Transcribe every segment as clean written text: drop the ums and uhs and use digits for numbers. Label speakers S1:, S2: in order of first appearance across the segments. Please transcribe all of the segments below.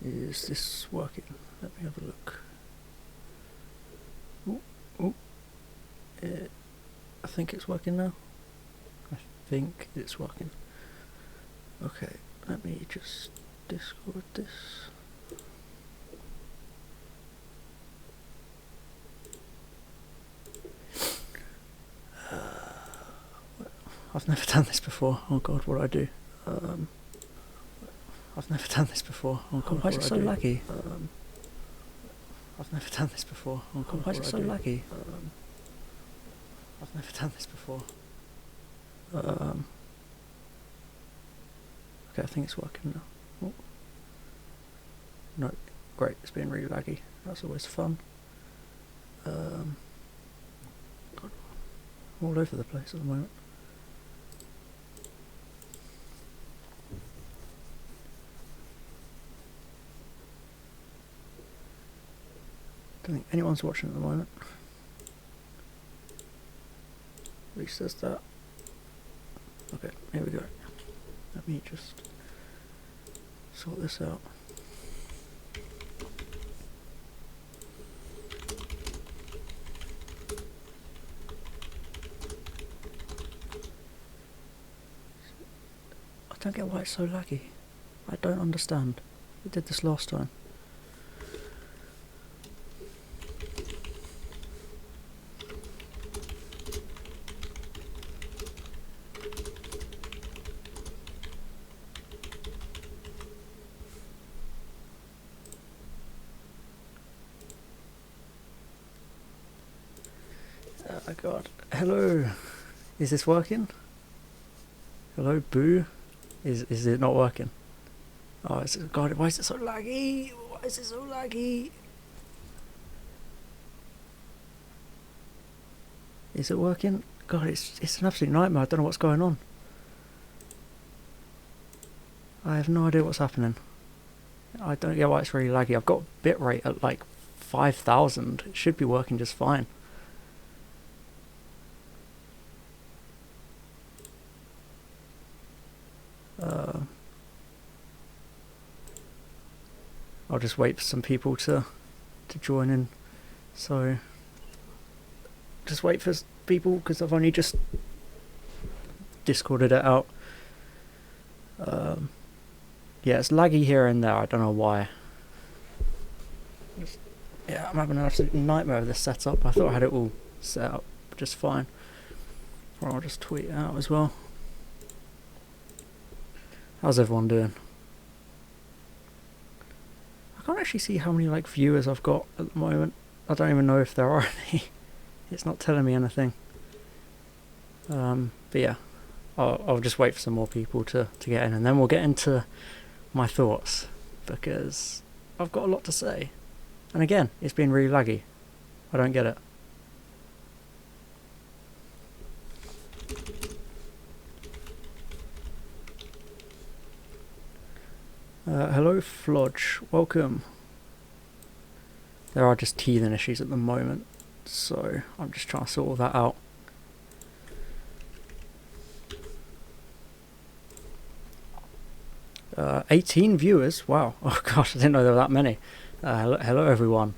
S1: Is this working? Let me have a look. Ooh. I think it's working now. I think it's working. Okay, let me just Discord this. I've never done this before. Oh god, what do I do? I've never done this before. Oh god, why is it so laggy? I've never done this before. Oh god, why is it so laggy? I've never done this before. Okay, I think it's working now. Oh. No, great, it's been really laggy. That's always fun. God, I'm all over the place at the moment. Don't think anyone's watching at the moment. At least there's that. Okay, here we go. Let me just sort this out. I don't get why it's so laggy. I don't understand. We did this last time. Oh god. Hello. Is this working? Hello, Boo. Is it not working? Oh, god, why is it so laggy? Why is it so laggy? Is it working? God, it's an absolute nightmare. I don't know what's going on. I have no idea what's happening. I don't get why it's really laggy. I've got bitrate at like 5,000. It should be working just fine. I'll just wait for some people to join in. So just wait for people because I've only just Discorded it out. Yeah, it's laggy here and there. I don't know why. Yeah, I'm having an absolute nightmare of this setup. I thought I had it all set up just fine. Or I'll just tweet it out as well. How's everyone doing? I can't actually see how many like viewers I've got at the moment. I don't even know if there are any. It's not telling me anything. But yeah, I'll just wait for some more people to get in, and then we'll get into my thoughts because I've got a lot to say. And again, it's been really laggy. I don't get it. Hello, Flodge. Welcome. There are just teething issues at the moment, so I'm just trying to sort all that out. Uh, 18 viewers. Wow. Oh gosh, I didn't know there were that many. Hello everyone.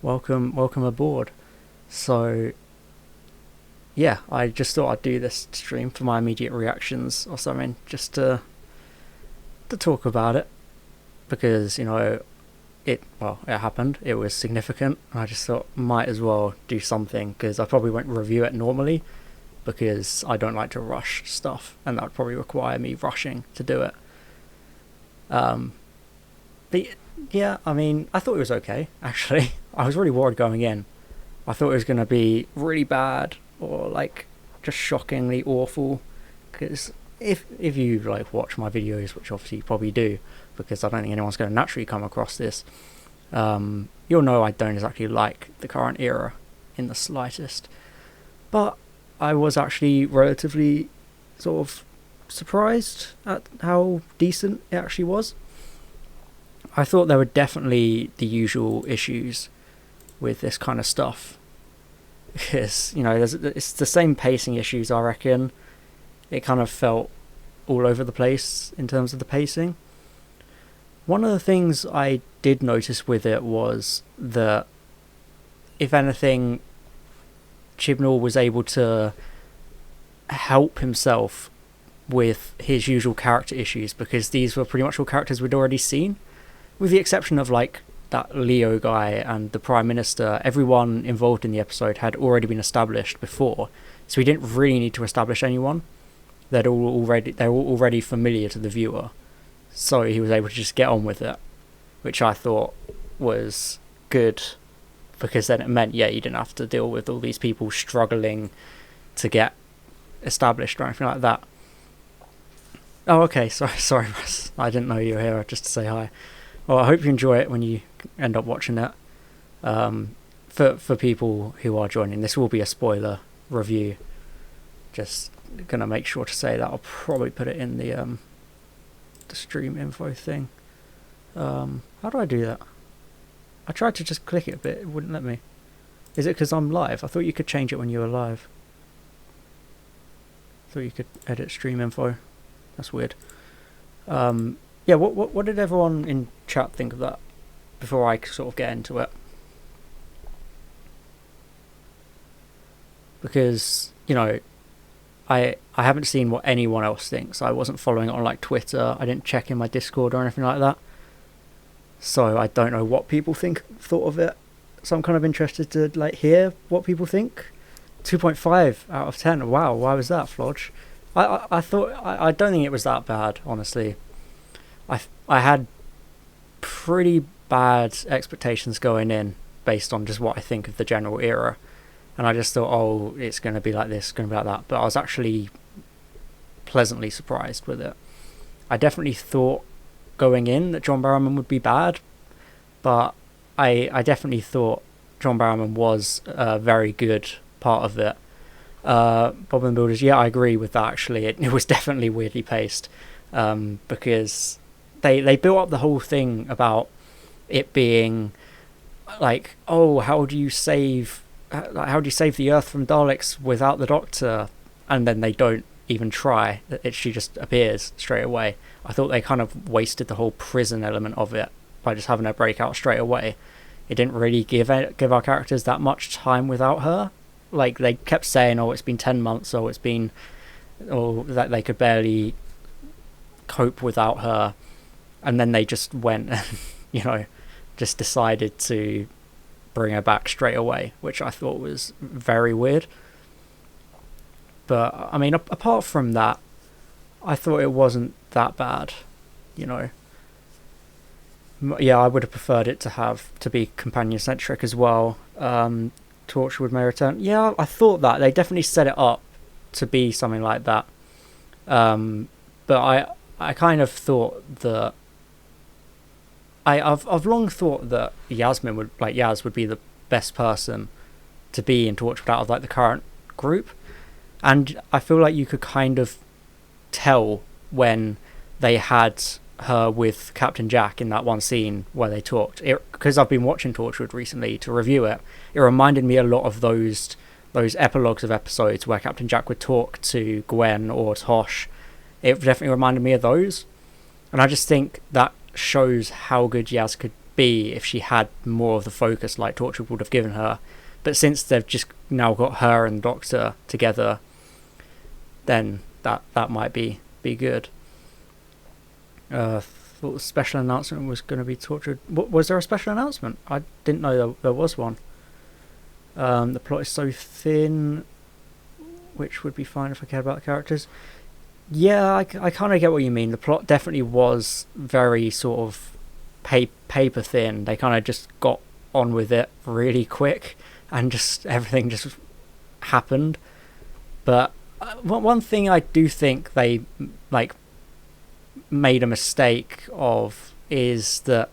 S1: Welcome aboard. So yeah, I just thought I'd do this stream for my immediate reactions or something, just to talk about it, because you know it happened, it was significant, and I just thought might as well do something, because I probably won't review it normally because I don't like to rush stuff, and that would probably require me rushing to do it. But yeah, I mean, I thought it was okay, actually. I was really worried going in. I thought it was going to be really bad or like just shockingly awful, because if you like watch my videos, which obviously you probably do, because I don't think anyone's going to naturally come across this, you'll know I don't exactly like the current era in the slightest. But I was actually relatively sort of surprised at how decent it actually was. I thought there were definitely the usual issues with this kind of stuff, because you know it's the same pacing issues, I reckon. It kind of felt all over the place in terms of the pacing. One of the things I did notice with it was that, if anything, Chibnall was able to help himself with his usual character issues, because these were pretty much all characters we'd already seen, with the exception of like that Leo guy and the Prime Minister. Everyone involved in the episode had already been established before, so we didn't really need to establish they're all already familiar to the viewer, so he was able to just get on with it, which I thought was good, because then it meant, you didn't have to deal with all these people struggling to get established or anything like that. Oh, okay, sorry, Russ. I didn't know you were here, just to say hi. Well, I hope you enjoy it when you end up watching it. For people who are joining, this will be a spoiler review. Just gonna make sure to say that. I'll probably put it in the stream info thing. How do I do that? I tried to just click it, but it wouldn't let me. Is it because I'm live? I thought you could change it when you were live. I thought you could edit stream info. That's weird. Yeah, what did everyone in chat think of that before I sort of get into it? Because, I haven't seen what anyone else thinks. I wasn't following it on like Twitter. I didn't check in my Discord or anything like that. So I don't know what people thought of it. So I'm kind of interested to like hear what people think. 2.5 out of 10. Wow, why was that, Flodge? I thought I don't think it was that bad, honestly. I had pretty bad expectations going in based on just what I think of the general era, and I just thought, oh, it's going to be like this, going to be like that. But I was actually pleasantly surprised with it. I definitely thought going in that John Barrowman would be bad, but I definitely thought John Barrowman was a very good part of it. Bob and the Builders, yeah, I agree with that, actually. It was definitely weirdly paced, because they built up the whole thing about it being like, oh, how do you save the Earth from Daleks without the Doctor? And then they don't even try. She just appears straight away. I thought they kind of wasted the whole prison element of it by just having her break out straight away. It didn't really give our characters that much time without her. Like, they kept saying, oh, it's been 10 months, or that they could barely cope without her, and then they just went and just decided to bring her back straight away, which I thought was very weird. But I mean, apart from that, I thought it wasn't that bad. Yeah, I would have preferred it to be companion centric as well. Torchwood may return. Yeah, I thought that they definitely set it up to be something like that. But I kind of thought that I've long thought that Yaz would be the best person to be in Torchwood out of like the current group, and I feel like you could kind of tell when they had her with Captain Jack in that one scene where they talked. Because I've been watching Torchwood recently to review it, it reminded me a lot of those epilogues of episodes where Captain Jack would talk to Gwen or Tosh. It definitely reminded me of those, and I just think that shows how good Yaz could be if she had more of the focus like Torchwood would have given her. But since they've just now got her and the Doctor together, then that might be good. Thought the special announcement was going to be Torchwood. Was there a special announcement? I didn't know there was one. The plot is so thin, which would be fine if I cared about the characters. Yeah, I kind of get what you mean. The plot definitely was very sort of paper thin. They kind of just got on with it really quick, and just everything just happened. But one thing I do think they made a mistake of is that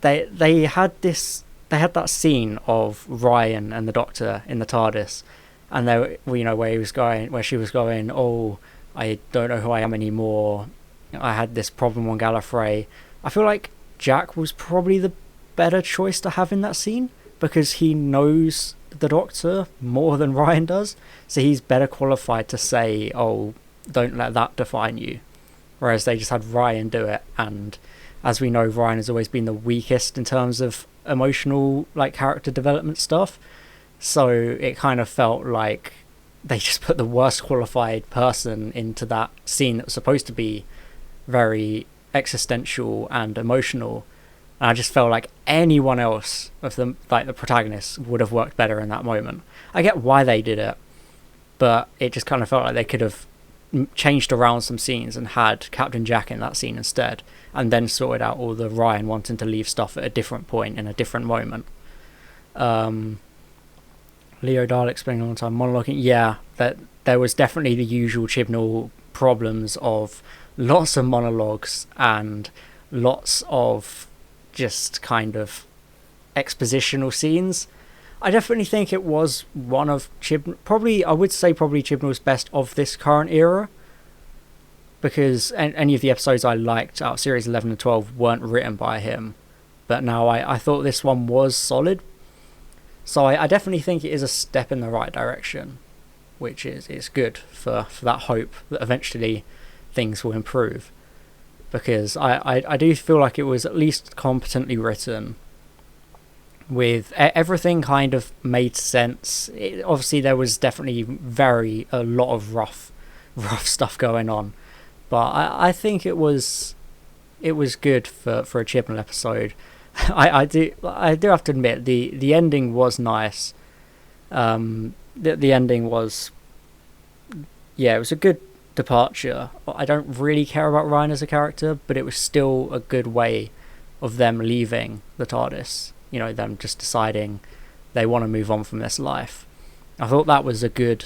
S1: they had that scene of Ryan and the Doctor in the TARDIS, and where she was going, oh, I don't know who I am anymore. I had this problem on Gallifrey. I feel like Jack was probably the better choice to have in that scene, because he knows the Doctor more than Ryan does, so he's better qualified to say, oh, don't let that define you. Whereas they just had Ryan do it, and as we know, Ryan has always been the weakest in terms of emotional, like, character development stuff. So it kind of felt like they just put the worst qualified person into that scene that was supposed to be very existential and emotional. And I just felt like anyone else of them, like the protagonists, would have worked better in that moment. I get why they did it, but it just kind of felt like they could have changed around some scenes and had Captain Jack in that scene instead, and then sorted out all the Ryan wanting to leave stuff at a different point in a different moment. Leo Dalek spending a long time monologuing. Yeah, that there was definitely the usual Chibnall problems of lots of monologues and lots of just kind of expositional scenes. I definitely think it was one of I would say Chibnall's best of this current era, because any of the episodes I liked out of series 11 and 12 weren't written by him, but now I thought this one was solid. So I definitely think it is a step in the right direction, which is good for that hope that eventually things will improve, because I do feel like it was at least competently written, with everything kind of made sense. Obviously there was definitely a lot of rough stuff going on, but I think it was good for a Chibnall episode. I do have to admit the ending was nice. The ending was, yeah, it was a good departure. I don't really care about Ryan as a character, but it was still a good way of them leaving the TARDIS. You know, them just deciding they want to move on from this life. I thought that was a good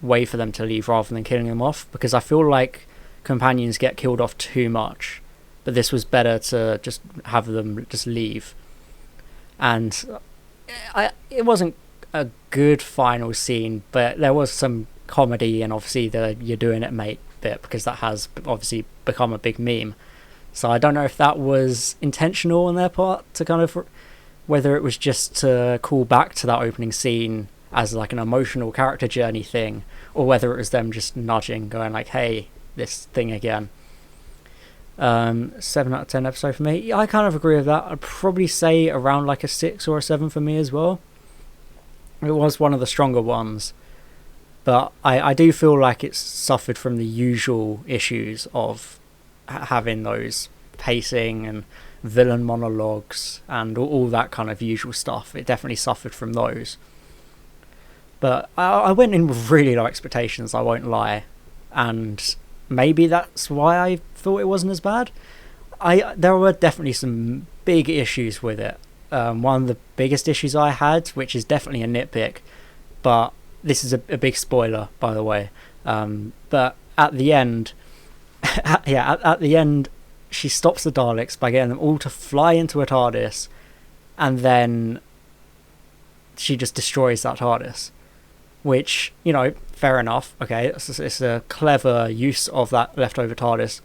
S1: way for them to leave rather than killing them off, because I feel like companions get killed off too much, but this was better to just have them just leave. And it wasn't a good final scene, but there was some comedy, and obviously the "you're doing it, mate" bit, because that has obviously become a big meme. So I don't know if that was intentional on their part, to kind of, whether it was just to call back to that opening scene as like an emotional character journey thing, or whether it was them just nudging, going like, hey, this thing again. 7 out of 10 episode for me. I kind of agree with that. I'd probably say around like a 6 or a 7 for me as well. It was one of the stronger ones, but I do feel like it's suffered from the usual issues of having those pacing and villain monologues and all that kind of usual stuff. It definitely suffered from those. But I went in with really low expectations, I won't lie, and maybe that's why I thought it wasn't as bad. There were definitely some big issues with it. One of the biggest issues I had, which is definitely a nitpick, but this is a big spoiler, by the way. But at the end, at the end, she stops the Daleks by getting them all to fly into a TARDIS, and then she just destroys that TARDIS. Which, you know, fair enough. Okay, it's a clever use of that leftover TARDIS,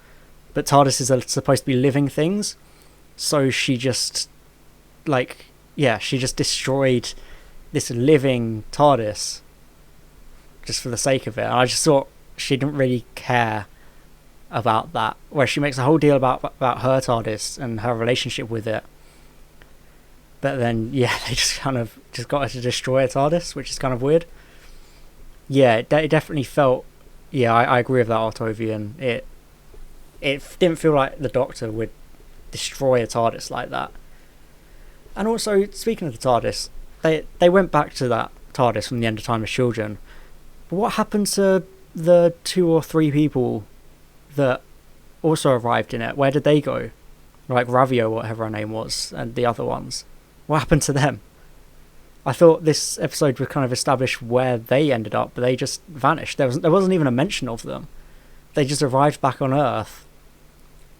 S1: but TARDISes are supposed to be living things, so she just destroyed this living TARDIS just for the sake of it. And I just thought she didn't really care about that, where she makes a whole deal about her TARDIS and her relationship with it, but then they just got her to destroy a TARDIS, which is kind of weird. Yeah, it definitely felt. Yeah, I agree with that, Artovian. It didn't feel like the Doctor would destroy a TARDIS like that. And also, speaking of the TARDIS, they went back to that TARDIS from the End of Time as children. But what happened to the 2 or 3 people that also arrived in it? Where did they go? Like Ravio, whatever her name was, and the other ones. What happened to them? I thought this episode would kind of establish where they ended up, but they just vanished. There wasn't even a mention of them. They just arrived back on Earth,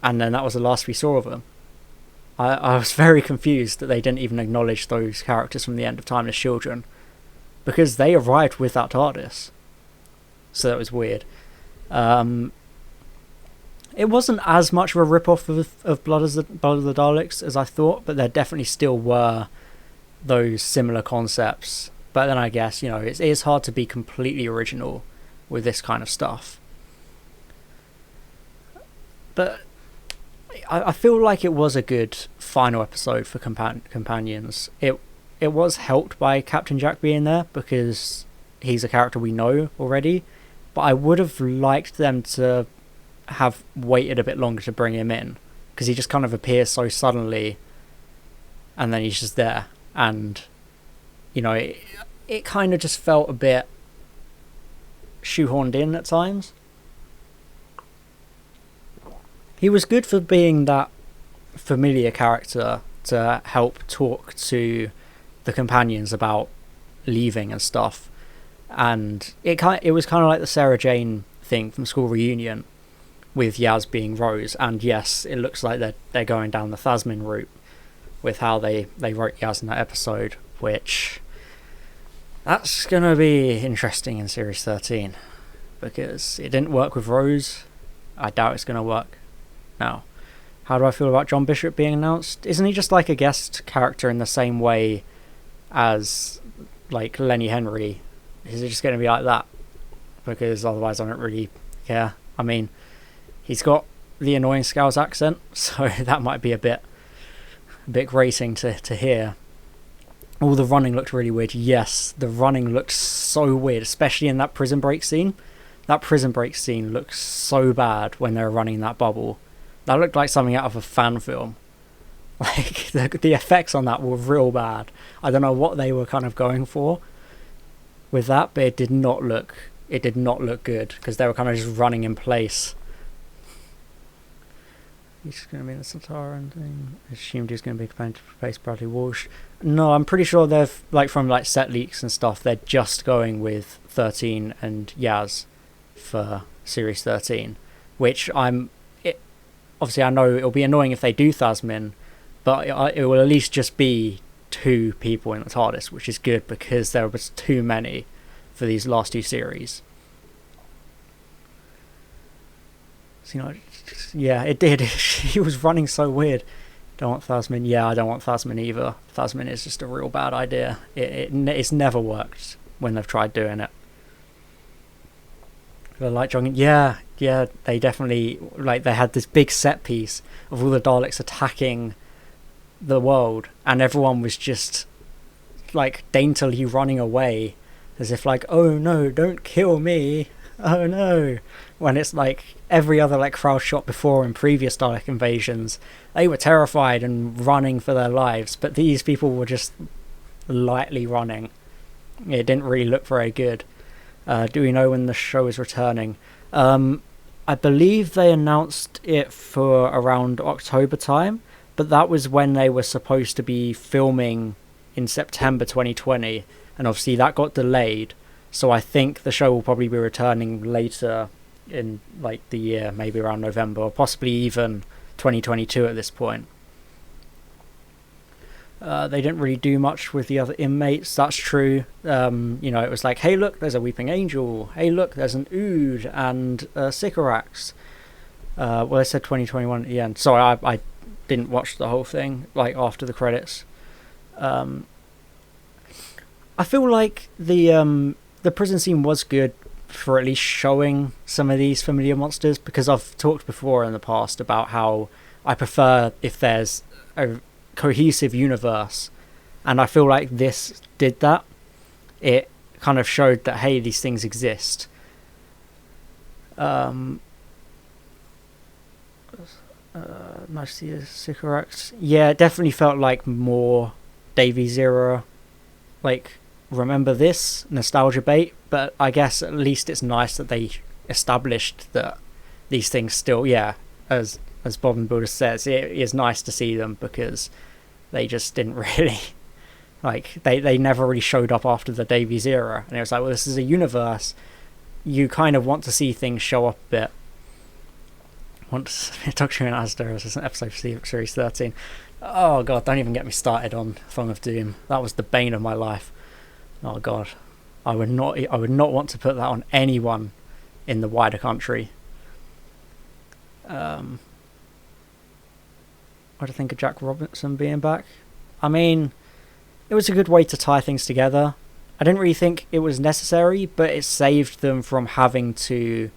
S1: and then that was the last we saw of them. I was very confused that they didn't even acknowledge those characters from the End of Time as children, because they arrived with that TARDIS. So that was weird. It wasn't as much of a rip-off of Blood of the Daleks as I thought, but there definitely still were those similar concepts. But then I guess, it is hard to be completely original with this kind of stuff. But I feel like it was a good final episode for companions. It was helped by Captain Jack being there because he's a character we know already, but I would have liked them to have waited a bit longer to bring him in, because he just kind of appears so suddenly and then he's just there, and it kind of just felt a bit shoehorned in at times. He was good for being that familiar character to help talk to the companions about leaving and stuff, and it was kind of like the Sarah Jane thing from School Reunion with Yaz being Rose. And yes, it looks like they're going down the Thasmin route with how they wrote Yaz in that episode, which that's gonna be interesting in series 13, because it didn't work with Rose. I doubt it's gonna work now. How do I feel about John Bishop being announced? Isn't he just like a guest character in the same way as like Lenny Henry? Is it just going to be like that? Because otherwise I don't really care. I mean, he's got the annoying Scouse accent, so that might be a bit grating to hear. All the running looked really weird. Yes, the running looked so weird, especially in that prison break scene. That prison break scene looks so bad when they're running that bubble. That looked like something out of a fan film. Like, the effects on that were real bad. I don't know what they were kind of going for with that, but it did not look good, because they were kind of just running in place. He's going to be in the Sontaran thing. I assumed he's going to be compared to replace Bradley Walsh. No, I'm pretty sure they're from like set leaks and stuff. They're just going with 13 and Yaz for series 13, which obviously I know it'll be annoying if they do Thasmin, but it will at least just be 2 people in the TARDIS, which is good, because there was too many for these last 2 series. So, yeah, it did. He was running so weird. Don't want Thasmin. Yeah, I don't want Thasmin either. Thasmin is just a real bad idea. It's never worked when they've tried doing it. The light jogging. Yeah, they definitely, like, they had this big set piece of all the Daleks attacking the world, and everyone was just like daintily running away, as if like, oh no, don't kill me, oh no, when it's like every other like crowd shot before in previous Dalek invasions, they were terrified and running for their lives, but these people were just lightly running. It didn't really look very good. Do we know when the show is returning? I believe they announced it for around October time, but that was when they were supposed to be filming in September 2020, and obviously that got delayed, so I think the show will probably be returning later in like the year, maybe around November, or possibly even 2022 at this point. They didn't really do much with the other inmates, that's true. It was like, hey look, there's a Weeping Angel, hey look, there's an Ood and Sycorax. Well, they said 2021 at the end. Sorry, I didn't watch the whole thing, like, after the credits. I feel like the prison scene was good for at least showing some of these familiar monsters, because I've talked before in the past about how I prefer if there's a cohesive universe, and I feel like this did that. It kind of showed that, hey, these things exist. Nice to see the Sycorax. Yeah, it definitely felt like more Davies era, like, remember this nostalgia bait, but I guess at least it's nice that they established that these things still, as Bob and Builder says, it is nice to see them, because they just didn't really like, they never really showed up after the Davies era, and it was like, well, this is a universe, you kind of want to see things show up a bit. Once Doctor and Asda as an episode for series 13. Oh god, don't even get me started on Thong of Doom. That was the bane of my life. Oh god, I would not want to put that on anyone in the wider country. What do I think of Jack Robinson being back? I mean, it was a good way to tie things together. I didn't really think it was necessary, but it saved them from having to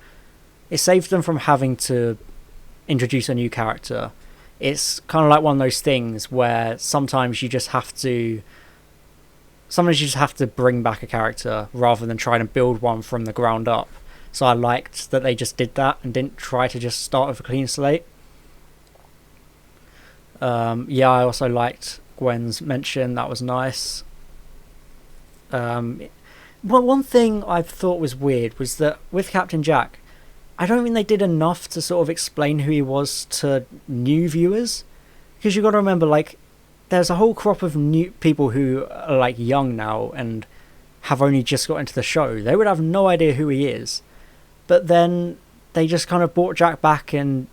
S1: introduce a new character. it's kind of like one of those things where sometimes you just have to bring back a character rather than trying to build one from the ground up. So I liked that they just did that and didn't try to just start with a clean slate. I also liked Gwen's mention. That was nice. One thing I thought was weird was that with Captain Jack, I don't think they did enough to sort of explain who he was to new viewers. Because you've got to remember, like, there's a whole crop of new people who are, like, young now and have only just got into the show. They would have no idea who he is. But then they just kind of brought Jack back, and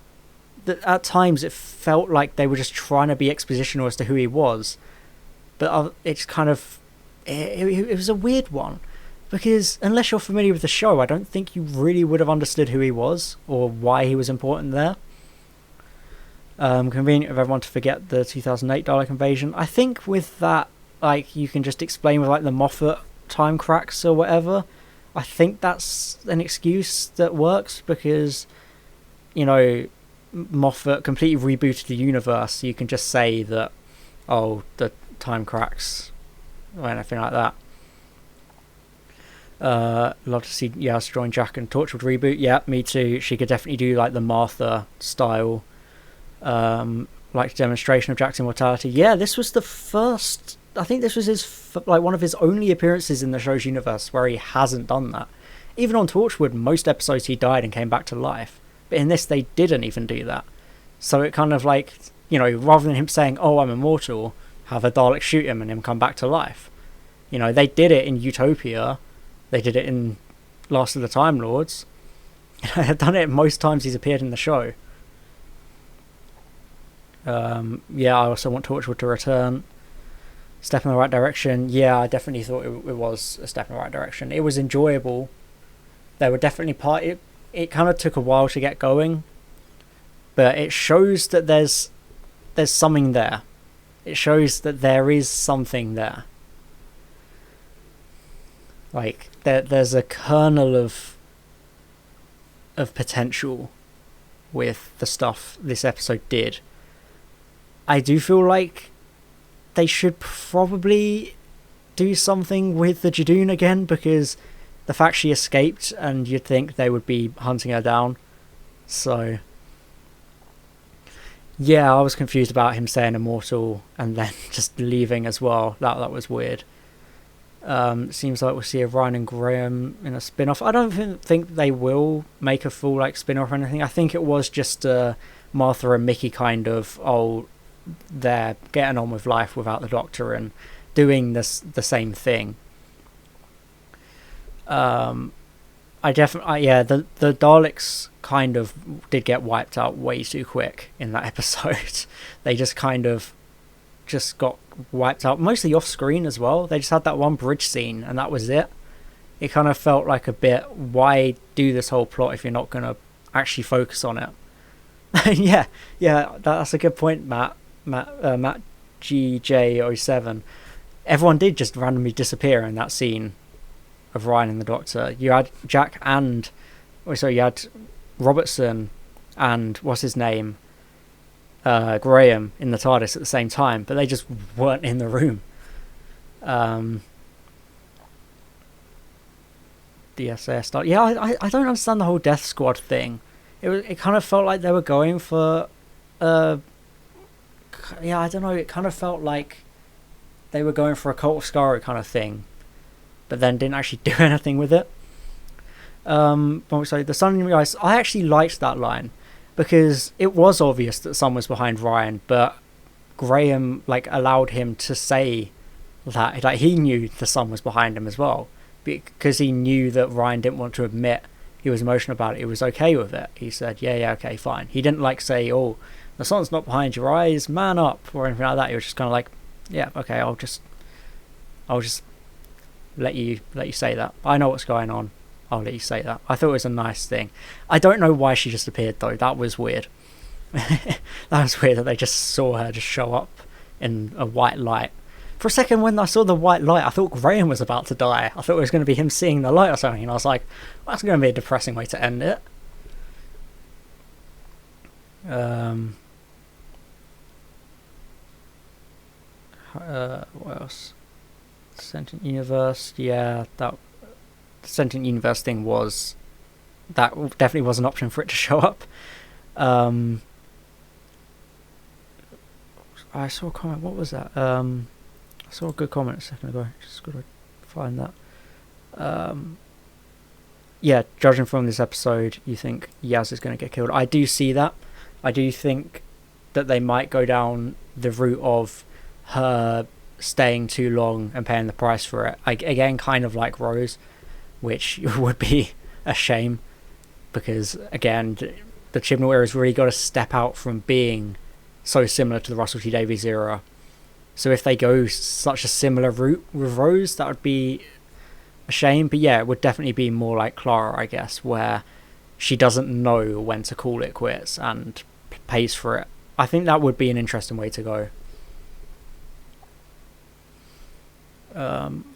S1: at times it felt like they were just trying to be expositional as to who he was. But it's kind of... It was a weird one. Because unless you're familiar with the show, I don't think you really would have understood who he was or why he was important there. Convenient of everyone to forget the 2008 Dalek invasion. I think with that, like, you can just explain with, like, the Moffat time cracks or whatever. I think that's an excuse that works because, you know, Moffat completely rebooted the universe. So you can just say that, oh, the time cracks or anything like that. Love to see Yas join Jack and Torchwood reboot. Yeah, me too. She could definitely do, like, the Martha style, like, demonstration of Jack's immortality. Yeah, this was the first. I think this was his like one of his only appearances in the show's universe where he hasn't done that. Even on Torchwood, most episodes he died and came back to life, but in this they didn't even do that. So it kind of, like, you know, rather than him saying, "Oh, I'm immortal," have a Dalek shoot him and him come back to life. You know, they did it in Utopia. They did it in Last of the Time Lords. They've done it most times he's appeared in the show. I also want Torchwood to return. Step in the right direction. Yeah, I definitely thought it was a step in the right direction. It was enjoyable. There were definitely it kind of took a while to get going, but it shows that there's something there. It shows that there is something there. Like, there's a kernel of potential with the stuff this episode did. I do feel like they should probably do something with the Jadoon again, because the fact she escaped, and you'd think they would be hunting her down. So, yeah, I was confused about him saying immortal and then just leaving as well. That was weird. Seems like we'll see a Ryan and Graham in a spin-off. I don't think they will make a full, like, spin-off or anything. I think it was just Martha and Mickey kind of, they're getting on with life without the Doctor and doing the same thing. The Daleks kind of did get wiped out way too quick in that episode. They just kind of just got wiped out, mostly off screen as well. They just had that one bridge scene and that was it. It kind of felt like a bit, why do this whole plot if you're not going to actually focus on it? yeah, that's a good point, Matt GJ07. Everyone did just randomly disappear in that scene of Ryan and the Doctor. You had Jack and you had Robertson and what's his name, Graham in the TARDIS at the same time, but they just weren't in the room. DSA start. Yeah, I don't understand the whole Death Squad thing. It kind of felt like they were going for I don't know, it kind of felt like they were going for a Cult of Skaro kind of thing, but then didn't actually do anything with it. The sun in your eyes, I actually liked that line, because it was obvious that Sun was behind Ryan, but Graham, like, allowed him to say that, like, he knew the Sun was behind him as well, because he knew that Ryan didn't want to admit he was emotional about it. He was okay with it. He said, yeah, okay, fine. He didn't, like, say, "Oh, the sun's not behind your eyes, man up," or anything like that. He was just kind of like, yeah, okay, I'll just let you say that. I know what's going on. I'll let you say that. I thought it was a nice thing. I don't know why she just appeared, though. That was weird. That was weird that they just saw her just show up in a white light. For a second, when I saw the white light, I thought Graham was about to die. I thought it was going to be him seeing the light or something, and I was like, well, that's going to be a depressing way to end it. What else? Sentient Universe. Yeah, that Sentient Universe thing was... That definitely was an option for it to show up. I saw a comment. What was that? I saw a good comment a second ago. Just gotta find that. Yeah, judging from this episode, you think Yaz is going to get killed. I do see that. I do think that they might go down the route of her staying too long and paying the price for it. Again, kind of like Rose, which would be a shame, because again, the Chibnall era has really got to step out from being so similar to the Russell T Davies era. So if they go such a similar route with Rose, that would be a shame. But yeah, it would definitely be more like Clara, I guess, where she doesn't know when to call it quits and pays for it. I think that would be an interesting way to go.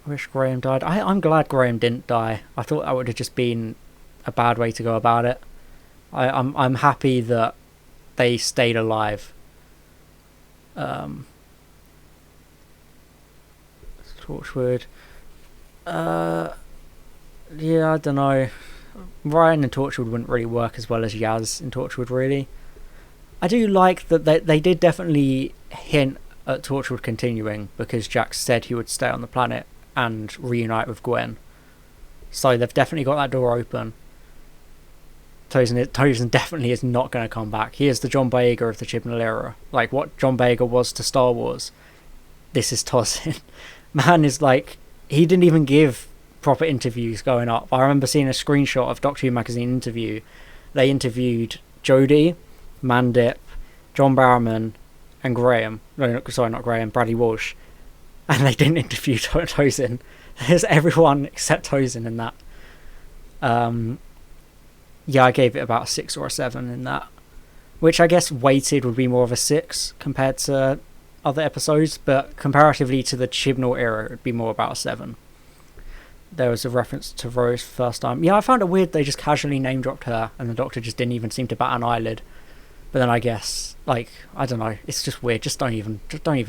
S1: Wish Graham died. I'm glad Graham didn't die. I thought that would have just been a bad way to go about it. I'm happy that they stayed alive. Torchwood. Yeah, I don't know. Ryan and Torchwood wouldn't really work as well as Yaz in Torchwood, really. I do like that they did definitely hint at Torchwood continuing, because Jack said he would stay on the planet and reunite with Gwen. So they've definitely got that door open. Tosin definitely is not going to come back. He is the John Boyega of the Chibnall era. Like what John Boyega was to Star Wars, this is Tosin. Man is like, he didn't even give proper interviews going up. I remember seeing a screenshot of Doctor Who magazine interview. They interviewed Jodie, Mandip, John Barrowman, and Graham. No, sorry, not Graham, Bradley Walsh. And they didn't interview Tosin. There's everyone except Tosin in that. Yeah, I gave it about a 6 or a 7 in that. Which I guess weighted would be more of a 6 compared to other episodes, but comparatively to the Chibnall era, it would be more about a 7. There was a reference to Rose for the first time. Yeah, I found it weird they just casually name dropped her, and the Doctor just didn't even seem to bat an eyelid. But then I guess, like, I don't know, it's just weird. Just don't even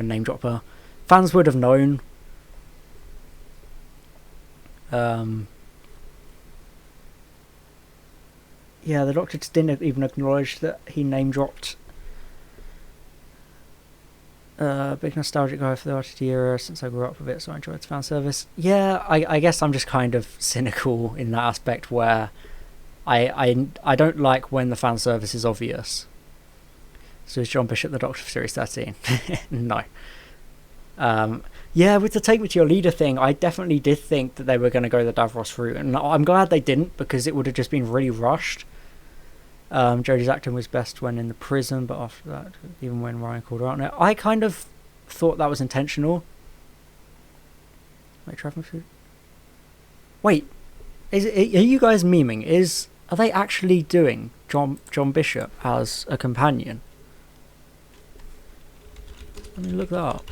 S1: name drop her. Fans would have known. Yeah, the Doctor just didn't even acknowledge that he name dropped. Big nostalgic guy for the RTD era since I grew up with it, so I enjoyed the fan service. Yeah, I guess I'm just kind of cynical in that aspect, where I don't like when the fan service is obvious. So is John Bishop the Doctor for Series 13? No. Yeah, with the Take Me to Your Leader thing, I definitely did think that they were going to go the Davros route, and I'm glad they didn't, because it would have just been really rushed. Jodie's acting was best when in the prison, but after that, even when Ryan called her out. Now, I kind of thought that was intentional. Wait, are you guys memeing? Are they actually doing John Bishop as a companion? Let me look that up.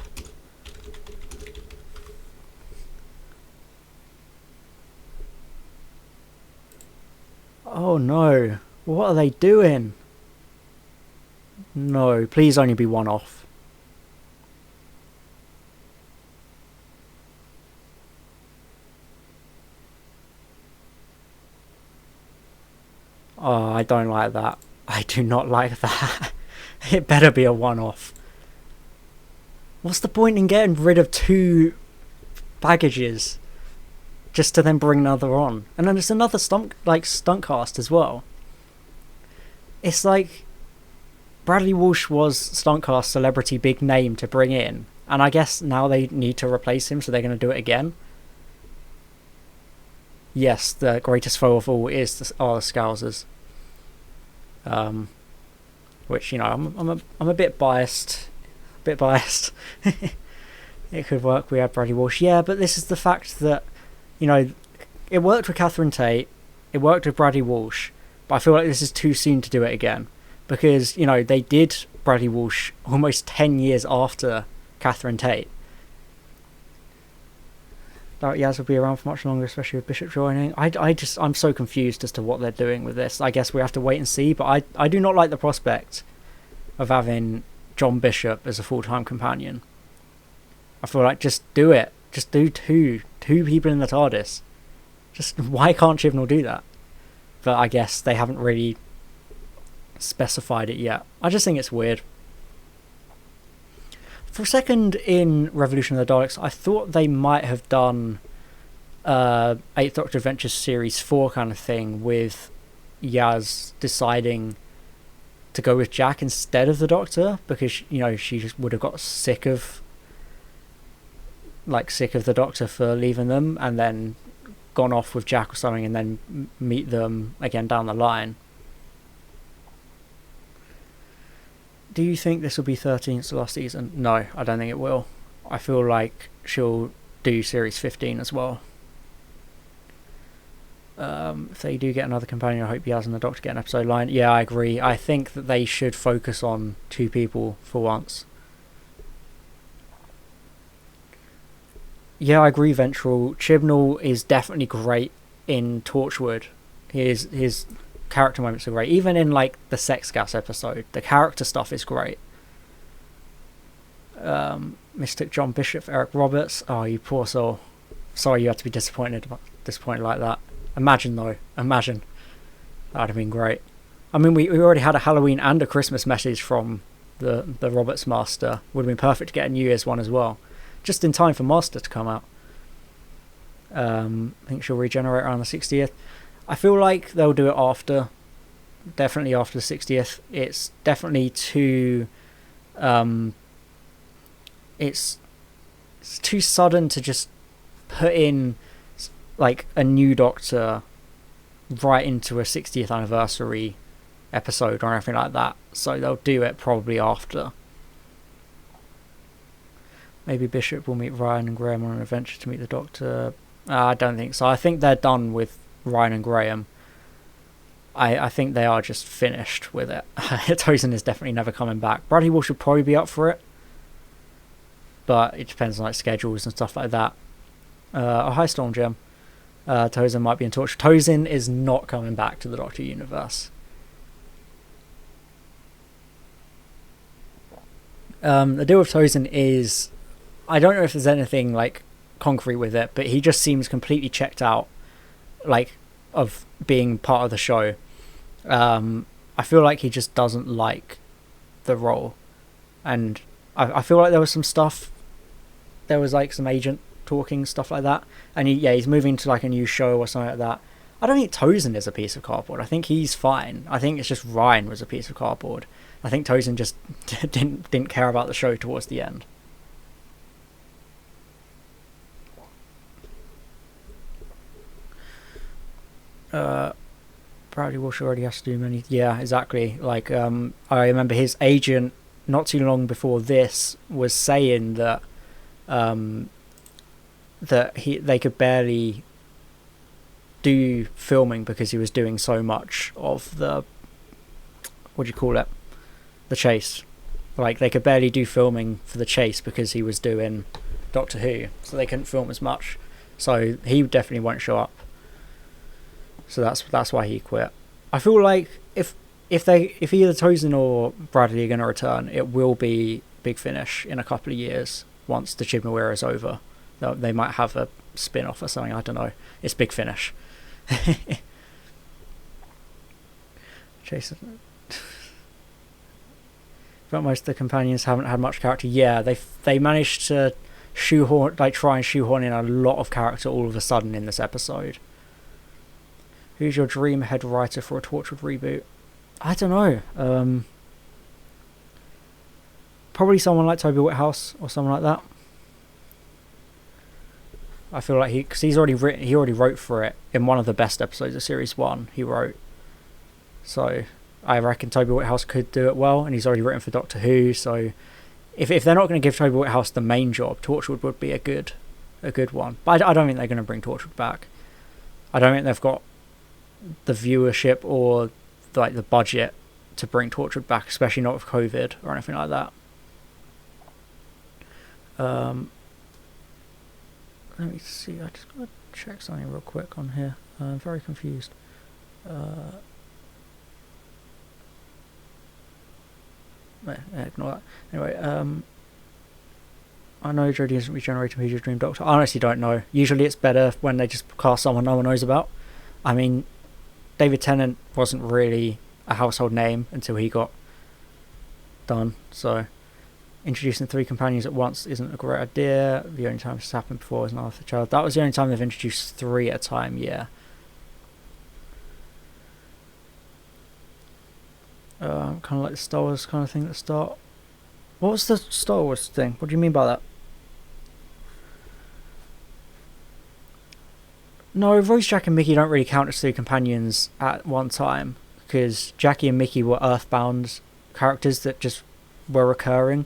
S1: Oh no. What are they doing? No, please only be one off. Oh, I don't like that. I do not like that. It better be a one-off. What's the point in getting rid of 2 baggages just to then bring another on? And then it's another stunt cast as well. It's like Bradley Walsh was stuntcast celebrity big name to bring in, and I guess now they need to replace him, so they're going to do it again. Yes, the greatest foe of all are the Scousers. Which, you know, I'm a bit biased. It could work. We had Bradley Walsh, yeah, but this is the fact that, you know, it worked with Catherine Tate, it worked with Bradley Walsh. But I feel like this is too soon to do it again. Because, you know, they did Bradley Walsh almost 10 years after Catherine Tate. Yaz will be around for much longer, especially with Bishop joining. I'm so confused as to what they're doing with this. I guess we have to wait and see. But I do not like the prospect of having John Bishop as a full-time companion. I feel like just do it. Just do two people in the TARDIS. Just why can't Chibnall do that? But I guess they haven't really specified it yet. I just think it's weird. For a second in Revolution of the Daleks, I thought they might have done Eighth Doctor Adventures Series 4 kind of thing, with Yaz deciding to go with Jack instead of the Doctor, because, you know, she just would have got sick of the Doctor for leaving them, and then gone off with Jack or something, and then meet them again down the line. Do you think this will be 13th to last season? No, I don't think it will. I feel like she'll do Series 15 as well. If they do get another companion, I hope Yaz and the Doctor get an episode line. Yeah, I agree. I think that they should focus on two people for once. Yeah, I agree, Ventral. Chibnall is definitely great in Torchwood. His character moments are great. Even in, like, the Sex Gas episode, the character stuff is great. Mystic John Bishop, Eric Roberts. Oh, you poor soul. Sorry you had to be disappointed like that. Imagine, though. Imagine. That would have been great. I mean, we already had a Halloween and a Christmas message from the Roberts Master. Would have been perfect to get a New Year's one as well. Just in time for Master to come out. I think she'll regenerate around the 60th. I feel like they'll do it after. Definitely after the 60th. It's definitely too... It's too sudden to just put in, like, a new Doctor right into a 60th anniversary episode or anything like that. So they'll do it probably after. Maybe Bishop will meet Ryan and Graham on an adventure to meet the Doctor. I don't think so. I think they're done with Ryan and Graham. I think they are just finished with it. Tosin is definitely never coming back. Bradley Walsh should probably be up for it, but it depends on, like, schedules and stuff like that. Hi Storm Gem. Tosin might be in touch. Tosin is not coming back to the Doctor universe. The deal with Tosin is, I don't know if there's anything, like, concrete with it, but he just seems completely checked out, like, of being part of the show. I feel like he just doesn't like the role, and I feel like there was some stuff. There was, like, some agent talking, stuff like that, and he's moving to, like, a new show or something like that. I don't think Tosin is a piece of cardboard. I think he's fine. I think it's just Ryan was a piece of cardboard. I think Tosin just didn't care about the show towards the end. Bradley Walsh already has to do many. Yeah, exactly. Like, I remember his agent not too long before this was saying that they could barely do filming because he was doing so much of the, what do you call it, the chase. Like, they could barely do filming for the chase because he was doing Doctor Who, so they couldn't film as much. So he definitely won't show up. So that's why he quit. I feel like if either Tosin or Bradley are going to return, it will be Big Finish in a couple of years once the Chibnall era is over. They might have a spin-off or something. I don't know. It's Big Finish. Jason. But most of the companions haven't had much character. Yeah, they managed to try and shoehorn in a lot of character all of a sudden in this episode. Who's your dream head writer for a Torchwood reboot? I don't know. Probably someone like Toby Whithouse or someone like that. I feel like because he already wrote for it in one of the best episodes of Series 1. He wrote, so I reckon Toby Whithouse could do it well, and he's already written for Doctor Who. So if they're not going to give Toby Whithouse the main job, Torchwood would be a good one. But I don't think they're going to bring Torchwood back. I don't think they've got the viewership or, like, the budget to bring Torchwood back, especially not with COVID or anything like that. Let me see. I just gotta check something real quick on here. I'm very confused. Ignore that. Anyway, I know Jodie isn't regenerating who's your dream doctor. I honestly don't know. Usually it's better when they just cast someone no one knows about. I mean, David Tennant wasn't really a household name until he got done, so introducing 3 companions at once isn't a great idea. The only time this happened before was an Arthur child. That was the only time they've introduced 3 at a time, yeah. Kind of like the Star Wars kind of thing at the start. What was the Star Wars thing? What do you mean by that? No, Rose, Jack and Mickey don't really count as 3 companions at one time, because Jackie and Mickey were Earthbound characters that just were recurring.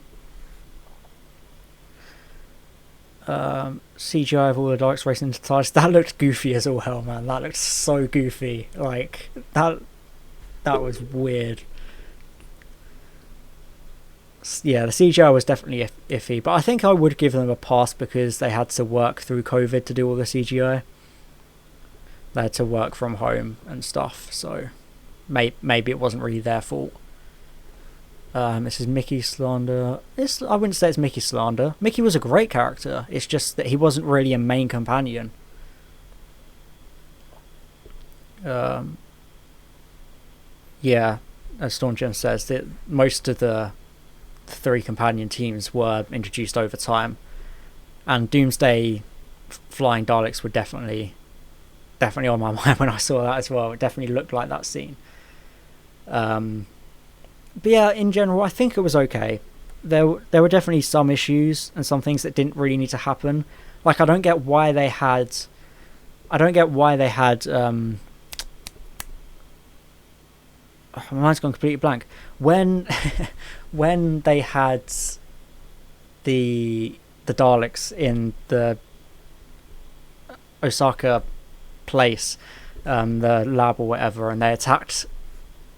S1: CGI of all the Daleks racing into TARDIS, that looked goofy as all hell, man. That looked so goofy. Like, that was weird. Yeah, the CGI was definitely iffy, but I think I would give them a pass because they had to work through COVID to do all the CGI. They had to work from home and stuff, so maybe it wasn't really their fault. This is Mickey slander. I wouldn't say it's Mickey slander. Mickey was a great character. It's just that he wasn't really a main companion. Yeah, as Staunchen says, that most of the 3 companion teams were introduced over time, and Doomsday flying Daleks were definitely on my mind when I saw that as well. It definitely looked like that scene. But yeah, in general, I think it was okay. There were definitely some issues and some things that didn't really need to happen. Like, I don't get why they had. My mind's gone completely blank. When they had the Daleks in the Osaka place, the lab or whatever, and they attacked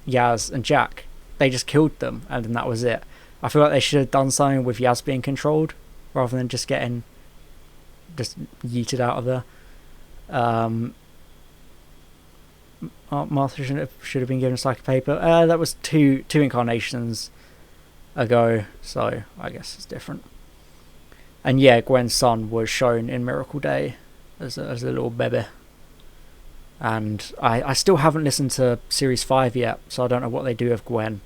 S1: Yaz and Jack, they just killed them, and then that was it. I feel like they should have done something with Yaz being controlled rather than just getting yeeted out of there. Martha should have been given a stack of paper. That was two incarnations ago, so I guess it's different. And yeah, Gwen's son was shown in Miracle Day as a little baby. And I still haven't listened to Series 5 yet, so I don't know what they do with Gwen.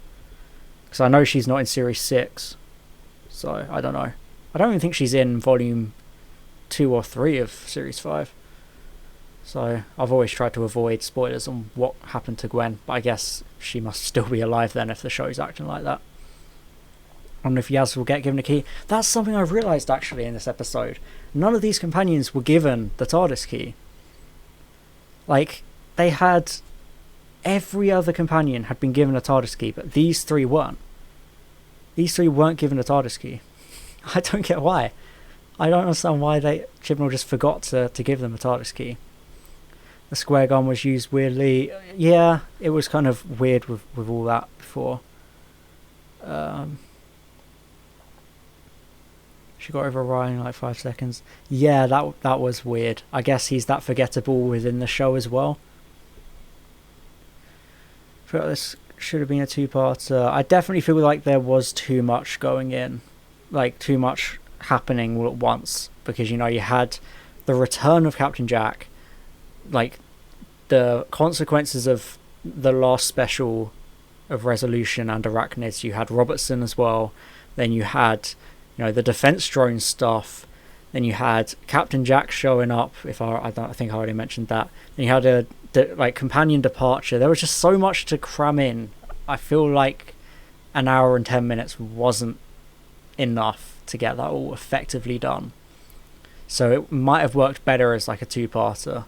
S1: Because I know she's not in Series 6, so I don't know. I don't even think she's in Volume 2 or 3 of Series 5. So I've always tried to avoid spoilers on what happened to Gwen, but I guess she must still be alive then if the show's acting like that. I wonder if Yaz will get given a key. That's something I've realised actually in this episode. None of these companions were given the TARDIS key. Like, they had... Every other companion had been given a TARDIS key, but these 3 weren't. These 3 weren't given a TARDIS key. I don't get why. I don't understand why Chibnall just forgot to give them a TARDIS key. The square gun was used weirdly. Yeah, it was kind of weird with all that before. She got over Ryan in like 5 seconds. Yeah, that was weird. I guess he's that forgettable within the show as well. I feel like this should have been a 2-parter. I definitely feel like there was too much going in. Like, too much happening all at once. Because, you had the return of Captain Jack. Like, the consequences of the last special of Resolution and Arachnids. You had Robertson as well. Then you had, the defense drone stuff. Then you had Captain Jack showing up. I think I already mentioned that. Then you had a companion departure. There was just so much to cram in. I feel like an hour and 10 minutes wasn't enough to get that all effectively done. So it might have worked better as like a 2-parter.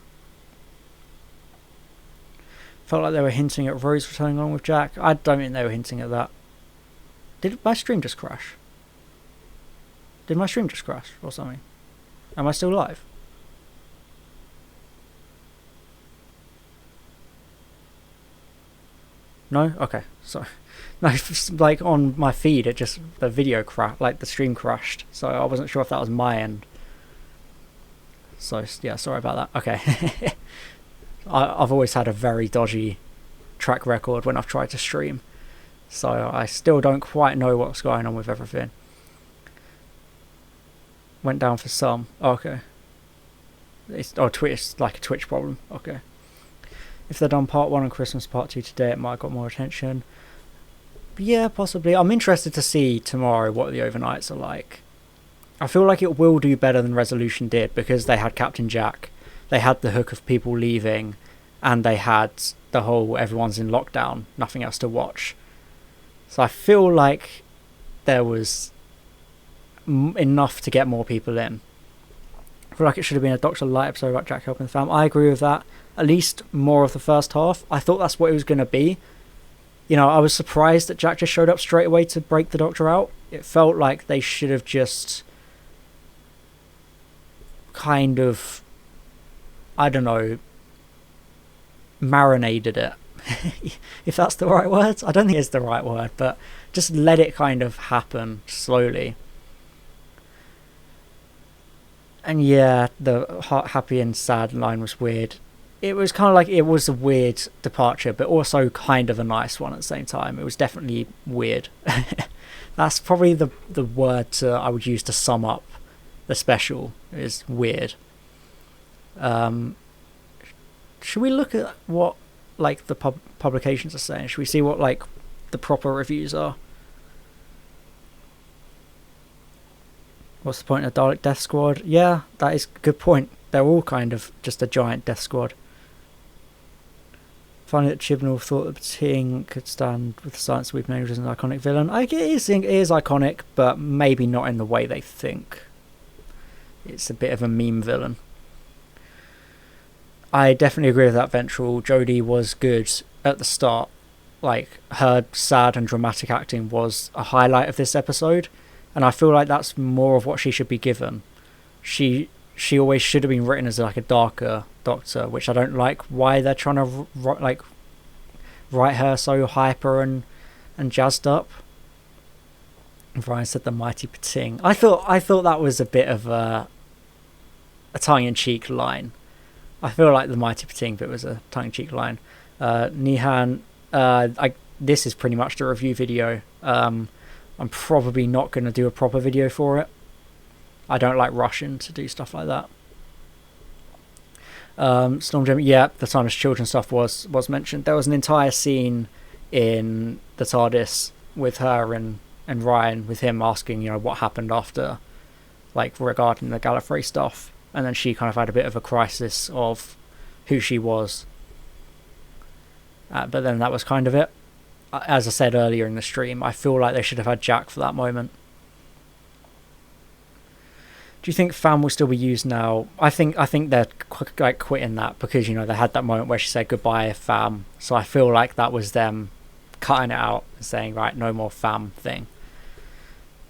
S1: Felt like they were hinting at Rose returning on with Jack. I don't think they were hinting at that. Did my stream just crash? Or something? Am I still live? No? Okay, sorry. No, like on my feed, the video crashed, like the stream crashed, so I wasn't sure if that was my end. So yeah, sorry about that. Okay. I've always had a very dodgy track record when I've tried to stream, so I still don't quite know what's going on with everything. went down for some. Okay. It's like a Twitch problem. Okay. If they'd done part 1 and Christmas part 2 today, it might have got more attention. But yeah, possibly. I'm interested to see tomorrow what the overnights are like. I feel like it will do better than Resolution did because they had Captain Jack, they had the hook of people leaving, and they had the whole everyone's in lockdown, nothing else to watch. So I feel like there was enough to get more people in. I feel like it should have been a Dr. Light episode about Jack helping the fam. I agree with that. At least more of the first half. I thought that's what it was going to be. You know, I was surprised that Jack just showed up straight away to break the Doctor out. It felt like they should have just kind of, I don't know, marinated it. If that's the right word. I don't think it's the right word, but just let it kind of happen slowly. And yeah, the happy and sad line was weird. It was kind of like, it was a weird departure, but also kind of a nice one at the same time. It was definitely weird. That's probably the word I would use to sum up the special, is weird. Should we look at what like the publications are saying? Should we see what like the proper reviews are? What's the point of Dalek Death Squad? Yeah, that is a good point. They're all kind of just a giant death squad. Finally, that Chibnall thought that Ting could stand with the science we've named as an iconic villain. I think it is iconic, but maybe not in the way they think. It's a bit of a meme villain. I definitely agree with that, Ventral. Jodie was good at the start. Like, her sad and dramatic acting was a highlight of this episode, and I feel like that's more of what she should be given. She always should have been written as like a darker Doctor, which I don't like why they're trying to like write her so hyper and jazzed up. Brian said the mighty Pating. I thought that was a bit of a tongue-in-cheek line. I feel like the mighty Pating bit was a tongue-in-cheek line. Nihan, this is pretty much the review video. I'm probably not going to do a proper video for it. I don't like rushing to do stuff like that. Storm Gem, yeah, the Timeless Children stuff was mentioned. There was an entire scene in the TARDIS with her and Ryan, with him asking, you know, what happened after, like, regarding the Gallifrey stuff. And then she kind of had a bit of a crisis of who she was. But then that was kind of it. As I said earlier in the stream, I feel like they should have had Jack for that moment. Do you think Fam will still be used now? I think they're like quitting that because, you know, they had that moment where she said goodbye Fam. So I feel like that was them cutting it out and saying, right, no more Fam thing.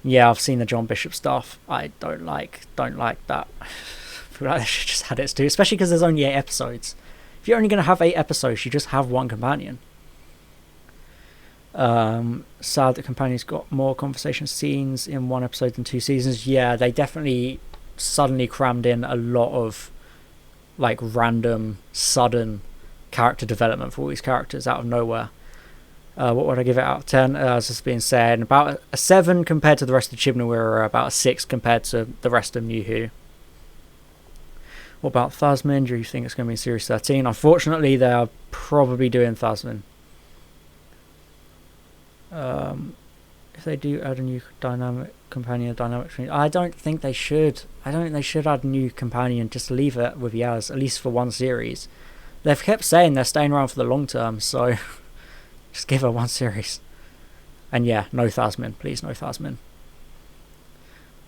S1: Yeah, I've seen the John Bishop stuff. I don't like that. I feel like they should just had it to do, especially because there's only 8 episodes. If you're only going to have 8 episodes, you just have one companion. Sad that companions got more conversation scenes in one episode than 2 seasons. Yeah, they definitely suddenly crammed in a lot of like random, sudden character development for all these characters out of nowhere. What would I give it out of 10? As it's been said, about a 7 compared to the rest of Chibnall era, about a 6 compared to the rest of New Who. What about Thasmin? Do you think it's going to be in Series 13? Unfortunately, they are probably doing Thasmin. If they do add a new dynamic companion, I don't think they should. I don't think they should add a new companion. Just leave it with Yaz, at least for one series. They've kept saying they're staying around for the long term, so just give her one series. And yeah, no Thasmin, please, no Thasmin.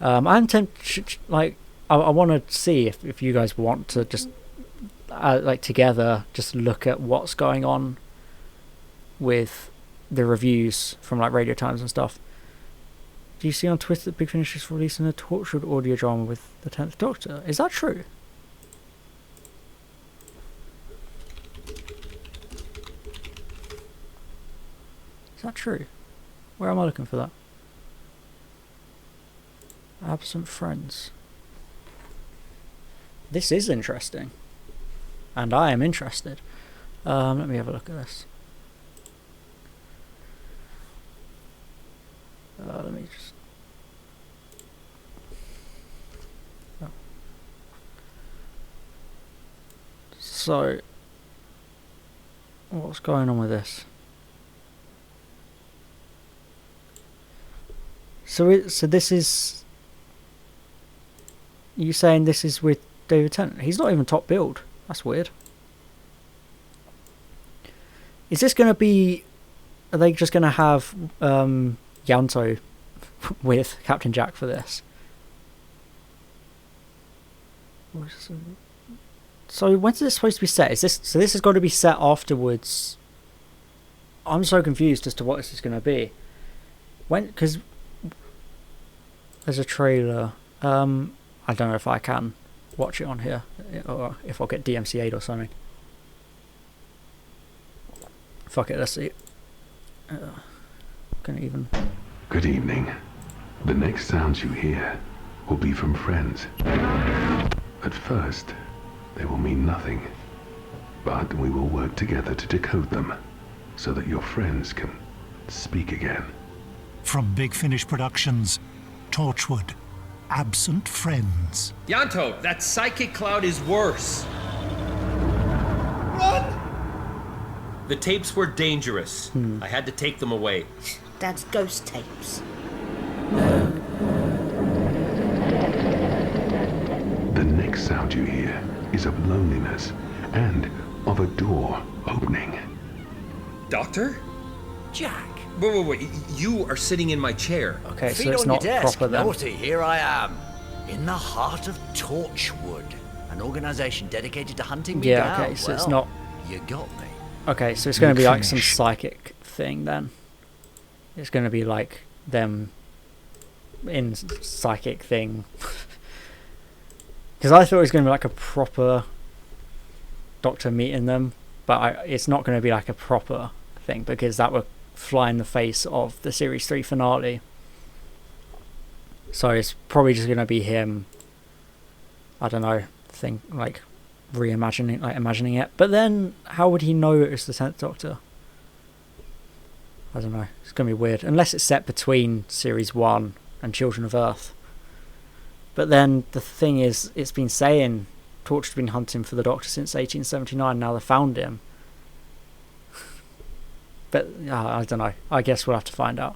S1: I'm tempted, like, I want to see if you guys want to just like together just look at what's going on with the reviews from like Radio Times and stuff. Do you see on Twitter that Big Finish is releasing a tortured audio drama with the 10th Doctor? Is that true? Is that true? Where am I looking for that? Absent Friends. This is interesting. And I am interested. Let me have a look at this. Let me just... So, what's going on with this? So this is... You saying this is with David Tennant? He's not even top billed. That's weird. Is this going to be... Are they just going to have Yanto with Captain Jack for this? So when's this supposed to be set? Is this... So this has got to be set afterwards. I'm so confused as to what this is going to be. When... Because there's a trailer. I don't know if I can watch it on here, or if I'll get DMCA'd or something. Fuck it, let's see. Can even...
S2: Good evening. The next sounds you hear will be from friends. At first, they will mean nothing. But we will work together to decode them, so that your friends can speak again.
S3: From Big Finish Productions, Torchwood, Absent Friends.
S4: Yanto, that psychic cloud is worse.
S5: Run!
S4: The tapes were dangerous. I had to take them away.
S5: Dad's ghost tapes.
S2: The next sound you hear is of loneliness and of a door opening.
S4: Doctor?
S6: Jack.
S4: Wait. You are sitting in my chair.
S1: Okay, so
S6: Feet
S1: it's
S6: on
S1: not
S6: your desk,
S1: proper then.
S6: naughty, here I am. In the heart of Torchwood, an organisation dedicated to hunting me down.
S1: Yeah, okay, so
S6: well,
S1: it's not...
S6: You got me.
S1: Okay, so it's going to be like some
S3: Finish.
S1: psychic thing then. It's going to be like them in psychic thing. Because I thought it was going to be like a proper Doctor meeting them, but it's not going to be like a proper thing, because that would fly in the face of the Series 3 finale. So it's probably just going to be him, I don't know, imagining it. But then, how would he know it was the 10th Doctor? I don't know. It's going to be weird. Unless it's set between Series 1 and Children of Earth. But then, the thing is, it's been saying Torch's been hunting for the Doctor since 1879. Now they found him. But, I don't know. I guess we'll have to find out.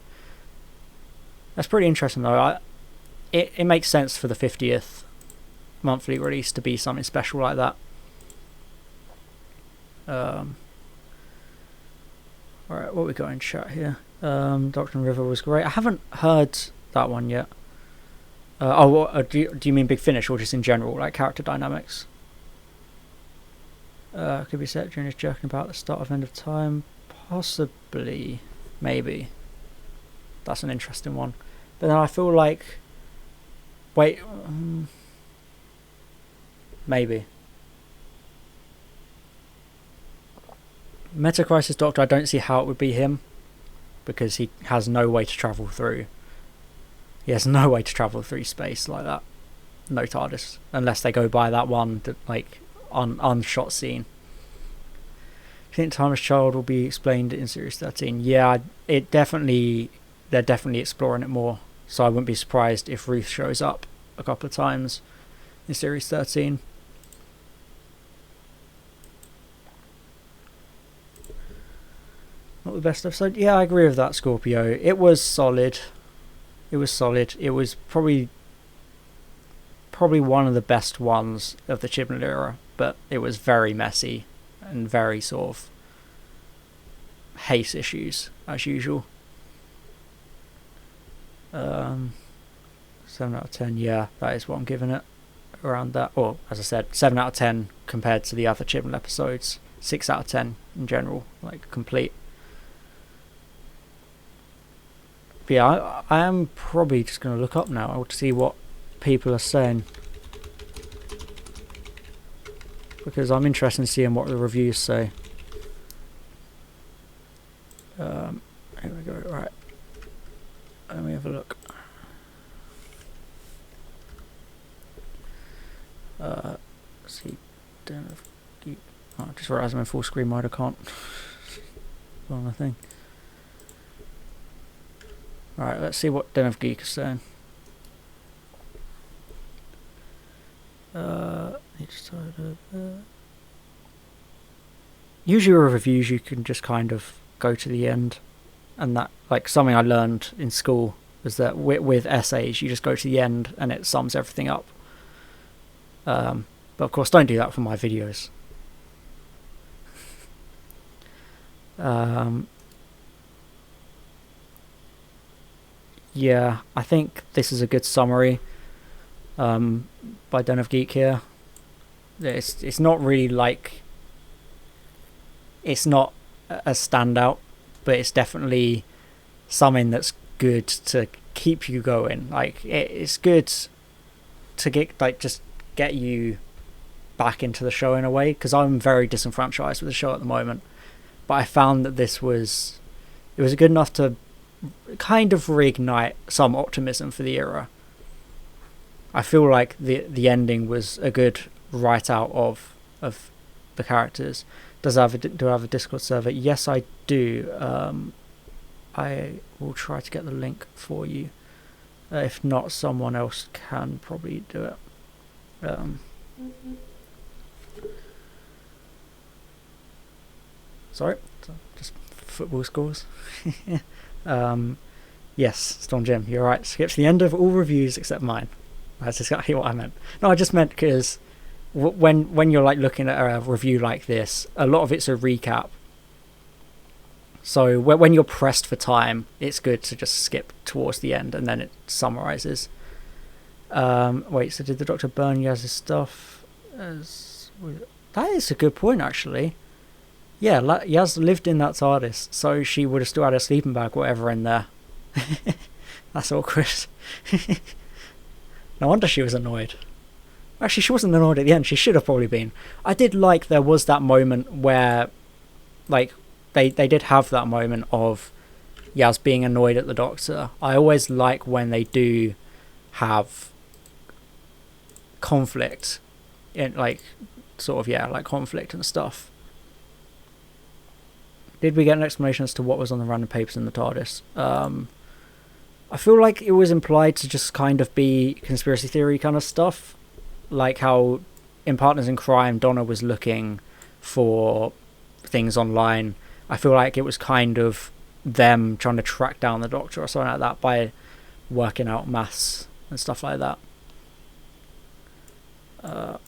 S1: That's pretty interesting, though. It makes sense for the 50th monthly release to be something special like that. Alright, what we got in chat here? Doctor and River was great. I haven't heard that one yet. Do you mean Big Finish, or just in general, like character dynamics? Could be set during his joking about the start of End of Time. Possibly. Maybe. That's an interesting one. But then I feel like... Wait. Maybe. Metacrisis Doctor, I don't see how it would be him, because he has no way to travel through. He has no way to travel through space like that. No TARDIS, unless they go by that one unshot scene. Do you think Timeless Child will be explained in Series 13? Yeah, they're definitely exploring it more. So I wouldn't be surprised if Ruth shows up a couple of times in Series 13. Not the best episode? Yeah, I agree with that, Scorpio. It was solid. It was probably one of the best ones of the Chibnall era, but it was very messy and very sort of Hace issues, as usual. 7 out of 10, yeah, that is what I'm giving it. Around that, or as I said, 7 out of 10 compared to the other Chibnall episodes. 6 out of 10 in general, like complete. But yeah, I am probably just going to look up now to see what people are saying, because I'm interested in seeing what the reviews say. Here we go. Right, let me have a look. See, I just realised I'm in full screen mode. I can't. On the thing. Right, let's see what Den of Geek is saying. usually with reviews you can just kind of go to the end, and that, like, something I learned in school was that with essays you just go to the end and it sums everything up. But of course, don't do that for my videos. Yeah, I think this is a good summary by Den of Geek here. It's not really like, it's not a standout, but it's definitely something that's good to keep you going. Like, it's good to just get you back into the show in a way, because I'm very disenfranchised with the show at the moment. But I found that it was good enough to kind of reignite some optimism for the era. I feel like the ending was a good write out of the characters. Do I have a Discord server? Yes, I do. I will try to get the link for you. If not, someone else can probably do it. Sorry, just football scores. Yes, Storm Jim, you're right. Skip to the end of all reviews except mine. That's exactly what I meant. No, I just meant because when you're like looking at a review like this, a lot of it's a recap. So when you're pressed for time, it's good to just skip towards the end and then it summarizes. Wait, so did the Doctor burn Yaz's stuff? That is a good point, actually. Yeah, Yaz lived in that TARDIS, so she would have still had a sleeping bag, whatever, in there. That's awkward. No wonder she was annoyed. Actually, she wasn't annoyed at the end. She should have probably been. I did like there was that moment where, like, they did have that moment of Yaz being annoyed at the Doctor. I always like when they do have conflict, in like, sort of, yeah, like conflict and stuff. Did we get an explanation as to what was on the random papers in the TARDIS? I feel like it was implied to just kind of be conspiracy theory kind of stuff. Like how in Partners in Crime, Donna was looking for things online. I feel like it was kind of them trying to track down the Doctor or something like that by working out maths and stuff like that.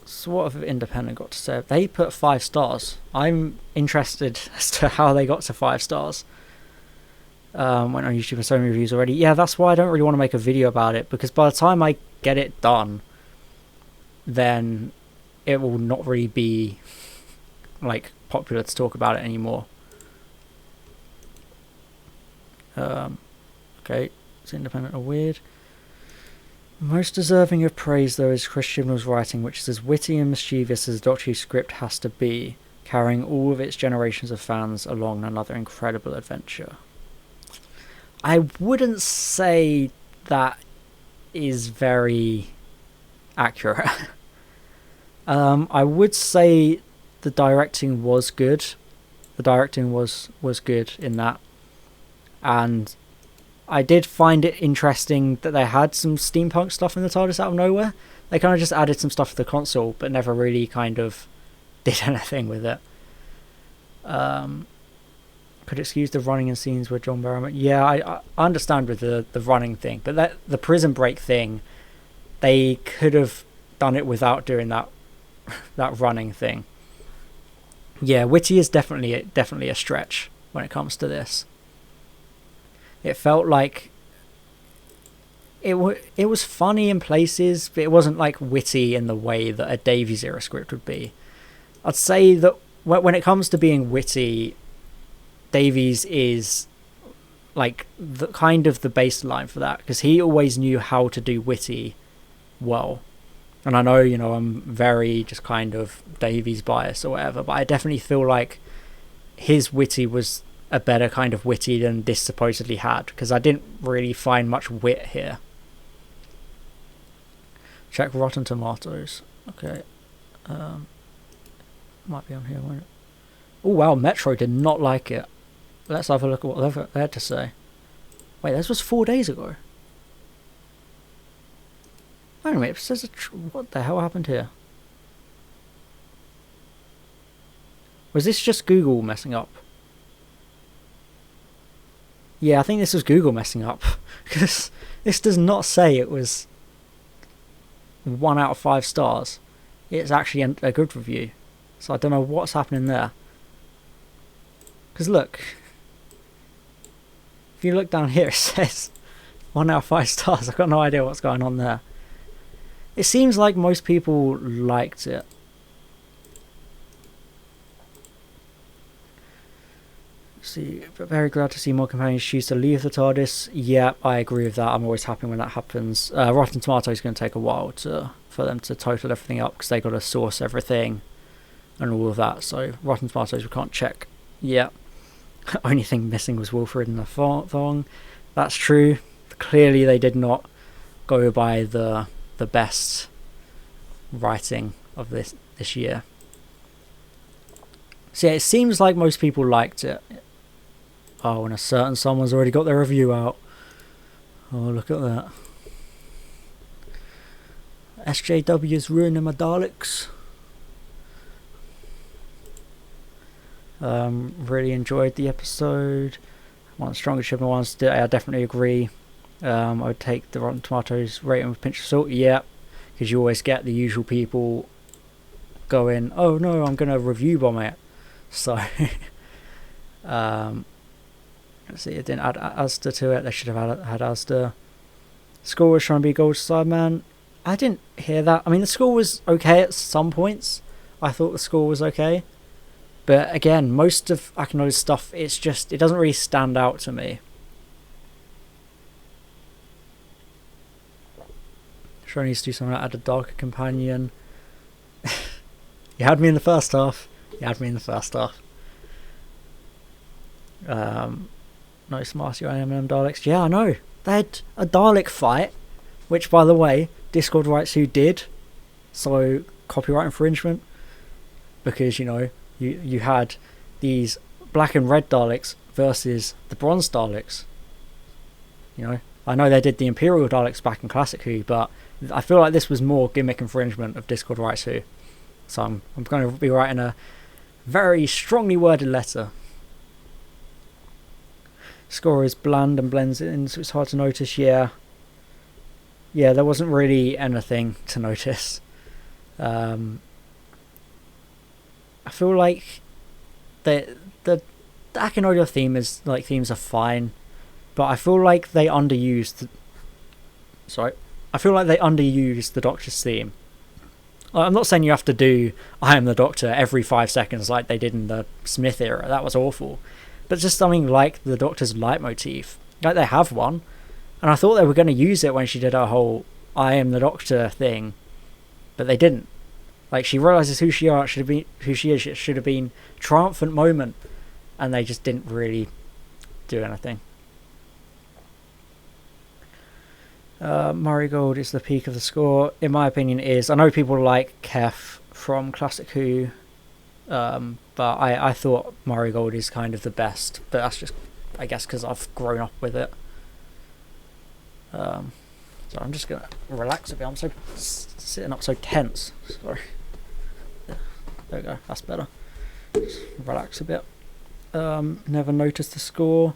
S1: So what have Independent got to say? They put 5 stars. I'm interested as to how they got to 5 stars. Went on YouTube for so many reviews already. Yeah, that's why I don't really want to make a video about it, because by the time I get it done, then it will not really be like popular to talk about it anymore. Okay, it's Independent are weird. Most deserving of praise, though, is Chris Chibnall's writing, which is as witty and mischievous as Doctor Who script has to be, carrying all of its generations of fans along another incredible adventure. I wouldn't say that is very accurate. I would say the directing was good. The directing was good in that. And I did find it interesting that they had some steampunk stuff in the TARDIS out of nowhere. They kind of just added some stuff to the console, but never really kind of did anything with it. Could excuse the running in scenes with John Barrowman. Yeah, I understand with the running thing, but the prison break thing, they could have done it without doing that running thing. Yeah, witty is definitely a stretch when it comes to this. It felt like it was funny in places, but it wasn't like witty in the way that a Davies era script would be. I'd say that when it comes to being witty, Davies is like the kind of the baseline for that, because he always knew how to do witty well. And I know, I'm very just kind of Davies bias or whatever, but I definitely feel like his witty was a better kind of witty than this supposedly had, because I didn't really find much wit here. Check Rotten Tomatoes. Okay. Might be on here, won't it? Oh wow, Metro did not like it. Let's have a look at what they had to say. Wait, this was 4 days ago. Wait a minute, it says what the hell happened here? Was this just Google messing up? Yeah, I think this was Google messing up. Because this does not say it was 1 out of 5 stars. It's actually a good review. So I don't know what's happening there. Because look. If you look down here, it says 1 out of 5 stars. I've got no idea what's going on there. It seems like most people liked it. See, but very glad to see more companions choose to leave the TARDIS. Yeah, I agree with that. I'm always happy when that happens. Rotten Tomatoes is going to take a while for them to total everything up because they got to source everything and all of that. So Rotten Tomatoes we can't check. Yeah, only thing missing was Wilfred and the Thong. That's true. Clearly they did not go by the best writing of this year. So yeah, it seems like most people liked it. Oh, and a certain someone's already got their review out. Oh, look at that. SJW's ruining my Daleks. Really enjoyed the episode. One of the strongest shipping ones. I definitely agree. I would take the Rotten Tomatoes rating with a pinch of salt. Yeah, because you always get the usual people going, oh no, I'm going to review bomb it. So, let's see, it didn't add Asda to it. They should have had Asda. Score was trying to be Gold Sideman. I didn't hear that. I mean, the score was okay at some points. I thought the score was okay. But again, most of Akinola's stuff, it doesn't really stand out to me. Sure needs to do something like add a darker companion. You had me in the first half. No Smarty or M&M Daleks. Yeah, I know. They had a Dalek fight, which, by the way, Discord Rights Who did. So, copyright infringement. Because, you had these black and red Daleks versus the bronze Daleks. I know they did the Imperial Daleks back in Classic Who, but I feel like this was more gimmick infringement of Discord Rights Who. So I'm going to be writing a very strongly worded letter. Score is bland and blends in, so it's hard to notice. Yeah, there wasn't really anything to notice. I feel like the Akinoida theme is like themes are fine, but I feel like they underused. I feel like they underused the Doctor's theme. I'm not saying you have to do I Am the Doctor every 5 seconds like they did in the Smith era. That was awful. But just something like the Doctor's leitmotif. Like they have one. And I thought they were going to use it when she did her whole I Am the Doctor thing. But they didn't. Like she realises who she is. It should have been a triumphant moment. And they just didn't really do anything. Marigold is the peak of the score. In my opinion it is. I know people like Kef from Classic Who. But I thought Marigold is kind of the best. But that's just, I guess, because I've grown up with it. So I'm just going to relax a bit. I'm sitting up so tense. Sorry. There we go. That's better. Just relax a bit. Never noticed the score.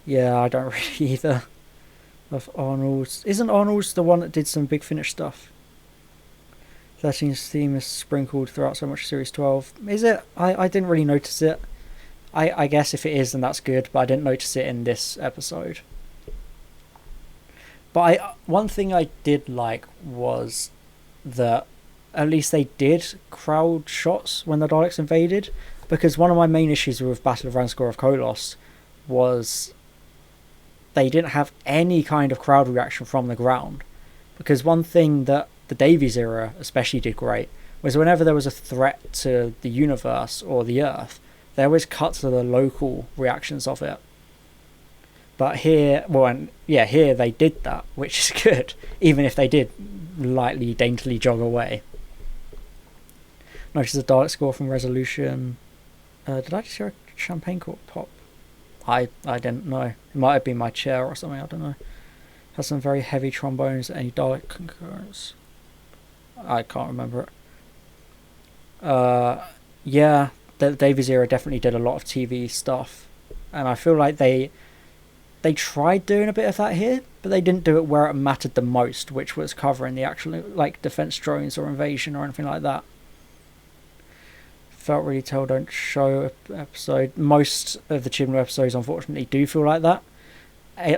S1: Yeah, I don't really either. Of Arnold's. Isn't Arnold's the one that did some Big Finish stuff? 13's theme is sprinkled throughout so much Series 12. Is it? I didn't really notice it. I guess if it is, then that's good, but I didn't notice it in this episode. But one thing I did like was that at least they did crowd shots when the Daleks invaded, because one of my main issues with Battle of Ranskor of Kolos was they didn't have any kind of crowd reaction from the ground. Because one thing that the Davies era especially did great was whenever there was a threat to the universe or the Earth, they always cut to the local reactions of it. But here, here they did that, which is good, even if they did lightly, daintily jog away. Notice the Dalek score from Resolution. Did I just hear a champagne cork pop? I didn't know. It might have been my chair or something, I don't know. Has some very heavy trombones. Any Dalek concurrence? I can't remember it. Yeah, the Davies era definitely did a lot of TV stuff, and I feel like they tried doing a bit of that here, but they didn't do it where it mattered the most, which was covering the actual like defense drones or invasion or anything like that. Felt really tell don't show episode. Most of the Chibnall episodes unfortunately do feel like that.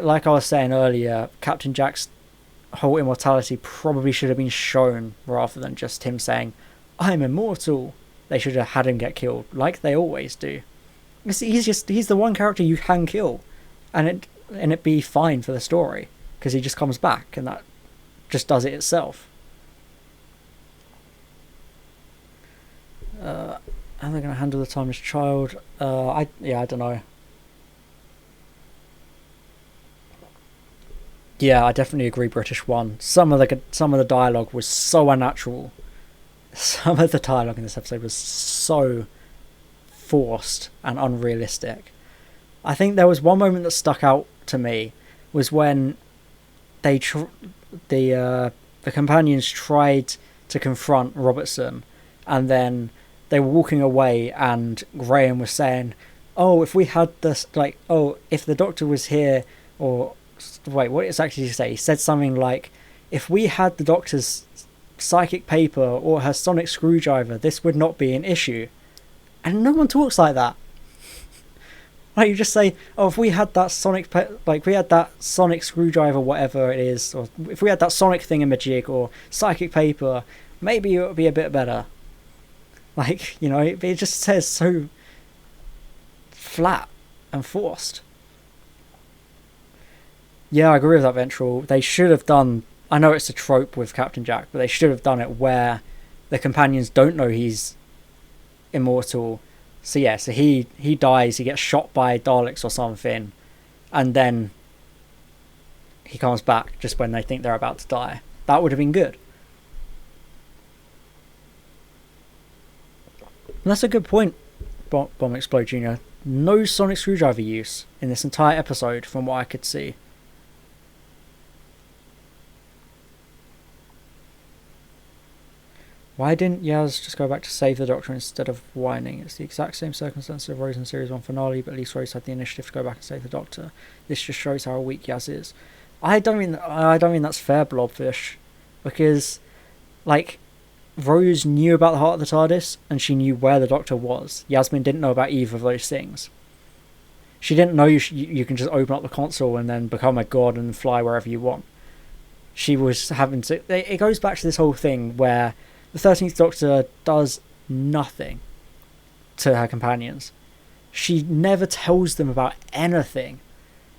S1: Like I was saying earlier, Captain Jack's whole immortality probably should have been shown rather than just him saying, "I'm immortal." They should have had him get killed, like they always do. He's the one character you can kill, and it be fine for the story, because he just comes back and that just does it itself. How are they going to handle the timeless child? I don't know. Yeah, I definitely agree. British one. Some of the dialogue was so unnatural. Some of the dialogue in this episode was so forced and unrealistic. I think there was one moment that stuck out to me was when the companions tried to confront Robertson, and then they were walking away, and Graham was saying, "Oh, if we had this, like, oh, if the Doctor was here," or wait, what exactly did he say? He said something like, "If we had the Doctor's psychic paper or her sonic screwdriver, this would not be an issue." And no one talks like that. Like, you just say, "Oh, if we had that we had that sonic screwdriver, whatever it is, or if we had that sonic thingamajig or psychic paper, maybe it would be a bit better." Like, you know, it just says so flat and forced. Yeah, I agree with that, Ventral. They should have done... I know it's a trope with Captain Jack, but they should have done it where the companions don't know he's immortal. So yeah, so he dies, he gets shot by Daleks or something, and then he comes back just when they think they're about to die. That would have been good. And that's a good point, Bomb Explode Jr. No sonic screwdriver use in this entire episode from what I could see. Why didn't Yaz just go back to save the Doctor instead of whining? It's the exact same circumstances of Rose in Series 1 finale, but at least Rose had the initiative to go back and save the Doctor. This just shows how weak Yaz is. I don't mean that's fair, Blobfish, because, like, Rose knew about the heart of the TARDIS, and she knew where the Doctor was. Yasmin didn't know about either of those things. She didn't know you can just open up the console and then become a god and fly wherever you want. She was having to... It goes back to this whole thing where the 13th Doctor does nothing to her companions. She never tells them about anything.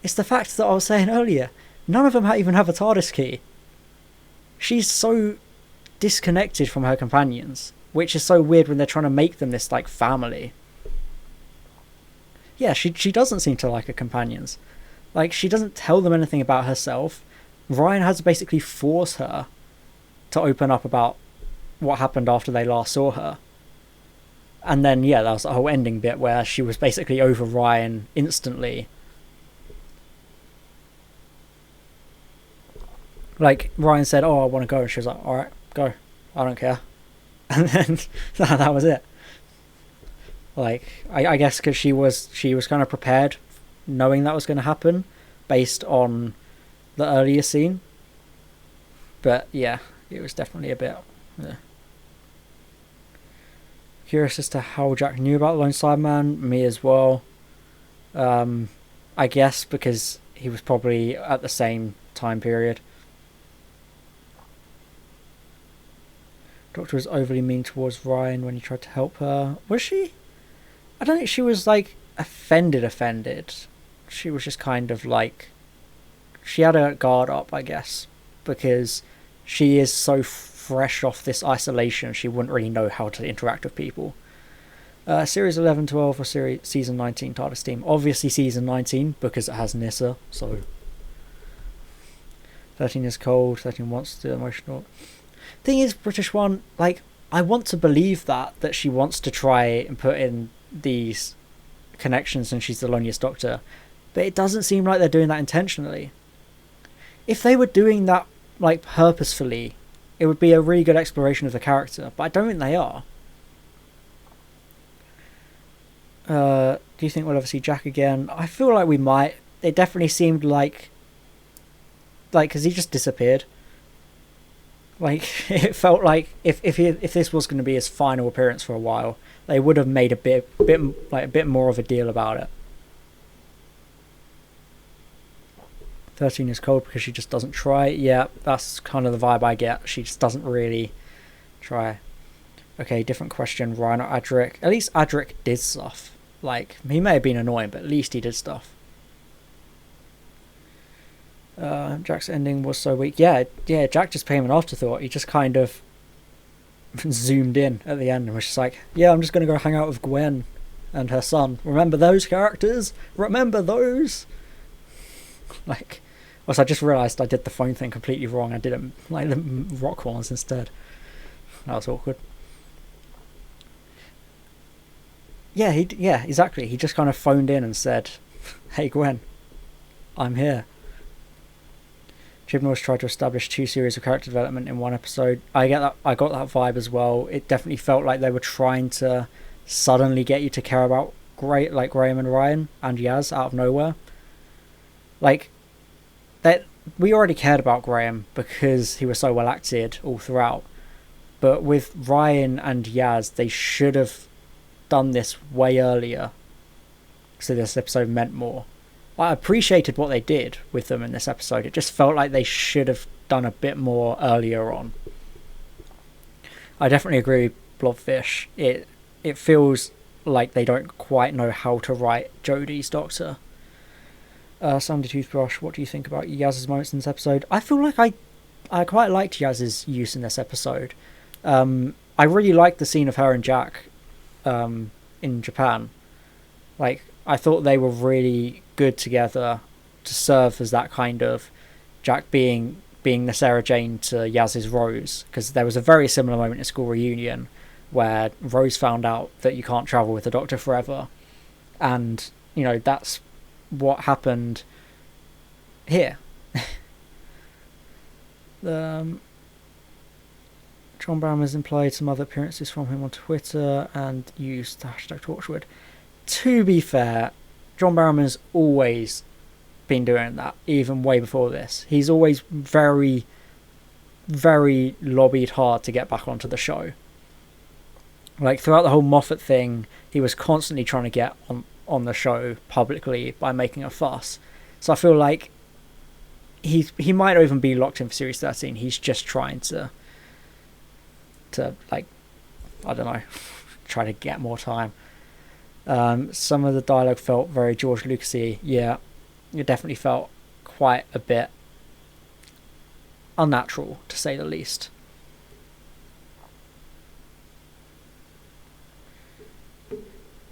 S1: It's the fact that I was saying earlier. None of them even have a TARDIS key. She's so disconnected from her companions, which is so weird when they're trying to make them this, like, family. Yeah, she doesn't seem to like her companions. Like, she doesn't tell them anything about herself. Ryan has to basically force her to open up about what happened after they last saw her. And then, yeah, that was the whole ending bit where she was basically over Ryan instantly. Like, Ryan said, "Oh, I want to go," and she was like, "Alright, go. I don't care." And then that was it. Like, I guess because she was kind of prepared, knowing that was going to happen, based on the earlier scene. But yeah, it was definitely a bit... Yeah. Curious as to how Jack knew about the Lone Sideman. Me as well. I guess because he was probably at the same time period. Doctor was overly mean towards Ryan when he tried to help her. Was she? I don't think she was, like, offended. She was just kind of, like... She had her guard up, I guess. Because she is so fresh off this isolation, she wouldn't really know how to interact with people. Series 11, 12, or Season 19 TARDIS team. Obviously Season 19, because it has Nyssa, so... 13 is cold, 13 wants to do emotional... Thing is, British one, like, I want to believe that she wants to try and put in these connections and she's the loneliest Doctor, but it doesn't seem like they're doing that intentionally. If they were doing that, like, purposefully, it would be a really good exploration of the character, but I don't think they are. Do you think we'll ever see Jack again? I feel like we might. It definitely seemed like because he just disappeared. Like, it felt like if this was going to be his final appearance for a while, they would have made a bit more of a deal about it. 13 is cold because she just doesn't try. Yeah, that's kind of the vibe I get. She just doesn't really try. Okay, different question. Ryan or Adric? At least Adric did stuff. Like, he may have been annoying, but at least he did stuff. Jack's ending was so weak. Yeah, Jack just became an afterthought. He just kind of zoomed in at the end and was just like, yeah, I'm just going to go hang out with Gwen and her son. Remember those characters? Remember those? Like, also, I just realised I did the phone thing completely wrong. I did it like the rock horns instead. That was awkward. Yeah, exactly. He just kind of phoned in and said, hey Gwen, I'm here. Chibnall's tried to establish 2 series of character development in 1 episode. I get that. I got that vibe as well. It definitely felt like they were trying to suddenly get you to care about Graham and Ryan and Yaz out of nowhere. Like, that we already cared about Graham because he was so well acted all throughout. But with Ryan and Yaz, they should have done this way earlier, so this episode meant more. I appreciated what they did with them in this episode. It just felt like they should have done a bit more earlier on. I definitely agree with Blobfish. It feels like they don't quite know how to write Jodie's Doctor. Sandy Toothbrush, what do you think about Yaz's moments in this episode? I feel like I quite liked Yaz's use in this episode. I really liked the scene of her and Jack in Japan. Like, I thought they were really good together to serve as that kind of Jack being the Sarah Jane to Yaz's Rose, because there was a very similar moment in School Reunion where Rose found out that you can't travel with the Doctor forever, and that's what happened here. John Brown has implied some other appearances from him on Twitter and used the hashtag Torchwood. To be fair, John Barrowman's always been doing that, even way before this. He's always very, very lobbied hard to get back onto the show. Like, throughout the whole Moffat thing, he was constantly trying to get on the show publicly by making a fuss. So I feel like he might even be locked in for Series 13. He's just trying to like, I don't know, try to get more time. Some of the dialogue felt very George Lucas-y. Yeah, it definitely felt quite a bit unnatural, to say the least.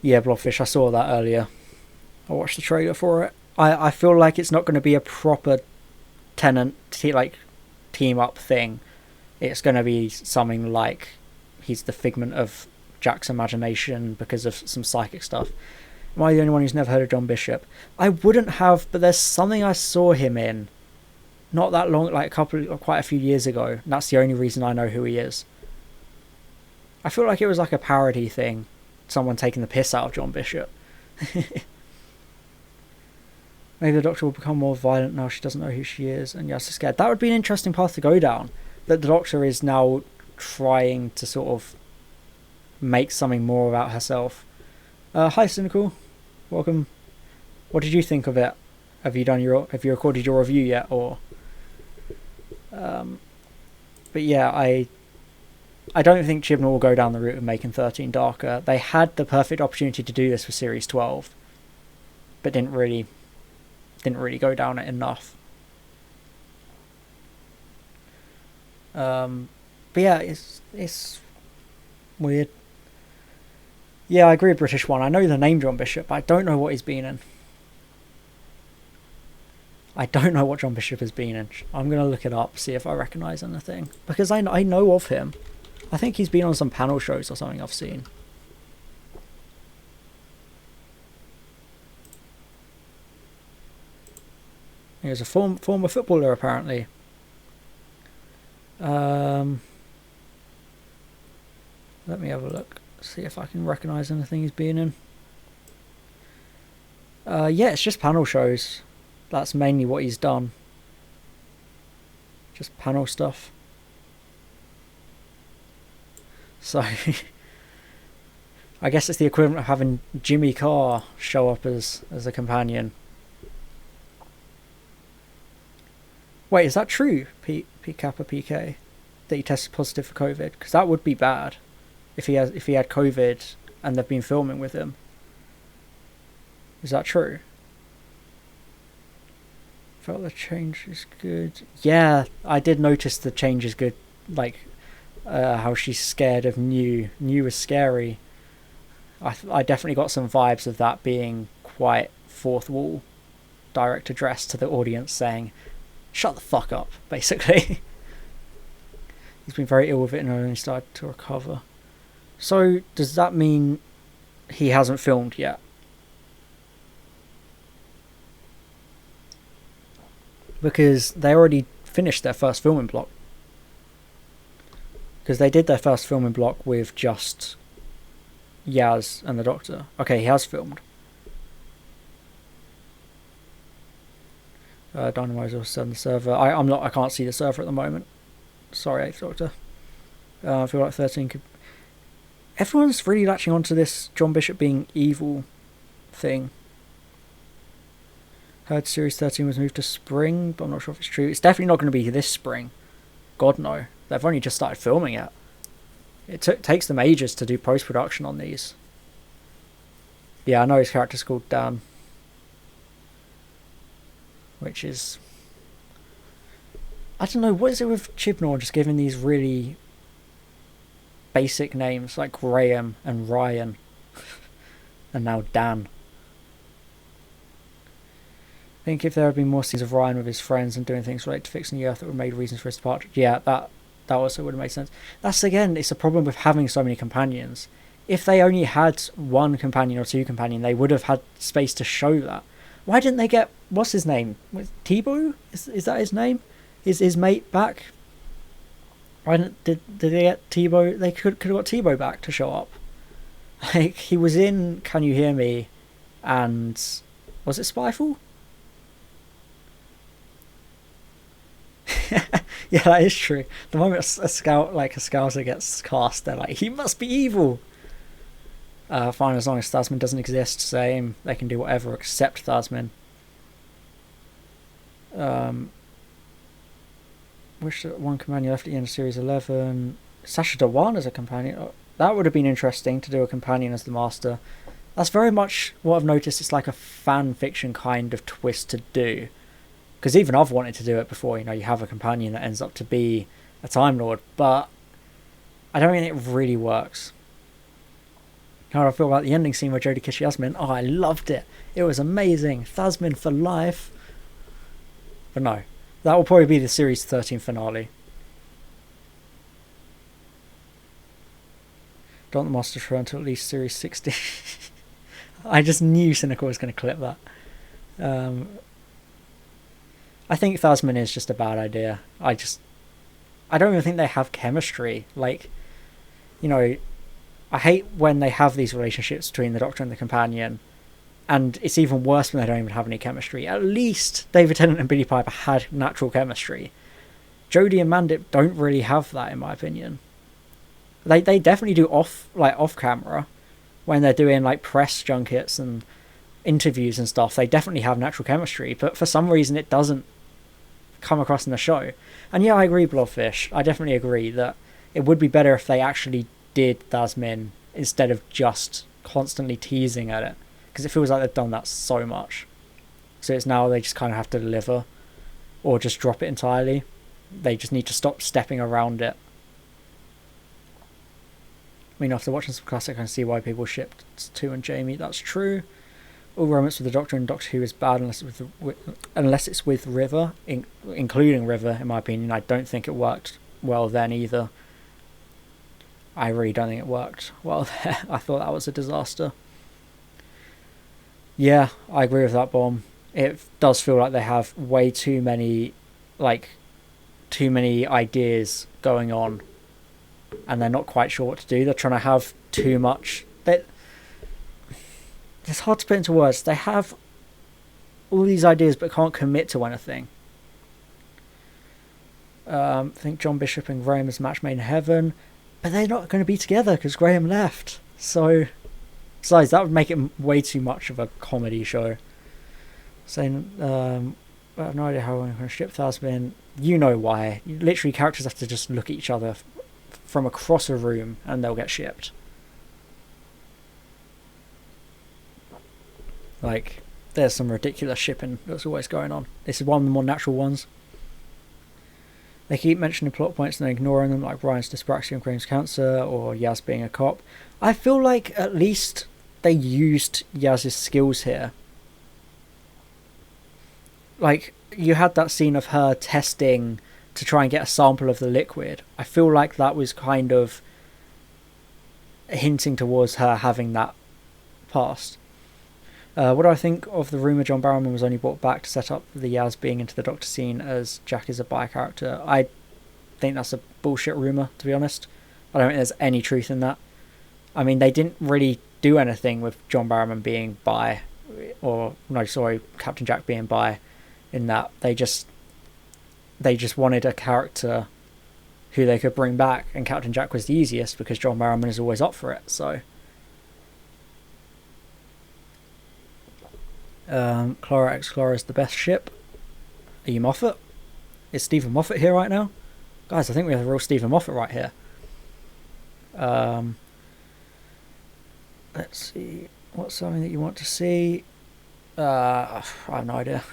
S1: Yeah, Blobfish, I saw that earlier. I watched the trailer for it. I feel like it's not going to be a proper Tennant team up thing. It's going to be something like he's the figment of Jack's imagination because of some psychic stuff. Am I the only one who's never heard of John Bishop? I wouldn't have, but there's something I saw him in not that long, like quite a few years ago, and that's the only reason I know who he is. I feel like it was like a parody thing, someone taking the piss out of John Bishop. Maybe the Doctor will become more violent now she doesn't know who she is and Yaz is scared. That would be an interesting path to go down, that the Doctor is now trying to sort of make something more about herself. Hi Cynical, welcome. What did you think of it? Have you recorded your review yet? Or but yeah, I don't think Chibnall will go down the route of making 13 darker. They had the perfect opportunity to do this for Series 12, but didn't really go down it enough. But yeah, it's weird. Yeah, I agree with British One. I know the name John Bishop, but I don't know what he's been in. I don't know what John Bishop has been in. I'm going to look it up, see if I recognise anything. Because I know of him. I think he's been on some panel shows or something I've seen. He was a former footballer, apparently. Let me have a look. See if I can recognise anything he's been in. Yeah, it's just panel shows. That's mainly what he's done. Just panel stuff. So, I guess it's the equivalent of having Jimmy Carr show up as a companion. Wait, is that true, P Kappa PK? That he tested positive for COVID? Because that would be bad if he had COVID and they've been filming with him. Is that true? Felt the change is good. Yeah, I did notice the change is good. Like, how she's scared of New. New is scary. I definitely got some vibes of that being quite fourth wall direct address to the audience saying, shut the fuck up, basically. He's been very ill with it and only started to recover. So, does that mean he hasn't filmed yet? Because they already finished their first filming block. Because they did their first filming block with just Yaz and the Doctor. Okay, he has filmed. Dynamite will send the server. I can't see the server at the moment. Sorry, 8th Doctor. I feel like 13 could... Everyone's really latching onto this John Bishop being evil thing. Heard Series 13 was moved to spring, but I'm not sure if it's true. It's definitely not going to be this spring. God, no. They've only just started filming it. It takes them ages to do post-production on these. Yeah, I know his character's called Dan. Which is... I don't know, what is it with Chibnall just giving these really basic names like Graham and Ryan and now Dan? I think if there had been more scenes of Ryan with his friends and doing things related to fixing the Earth that would have made reasons for his departure. Yeah, that also would have made sense. That's, again, it's a problem with having so many companions. If they only had one companion or two companion, they would have had space to show that. Why didn't they get, what's his name? Tebow? Is that his name? Is his mate back? Why did they get Tebow? They could have got Tebow back to show up. Like, he was in Can You Hear Me and was it Spyfall? Yeah, that is true. The moment a Scouser gets cast, they're like, he must be evil. Fine, as long as Thasmin doesn't exist, same. They can do whatever except Thasmin. Wish that one companion left at the end of Series 11. Sacha Dhawan as a companion. Oh, that would have been interesting to do a companion as the Master. That's very much what I've noticed. It's like a fan fiction kind of twist to do. Because even I've wanted to do it before, you know, you have a companion that ends up to be a Time Lord, but I don't think it really works. How do I feel about the ending scene where Jodie kissed Yasmin? Oh, I loved it. It was amazing. Thasmin for life. But no, that will probably be the Series 13 finale. Don't the Masters run until at least Series 16. I just knew Cynical was going to clip that. I think Thasmin is just a bad idea. I don't even think they have chemistry. Like, you know, I hate when they have these relationships between the Doctor and the companion, and it's even worse when they don't even have any chemistry. At least David Tennant and Billie Piper had natural chemistry. Jodie and Mandip don't really have that, in my opinion. They definitely do off camera, when they're doing like press junkets and interviews and stuff. They definitely have natural chemistry, but for some reason it doesn't come across in the show. And yeah, I agree, Blobfish. I definitely agree that it would be better if they actually did Thasmin instead of just constantly teasing at it, because it feels like they've done that so much. So it's now they just kind of have to deliver or just drop it entirely. They just need to stop stepping around it. I mean, after watching some classic, I can see why people shipped 2 and Jamie. That's true. All romance with the Doctor and Doctor Who is bad unless it's with River, including River, in my opinion. I don't think it worked well then either. I really don't think it worked well there. I thought that was a disaster. Yeah, I agree with that, Bomb. It does feel like they have way too many ideas going on, and they're not quite sure what to do. They're trying to have too much. It's hard to put into words. They have all these ideas but can't commit to anything. I think John Bishop and Graham is match made in heaven, but they're not going to be together because Graham left. So, besides, that would make it way too much of a comedy show. Saying, I have no idea how I'm going to ship Thasmin. You know why. Literally, characters have to just look at each other from across a room and they'll get shipped. Like, there's some ridiculous shipping that's always going on. This is one of the more natural ones. They keep mentioning plot points and then ignoring them, like Ryan's dyspraxia and Graham's cancer, or Yaz being a cop. I feel like at least they used Yaz's skills here. Like, you had that scene of her testing to try and get a sample of the liquid. I feel like that was kind of hinting towards her having that past. What do I think of the rumour John Barrowman was only brought back to set up the Yaz being into the Doctor scene as Jack is a bi character? I think that's a bullshit rumour, to be honest. I don't think there's any truth in that. I mean, they didn't really do anything with John Barrowman being bi, or, no, sorry, Captain Jack being bi, in that they just wanted a character who they could bring back, and Captain Jack was the easiest because John Barrowman is always up for it, so... Clara X Clara is the best ship. Are you Moffat? Is Stephen Moffat here right now? Guys, I think we have a real Stephen Moffat right here. Let's see. What's something that you want to see? I have no idea.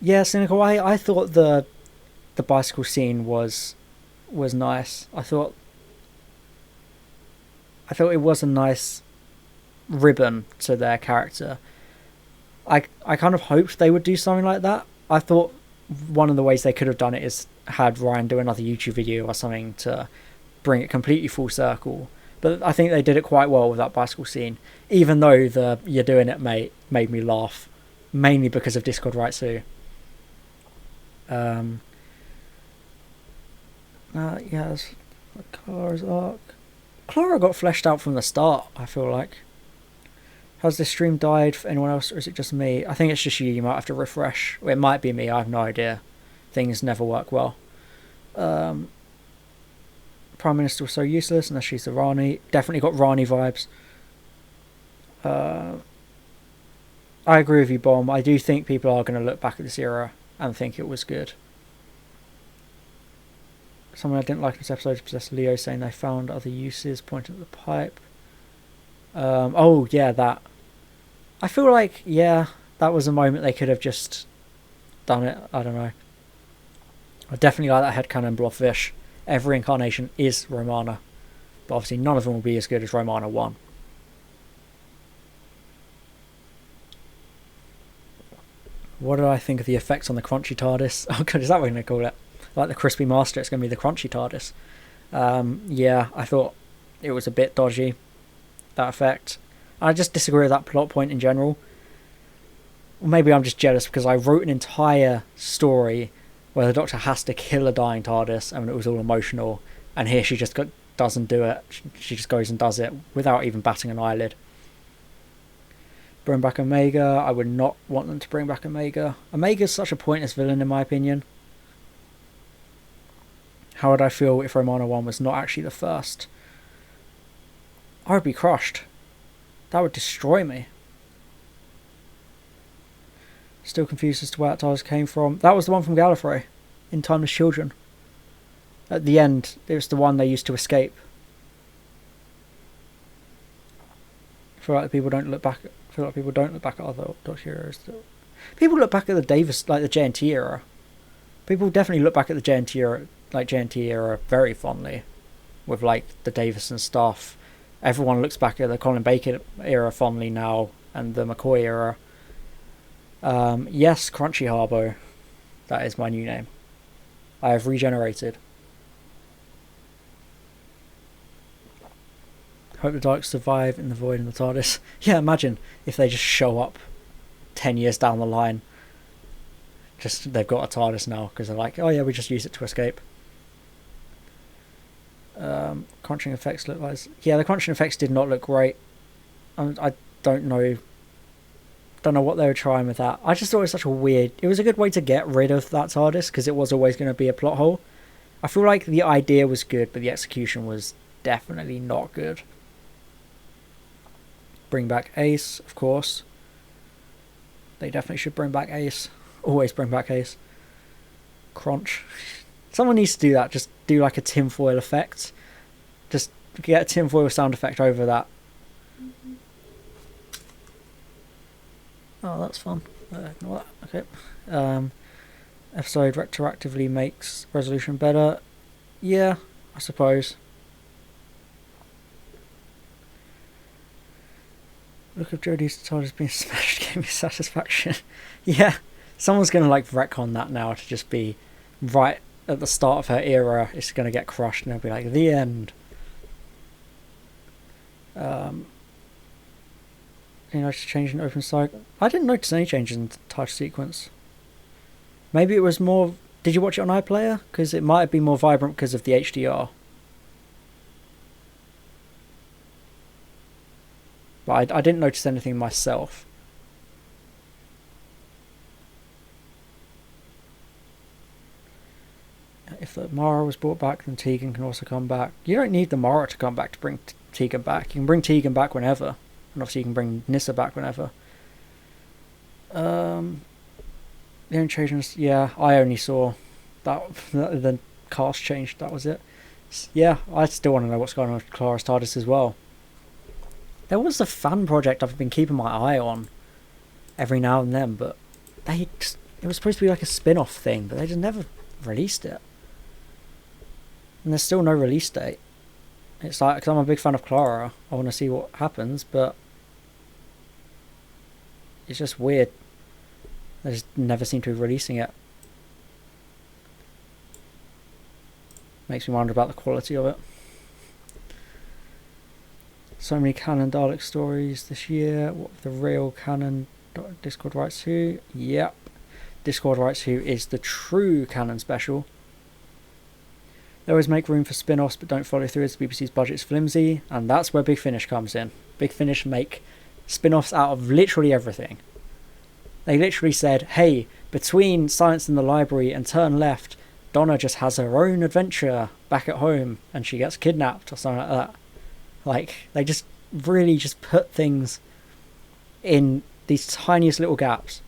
S1: Yeah, Cynical. I thought the bicycle scene was nice. I thought it was a nice ribbon to their character. I kind of hoped they would do something like that. I thought one of the ways they could have done it is had Ryan do another YouTube video or something to bring it completely full circle. But I think they did it quite well with that bicycle scene, even though the "you're doing it, mate" made me laugh, mainly because of Discord Right Sue. Yeah, that's Clara's arc. Clara got fleshed out from the start, I feel like. Has this stream died for anyone else, or is it just me? I think it's just you. You might have to refresh. It might be me. I have no idea. Things never work well. Prime Minister was so useless, unless she's the Rani. Definitely got Rani vibes. I agree with you, Bomb. I do think people are going to look back at this era and think it was good. Someone I didn't like in this episode possessed Leo, saying they found other uses, pointing at the pipe. Oh, yeah, that. I feel like, yeah, that was a moment they could have just done it. I don't know. I definitely like that headcanon Blobfish. Every incarnation is Romana. But obviously none of them will be as good as Romana 1. What do I think of the effects on the crunchy TARDIS? Oh god, is that what we're going to call it? Like the crispy master, it's going to be the crunchy TARDIS. Yeah, I thought it was a bit dodgy, that effect. I just disagree with that plot point in general. Or maybe I'm just jealous because I wrote an entire story where the Doctor has to kill a dying TARDIS and it was all emotional, and here she just doesn't do it. She just goes and does it without even batting an eyelid. Bring back Omega. I would not want them to bring back Omega. Omega's such a pointless villain in my opinion. How would I feel if Romana 1 was not actually the first? I would be crushed. That would destroy me. Still confused as to where that TARDIS came from. That was the one from Gallifrey, in Timeless Children. At the end, it was the one they used to escape. I feel like people don't look back. At other Doctor eras. People look back at the Davis, like the JNT era. People definitely look back at the JNT era, like JNT era, very fondly, with like the Davison stuff. Everyone looks back at the Colin Baker era fondly now, and the McCoy era. Yes, Crunchy Harbo. That is my new name. I have regenerated. Hope the Daleks survive in the void in the TARDIS. Yeah, imagine if they just show up 10 years down the line. Just, they've got a TARDIS now, because they're like, oh yeah, we just use it to escape. Crunching effects look like... Yeah, the crunching effects did not look great. I don't know Don't know what they were trying with that. I just thought it was such a weird... It was a good way to get rid of that TARDIS, because it was always going to be a plot hole. I feel like the idea was good, but the execution was definitely not good. Bring back Ace, of course. They definitely should bring back Ace. Always bring back Ace. Crunch. Someone needs to do that. Just do like a tinfoil effect. Just get a tinfoil sound effect over that. Oh, that's fun. Ignore that. Okay. Episode retroactively makes resolution better. Yeah, I suppose. Look of Jodie's TARDIS being smashed gave me satisfaction. Yeah, someone's going to like retcon that now to just be right at the start of her era. It's going to get crushed and it'll be like the end. You know, just changing open cycle. I didn't notice any changes in the touch sequence. Maybe it was more... Did you watch it on iPlayer? Because it might have been more vibrant because of the HDR. But I didn't notice anything myself. If the Mara was brought back, then Tegan can also come back. You don't need the Mara to come back to bring Tegan back. You can bring Tegan back whenever. And obviously you can bring Nyssa back whenever. The only changes... Yeah, I only saw that the cast changed. That was it. Yeah, I still want to know what's going on with Clara's TARDIS as well. There was a fan project I've been keeping my eye on every now and then, but it was supposed to be like a spin-off thing, but they just never released it. And there's still no release date. It's like, because I'm a big fan of Clara, I want to see what happens, but it's just weird. They just never seem to be releasing it. Makes me wonder about the quality of it. So many canon Dalek stories this year. What the real canon Discord writes who? Yep. Discord writes who is the true canon special. They always make room for spin-offs but don't follow through as the BBC's budget is flimsy, and that's where Big Finish comes in. Big Finish make spin-offs out of literally everything. They literally said, hey, between Silence in the Library and Turn Left, Donna just has her own adventure back at home and she gets kidnapped or something like that. Like, they just really just put things in these tiniest little gaps.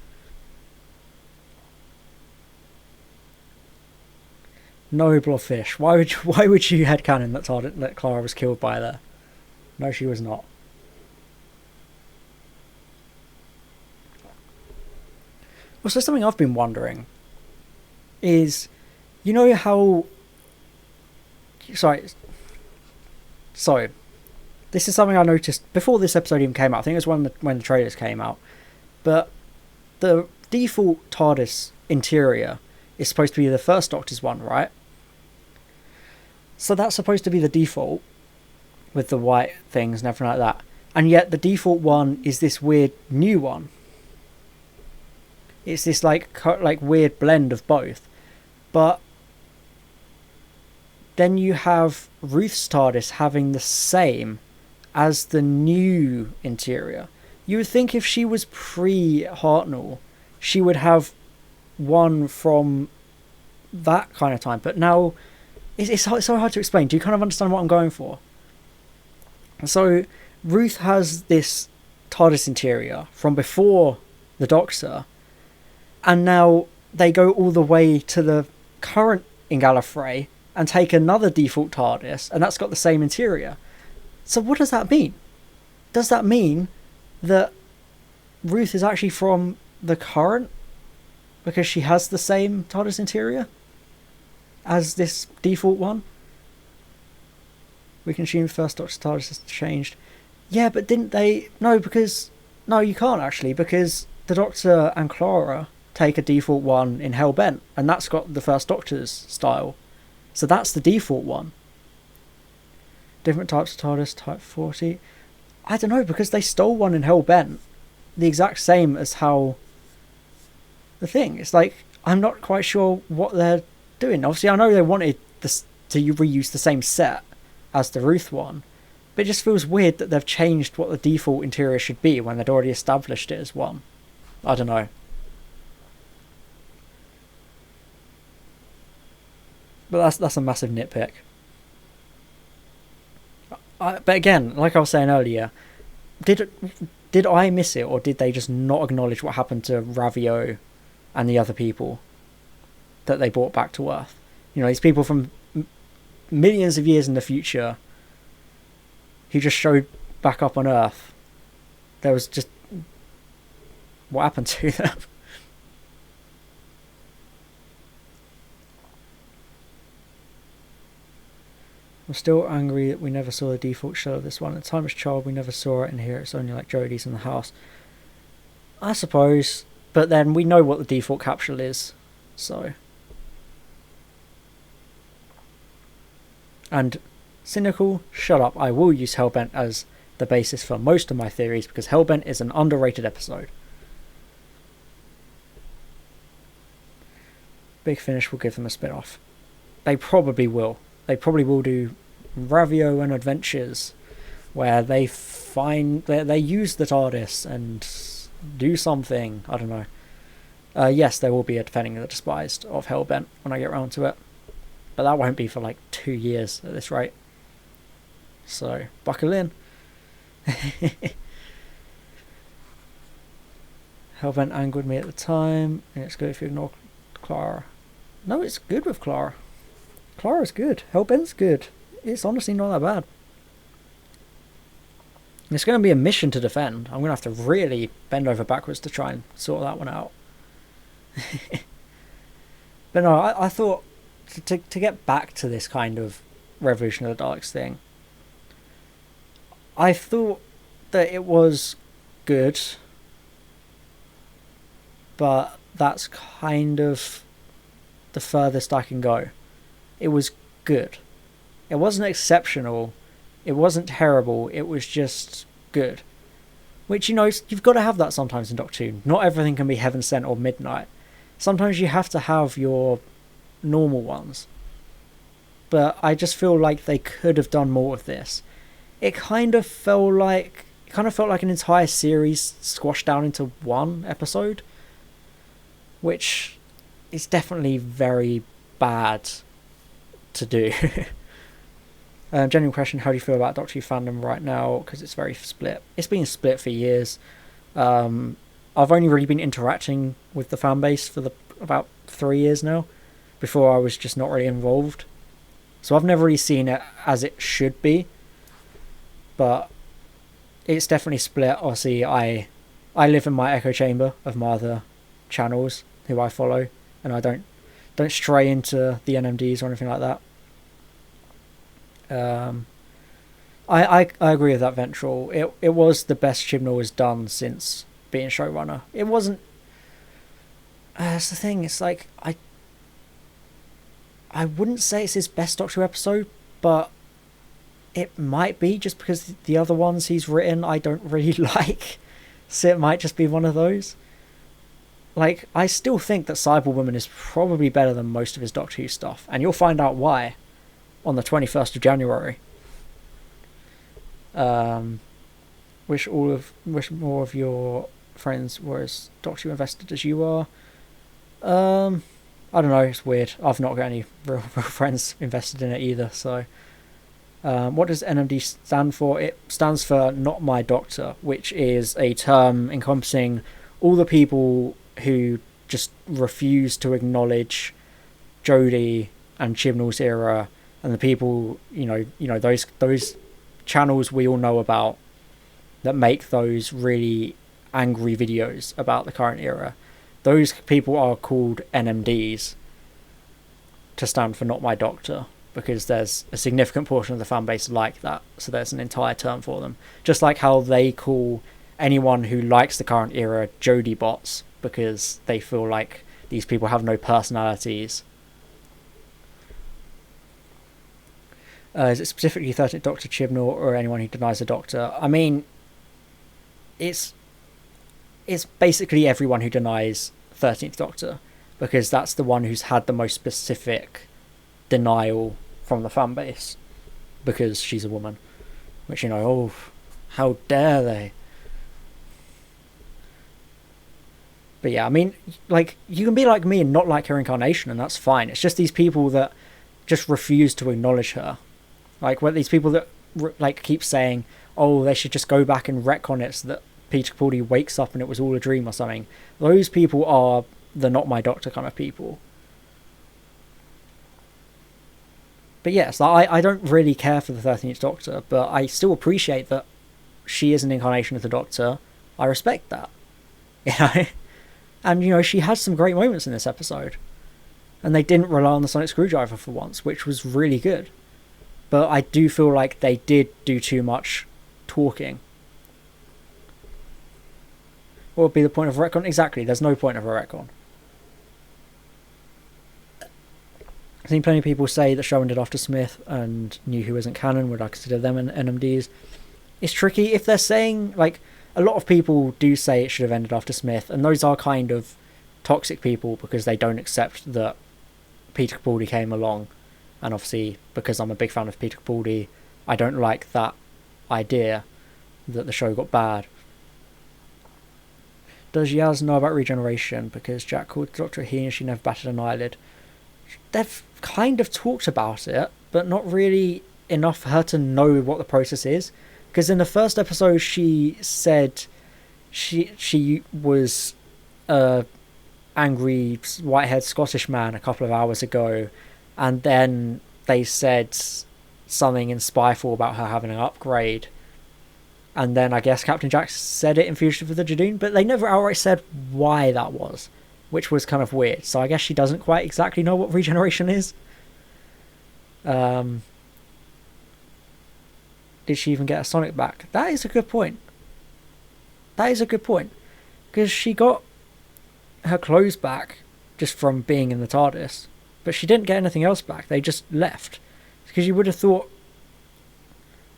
S1: Noble of Fish. Why would you headcanon that Clara was killed by there? No, she was not. Also, something I've been wondering is, you know how... Sorry, this is something I noticed before this episode even came out. I think it was when the trailers came out. But the default TARDIS interior is supposed to be the first Doctor's one, right? So that's supposed to be the default with the white things and everything like that. And yet the default one is this weird new one. It's this like weird blend of both. But then you have Ruth's TARDIS having the same as the new interior. You would think if she was pre-Hartnell, she would have one from that kind of time. But now, it's so hard to explain. Do you kind of understand what I'm going for? So, Ruth has this TARDIS interior from before the Doctor, and now they go all the way to the current in Gallifrey and take another default TARDIS, and that's got the same interior. So what does that mean? Does that mean that Ruth is actually from the current because she has the same TARDIS interior as this default one? We can assume first Doctor's TARDIS has changed. Yeah, but didn't they... No, you can't actually, because the Doctor and Clara take a default one in Hellbent, and that's got the first Doctor's style. So that's the default one. Different types of TARDIS, type 40. I don't know, because they stole one in Hellbent, the exact same as how the thing. It's like, I'm not quite sure what they're doing. Obviously, I know they wanted this to reuse the same set as the Ruth one, but it just feels weird that they've changed what the default interior should be when they'd already established it as one. I don't know. But that's a massive nitpick. But again, like I was saying earlier, did I miss it, or did they just not acknowledge what happened to Ravio and the other people that they brought back to Earth? You know, these people from millions of years in the future who just showed back up on Earth. There was just... what happened to them? I'm still angry that we never saw the default shell of this one. At the time as a child, we never saw it, and here it's only like Jodie's in the house. I suppose, but then we know what the default capsule is, so... And cynical, shut up. I will use Hellbent as the basis for most of my theories, because Hellbent is an underrated episode. Big Finish will give them a spin-off. They probably will. They probably will do Ravio and Adventures, where they use the TARDIS and do something. I don't know. Yes, there will be a Defending the Despised of Hellbent when I get around to it. But that won't be for like 2 years at this rate. So, buckle in. Hellbent angered me at the time, and it's good if you ignore Clara. No, it's good with Clara. Clara's good. Hellbent's good. It's honestly not that bad. It's going to be a mission to defend. I'm going to have to really bend over backwards to try and sort that one out. But no, I thought to get back to this kind of Revolution of the Daleks thing, I thought that it was good, but that's kind of the furthest I can go. It was good. It wasn't exceptional. It wasn't terrible. It was just good. Which, you know, you've got to have that sometimes in Doctor Who. Not everything can be Heaven Sent or Midnight. Sometimes you have to have your normal ones. But I just feel like they could have done more with this. It kind of felt like an entire series squashed down into one episode, which is definitely very bad to do. Genuine question: how do you feel about Doctor Who fandom right now? Because it's very split. It's been split for years. I've only really been interacting with the fan base for about 3 years now. Before, I was just not really involved, so I've never really seen it as it should be. But it's definitely split. Obviously, I live in my echo chamber of my other channels who I follow, and I don't stray into the NMDs or anything like that. I agree with that, Ventral. It was the best Chibnall has done since being showrunner. It wasn't... that's the thing, it's like, I wouldn't say it's his best Doctor Who episode, but it might be, just because the other ones he's written I don't really like. So it might just be one of those. Like, I still think that Cyborg Woman is probably better than most of his Doctor Who stuff, and you'll find out why on the 21st of January. Wish more of your friends were as Doctor Who invested as you are. I don't know, it's weird. I've not got any real friends invested in it either, so... what does NMD stand for? It stands for Not My Doctor, which is a term encompassing all the people who just refuse to acknowledge Jodie and Chibnall's era, and the people, you know those channels we all know about that make those really angry videos about the current era. Those people are called NMDs, to stand for Not My Doctor, because there's a significant portion of the fan base like that, so there's an entire term for them. Just like how they call anyone who likes the current era Jodie bots, because they feel like these people have no personalities. Is it specifically 13th Doctor Chibnall or anyone who denies the Doctor? I mean, it's basically everyone who denies 13th Doctor, because that's the one who's had the most specific denial from the fan base, because she's a woman. Which, oh, how dare they? But yeah, I mean, like, you can be like me and not like her incarnation, and that's fine. It's just these people that just refuse to acknowledge her. Like, what these people that like keep saying, oh, they should just go back and retcon it so that Peter Capaldi wakes up and it was all a dream or something. Those people are the not my doctor kind of people. But yes, I don't really care for the 13th Doctor, but I still appreciate that she is an incarnation of the Doctor. I respect that. You know? And, you know, she has some great moments in this episode. And they didn't rely on the sonic screwdriver for once, which was really good. But I do feel like they did do too much talking. What would be the point of a retcon? Exactly, there's no point of a retcon. I've seen plenty of people say that show ended after Smith and New Who isn't canon. Would I consider them NMDs? It's tricky. If they're saying, like, a lot of people do say it should have ended after Smith, and those are kind of toxic people because they don't accept that Peter Capaldi came along. And obviously, because I'm a big fan of Peter Capaldi, I don't like that idea that the show got bad. Does Yaz know about regeneration? Because Jack called the Doctor he and she never batted an eyelid. They've kind of talked about it, but not really enough for her to know what the process is. Because in the first episode, she said she was a angry white-haired Scottish man a couple of hours ago, and then they said something in Spyfall about her having an upgrade. And then I guess Captain Jack said it in Fugitive of the Jadoon, but they never outright said why that was, which was kind of weird. So I guess she doesn't quite exactly know what regeneration is. Did she even get a Sonic back? That is a good point. That is a good point. Because she got her clothes back just from being in the TARDIS, but she didn't get anything else back. They just left. Because you would have thought,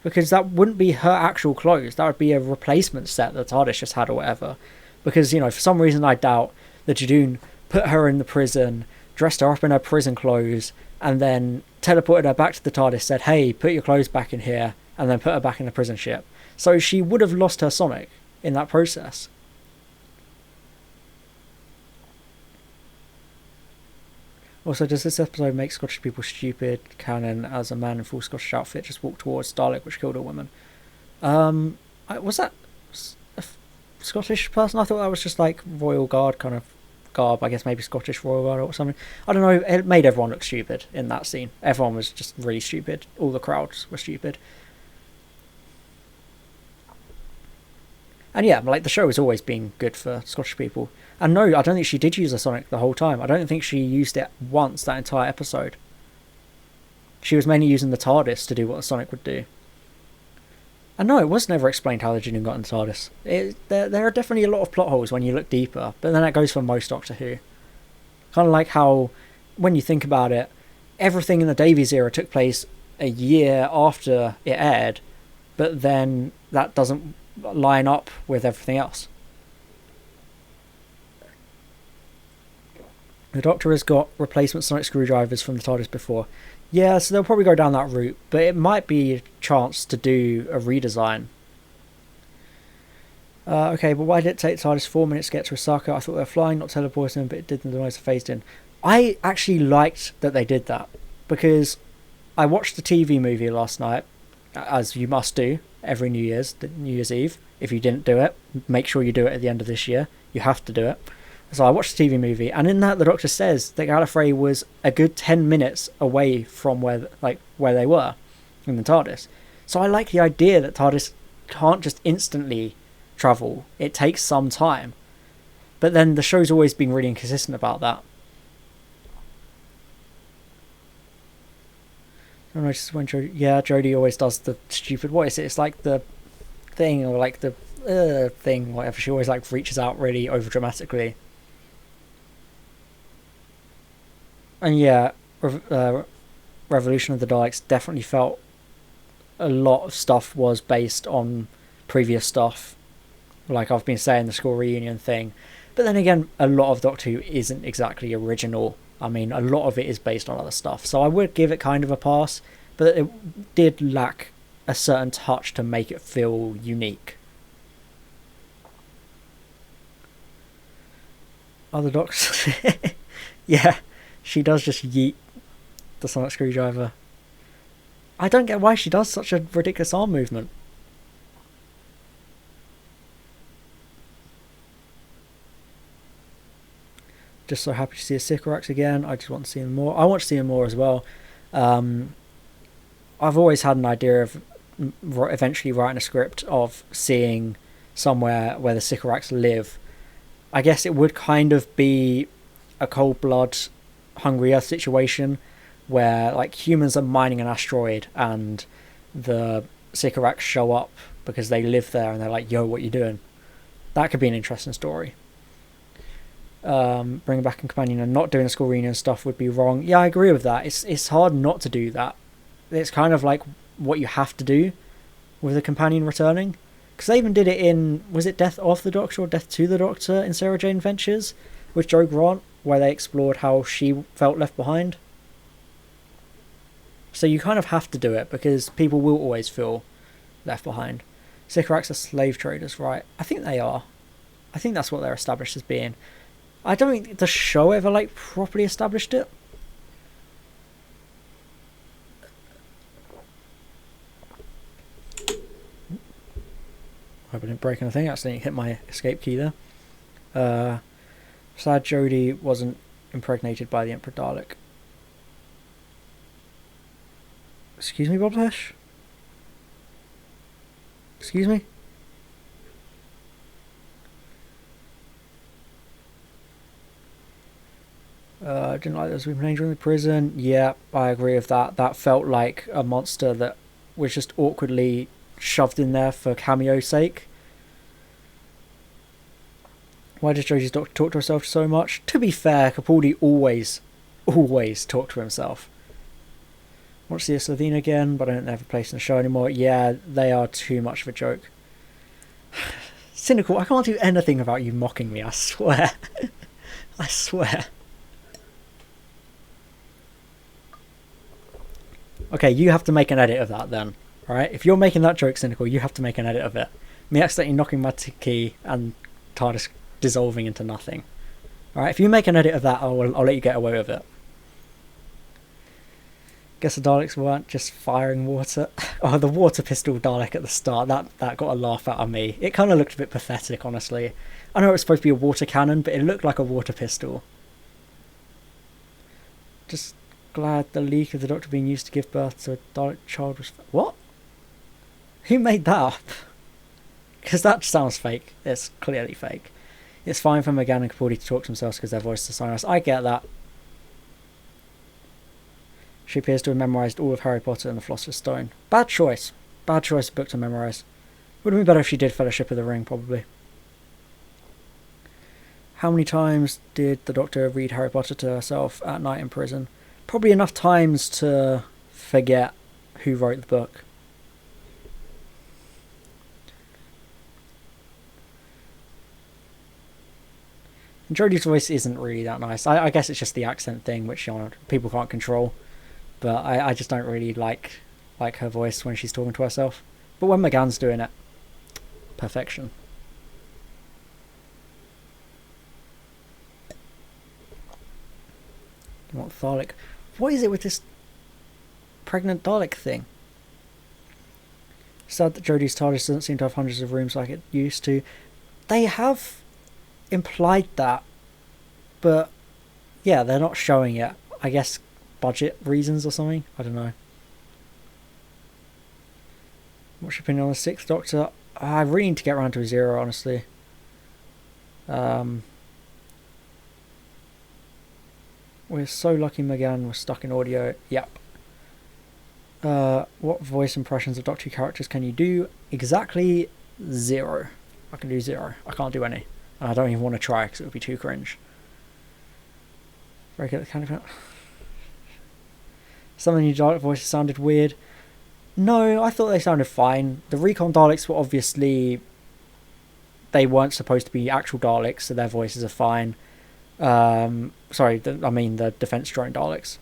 S1: because that wouldn't be her actual clothes, that would be a replacement set that the TARDIS just had or whatever. Because, you know, for some reason I doubt the Jadoon put her in the prison, dressed her up in her prison clothes, and then teleported her back to the TARDIS, said, hey, put your clothes back in here, and then put her back in the prison ship. So she would have lost her Sonic in that process. Also, does this episode make Scottish people stupid? Canon, as a man in full Scottish outfit, just walked towards Dalek, which killed a woman. Was that a Scottish person? I thought that was just like Royal Guard kind of garb. I guess maybe Scottish Royal Guard or something. I don't know. It made everyone look stupid in that scene. Everyone was just really stupid. All the crowds were stupid. And yeah, like, the show has always been good for Scottish people. And no, I don't think she did use a Sonic the whole time. I don't think she used it once that entire episode. She was mainly using the TARDIS to do what the Sonic would do. And no, it was never explained how the Jadoon got in the TARDIS. There are definitely a lot of plot holes when you look deeper, but then that goes for most Doctor Who. Kind of like how, when you think about it, everything in the Davies era took place a year after it aired, but then that doesn't line up with everything else. The Doctor has got replacement sonic screwdrivers from the TARDIS before. Yeah, so they'll probably go down that route, but it might be a chance to do a redesign. Okay, but why did it take the TARDIS 4 minutes to get to Osaka? I thought they were flying, not teleporting, but it didn't. The noise phased in. I actually liked that they did that, because I watched the TV movie last night, as you must do every New Year's Eve. If you didn't do it, make sure you do it at the end of this year. You have to do it. So I watched the TV movie, and in that the Doctor says that Gallifrey was a good 10 minutes away from where they were in the TARDIS. So I like the idea that TARDIS can't just instantly travel. It takes some time. But then the show's always been really inconsistent about that. I don't know, just when Jodie always does the stupid, what is it? It's like the thing, or like the thing, whatever. She always like reaches out really over dramatically. And yeah, Revolution of the Daleks definitely felt a lot of stuff was based on previous stuff. Like I've been saying, the school reunion thing. But then again, a lot of Doctor Who isn't exactly original. I mean, a lot of it is based on other stuff. So I would give it kind of a pass. But it did lack a certain touch to make it feel unique. Other doctors. Yeah, she does just yeet the sonic screwdriver. I don't get why she does such a ridiculous arm movement. Just so happy to see a Sycorax again. I just want to see him more. I want to see him more as well. I've always had an idea of eventually writing a script of seeing somewhere where the Sycorax live. I guess it would kind of be a cold blood Hungry Earth situation where like humans are mining an asteroid and the Sycorax show up because they live there and they're like, yo, what you doing? That could be an interesting story. Bringing back a companion and not doing the school reunion stuff would be wrong. Yeah, I agree with that. It's hard not to do that. It's kind of like what you have to do with a companion returning. Because they even did it in, was it Death of the Doctor or Death to the Doctor in Sarah Jane Adventures with Jo Grant, where they explored how she felt left behind. So you kind of have to do it because people will always feel left behind. Sycorax are slave traders, right? I think they are. I think that's what they're established as being. I don't think the show ever like properly established it. Hope I didn't break anything. I accidentally hit my escape key there. Sad Jodie wasn't impregnated by the Emperor Dalek. Excuse me, Bob Fish? Excuse me? Didn't like those women danger in the prison. Yeah, I agree with that. That felt like a monster that was just awkwardly shoved in there for cameo's sake. Why does Jodie's doctor talk to herself so much? To be fair, Capaldi always talked to himself. Want to see a Slovene again, but I don't have a place in the show anymore. Yeah, they are too much of a joke. Cynical, I can't do anything about you mocking me, I swear. I swear. Okay, you have to make an edit of that then. Alright? If you're making that joke, Cynical, you have to make an edit of it. Me accidentally knocking my key and TARDIS dissolving into nothing. Alright, if you make an edit of that, I'll let you get away with it. Guess the Daleks weren't just firing water. Oh, the water pistol Dalek at the start, that got a laugh out of me. It kind of looked a bit pathetic, honestly. I know it was supposed to be a water cannon, but it looked like a water pistol. Just glad the leak of the Doctor being used to give birth to a Dalek child was... What? Who made that up? Because that sounds fake. It's clearly fake. It's fine for McGann and Capaldi to talk to themselves because their voices are sonorous. I get that. She appears to have memorised all of Harry Potter and the Philosopher's Stone. Bad choice. Bad choice of book to memorise. Would have been better if she did Fellowship of the Ring, probably. How many times did the Doctor read Harry Potter to herself at night in prison? Probably enough times to forget who wrote the book. And Jodie's voice isn't really that nice. I guess it's just the accent thing, which people can't control. But I just don't really like her voice when she's talking to herself. But when McGann's doing it, perfection. What Dalek? What is it with this pregnant Dalek thing? Sad that Jodie's TARDIS doesn't seem to have hundreds of rooms like it used to. They have implied that, but yeah, they're not showing it. I guess budget reasons or something. I don't know. What's your opinion on the Sixth Doctor? I really need to get around to a 0, honestly. We're so lucky McGann was stuck in audio. Yep. What voice impressions of Doctor Who characters can you do? Exactly 0. I can do 0. I can't do any. And I don't even want to try because it would be too cringe. Break it, kind of. Some of the new Dalek voices sounded weird. No, I thought they sounded fine. The Recon Daleks were obviously... They weren't supposed to be actual Daleks, so their voices are fine. Sorry, I mean the Defense Drone Daleks.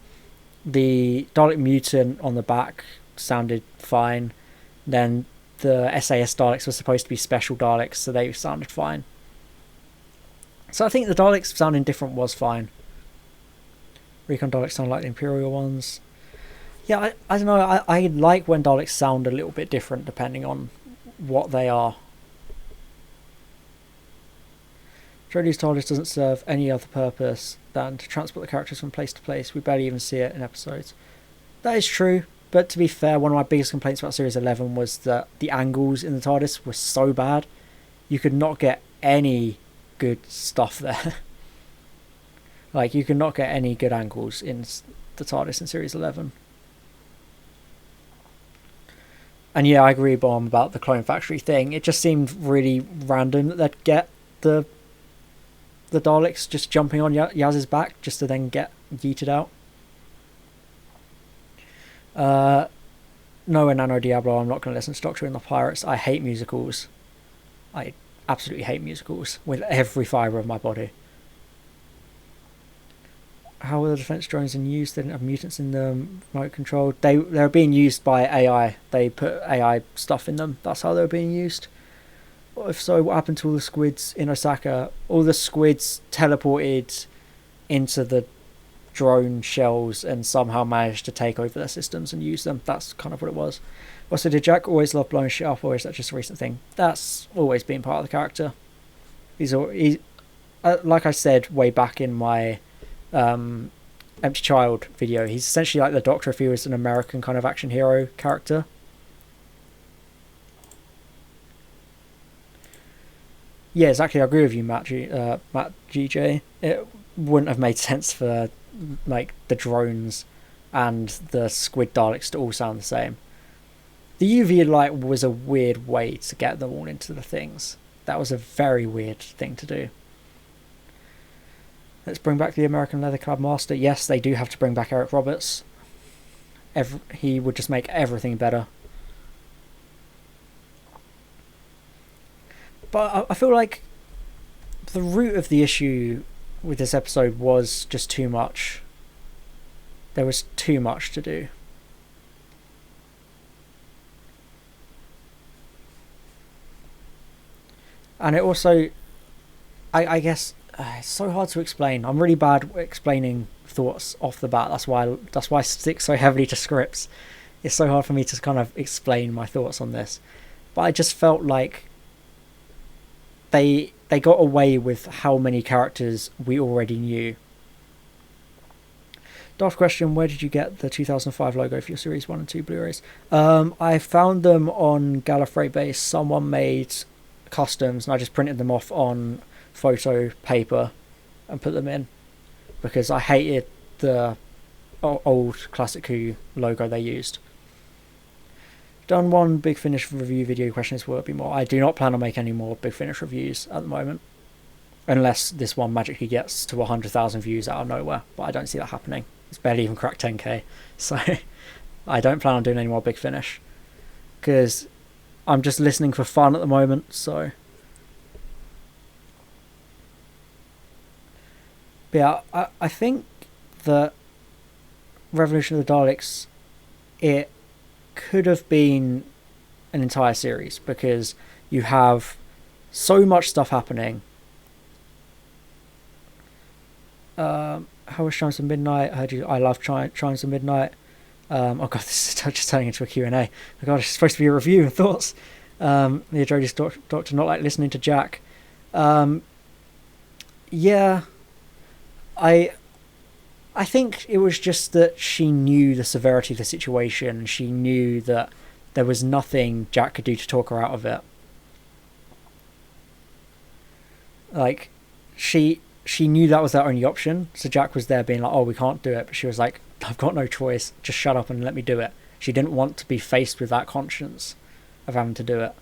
S1: The Dalek Mutant on the back sounded fine. Then the SAS Daleks were supposed to be special Daleks, so they sounded fine. So I think the Daleks sounding different was fine. Recon Daleks sound like the Imperial ones. Yeah, I don't know. I like when Daleks sound a little bit different depending on what they are. Jodie's TARDIS doesn't serve any other purpose than to transport the characters from place to place. We barely even see it in episodes. That is true, but to be fair, one of my biggest complaints about Series 11 was that the angles in the TARDIS were so bad. You could not get any good stuff there. Like, you could not get any good angles in the TARDIS in Series 11. And yeah, I agree, Bomb, about the Clone Factory thing. It just seemed really random that they'd get the Daleks just jumping on Yaz's back just to then get yeeted out. No, Nano Diablo, I'm not going to listen to Doctor and the Pirates. I hate musicals. I absolutely hate musicals with every fibre of my body. How were the defense drones in use? They didn't have mutants in them, remote control. They're being used by AI. They put AI stuff in them. That's how they were being used. If so, what happened to all the squids in Osaka? All the squids teleported into the drone shells and somehow managed to take over their systems and use them. That's kind of what it was. Also, did Jack always love blowing shit up, or is that just a recent thing? That's always been part of the character. He's like I said way back in my Empty Child video, he's essentially like the Doctor if he was an American kind of action hero character. Yeah, exactly. I agree with you, Matt GJ. It wouldn't have made sense for like the drones and the squid Daleks to all sound the same. The UV light was a weird way to get them all into the things. That was a very weird thing to do. Let's bring back the American Leather Club Master. Yes, they do have to bring back Eric Roberts. He would just make everything better. But I feel like the root of the issue with this episode was just too much. There was too much to do. And it also, I guess, it's so hard to explain. I'm really bad at explaining thoughts off the bat. That's why I stick so heavily to scripts. It's so hard for me to kind of explain my thoughts on this. But I just felt like they got away with how many characters we already knew. Daft question, where did you get the 2005 logo for your Series 1 and 2 Blu-rays? I found them on Gallifrey Base. Someone made customs and I just printed them off on photo paper and put them in because I hated the old Classic Who logo they used. Done one Big Finish review video. Questions will be more. I do not plan on making any more Big Finish reviews at the moment, unless this one magically gets to 100,000 views out of nowhere, but I don't see that happening. It's barely even cracked 10k, so I don't plan on doing any more Big Finish because I'm just listening for fun at the moment. So but yeah, I think that Revolution of the Daleks, it could have been an entire series because you have so much stuff happening. How was Chimes of Midnight? I heard you. I love Chimes of Midnight. Oh god, this is just turning into a Q&A. Oh god, it's supposed to be a review and thoughts. The Jodie's Doctor not like listening to Jack. Yeah, I think it was just that she knew the severity of the situation. She knew that there was nothing Jack could do to talk her out of it. Like, she knew that was their only option. So Jack was there being like, oh, we can't do it. But she was like, I've got no choice. Just shut up and let me do it. She didn't want to be faced with that conscience of having to do it.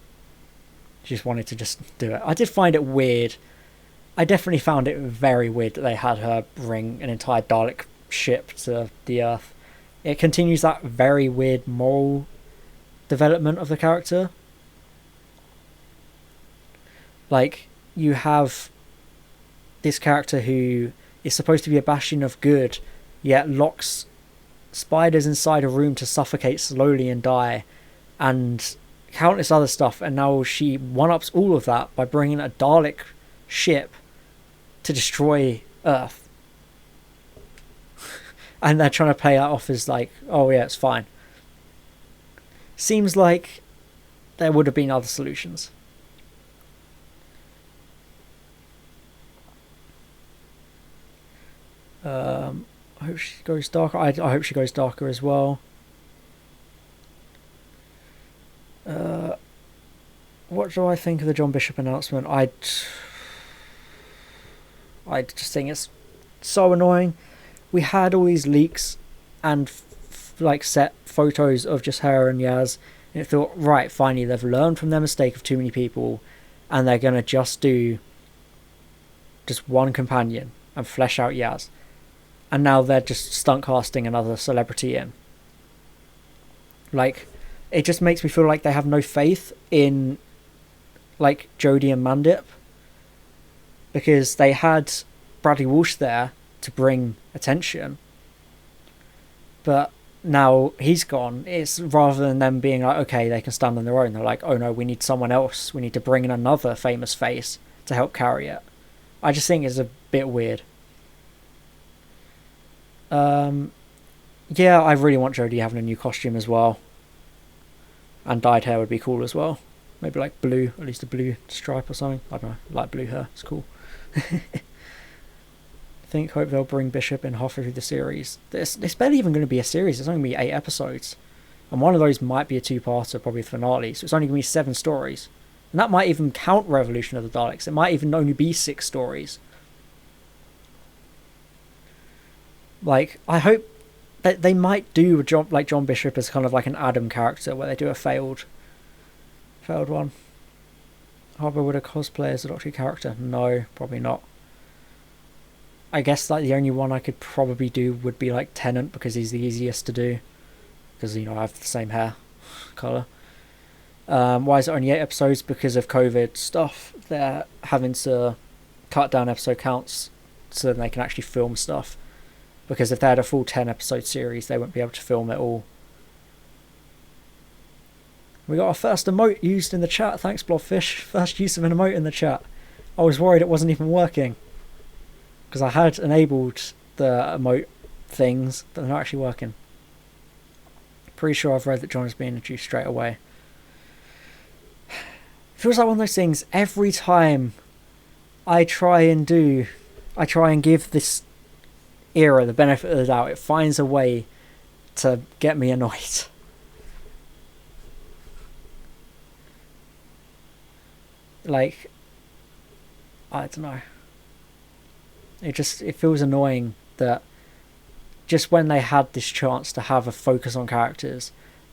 S1: She just wanted to just do it. I did find it weird. I definitely found it very weird that they had her bring an entire Dalek ship to the Earth. It continues that very weird moral development of the character. Like, you have this character who is supposed to be a bastion of good, yet locks spiders inside a room to suffocate slowly and die, and countless other stuff, and now she one-ups all of that by bringing a Dalek ship to destroy Earth. And they're trying to play that off as like, oh yeah, it's fine. Seems like there would have been other solutions. I hope she goes darker. I hope she goes darker as well. What do I think of the John Bishop announcement? I just think it's so annoying. We had all these leaks and like set photos of just her and Yaz, and it thought, right, finally they've learned from their mistake of too many people, and they're gonna just do just one companion and flesh out Yaz. And now they're just stunt casting another celebrity in. Like, it just makes me feel like they have no faith in like Jodie and Mandip, because they had Bradley Walsh there to bring attention, but now he's gone. It's rather than them being like, okay, they can stand on their own, they're like, oh no, we need someone else, we need to bring in another famous face to help carry it. I just think it's a bit weird. Yeah, I really want Jodie having a new costume as well, and dyed hair would be cool as well. Maybe like blue, at least a blue stripe or something. I don't know, like blue hair, it's cool. Hope they'll bring Bishop in halfway through the series. It's barely even going to be a series. It's only going to be 8 episodes, and one of those might be a 2-parter, probably a finale. So it's only going to be 7 stories, and that might even count Revolution of the Daleks. It might even only be 6 stories. Like, I hope that they might do John Bishop as kind of like an Adam character, where they do a failed one. Harbo, would a cosplay as a Doctor Who character? No, probably not. I guess like the only one I could probably do would be like Tennant, because he's the easiest to do, because, you know, I have the same hair colour. Why is it only 8 episodes? Because of COVID stuff. They're having to cut down episode counts so that they can actually film stuff, because if they had a full 10 episode series they wouldn't be able to film it all. We got our first emote used in the chat. Thanks, Blobfish. First use of an emote in the chat. I was worried it wasn't even working, because I had enabled the emote things, but they're not actually working. Pretty sure I've read that John is being introduced straight away. Feels like one of those things, every time I try and give this era the benefit of the doubt, it finds a way to get me annoyed. Like, I don't know. It feels annoying that just when they had this chance to have a focus on characters,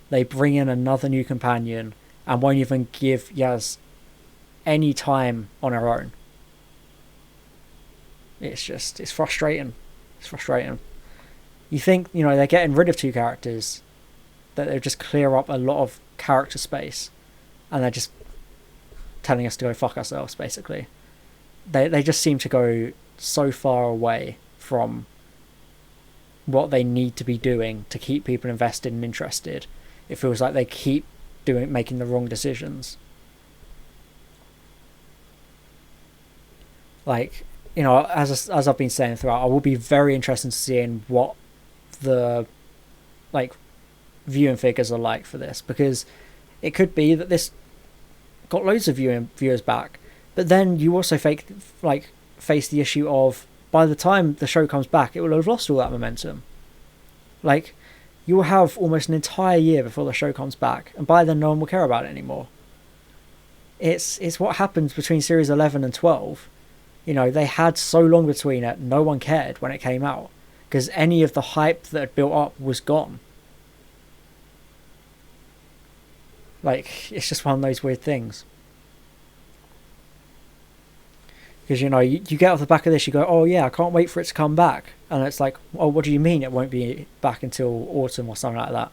S1: they bring in another new companion and won't even give Yaz any time on her own. It's frustrating. It's frustrating. You think, you know, they're getting rid of 2 characters, that they'll just clear up a lot of character space, and they're just telling us to go fuck ourselves, basically. They just seem to go so far away from what they need to be doing to keep people invested and interested. It feels like they keep making the wrong decisions. Like, you know, as I've been saying throughout, I will be very interested in seeing what the like viewing figures are like for this, because it could be that this got loads of viewers back, but then you also face the issue of, by the time the show comes back, it will have lost all that momentum. Like, you will have almost an entire year before the show comes back, and by then no one will care about it anymore. It's what happens between series 11 and 12. You know, they had so long between it, no one cared when it came out, because any of the hype that had built up was gone. Like, it's just one of those weird things. Because, you know, you get off the back of this, you go, oh yeah, I can't wait for it to come back. And it's like, oh, what do you mean it won't be back until autumn or something like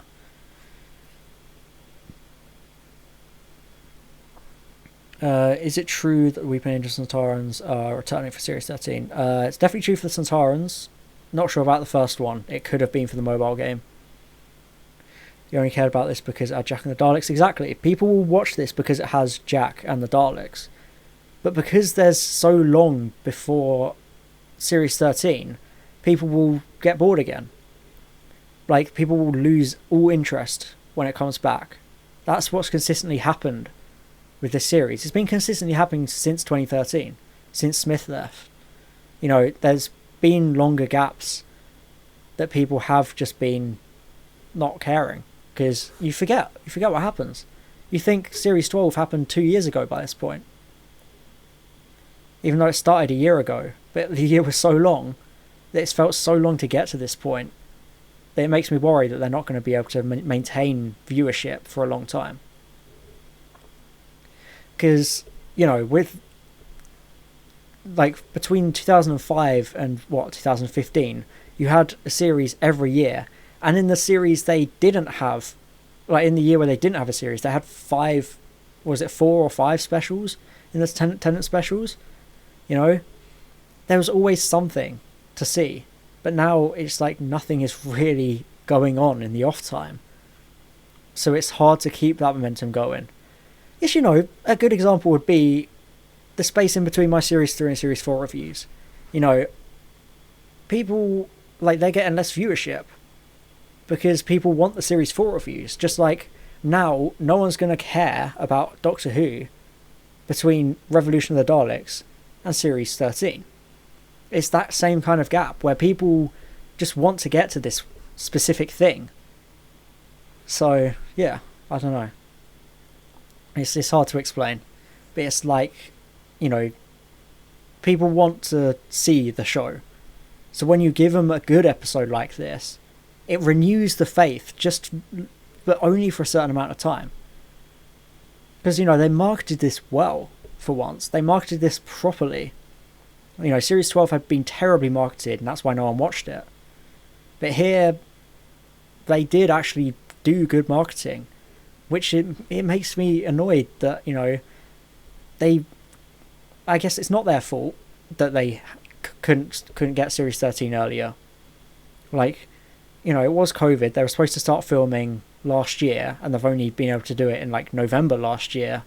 S1: that? Is it true that Weeping Angels and Centaurans are returning for Series 13? It's definitely true for the Centaurans. Not sure about the first one. It could have been for the mobile game. You only cared about this because it had Jack and the Daleks. Exactly. People will watch this because it has Jack and the Daleks. But because there's so long before Series 13, people will get bored again. Like, people will lose all interest when it comes back. That's what's consistently happened with this series. It's been consistently happening since 2013, since Smith left. You know, there's been longer gaps that people have just been not caring, because you forget what happens. You think Series 12 happened 2 years ago by this point, even though it started a year ago, but the year was so long that it's felt so long to get to this point that it makes me worry that they're not going to be able to maintain viewership for a long time. Because, you know, with like between 2005 and 2015, you had a series every year, and in the series they didn't have, like in the year where they didn't have a series, they had 4 or 5 specials in the Tenant specials. You know, there was always something to see, but now it's like nothing is really going on in the off time, so it's hard to keep that momentum going. Yes, you know, a good example would be the space in between my Series 3 and Series 4 reviews. You know, people, like, they're getting less viewership because people want the Series 4 reviews. Just like now, no one's going to care about Doctor Who between Revolution of the Daleks and Series 13. It's that same kind of gap where people just want to get to this specific thing. So, yeah, I don't know. It's hard to explain. But it's like, you know, people want to see the show. So when you give them a good episode like this, it renews the faith, but only for a certain amount of time. Because, you know, they marketed this well for once. They marketed this properly. You know, Series 12 had been terribly marketed, and that's why no one watched it. But here, they did actually do good marketing, which it makes me annoyed that, you know, I guess it's not their fault that they couldn't get Series 13 earlier. Like, you know, it was COVID. They were supposed to start filming last year, and they've only been able to do it in like November last year.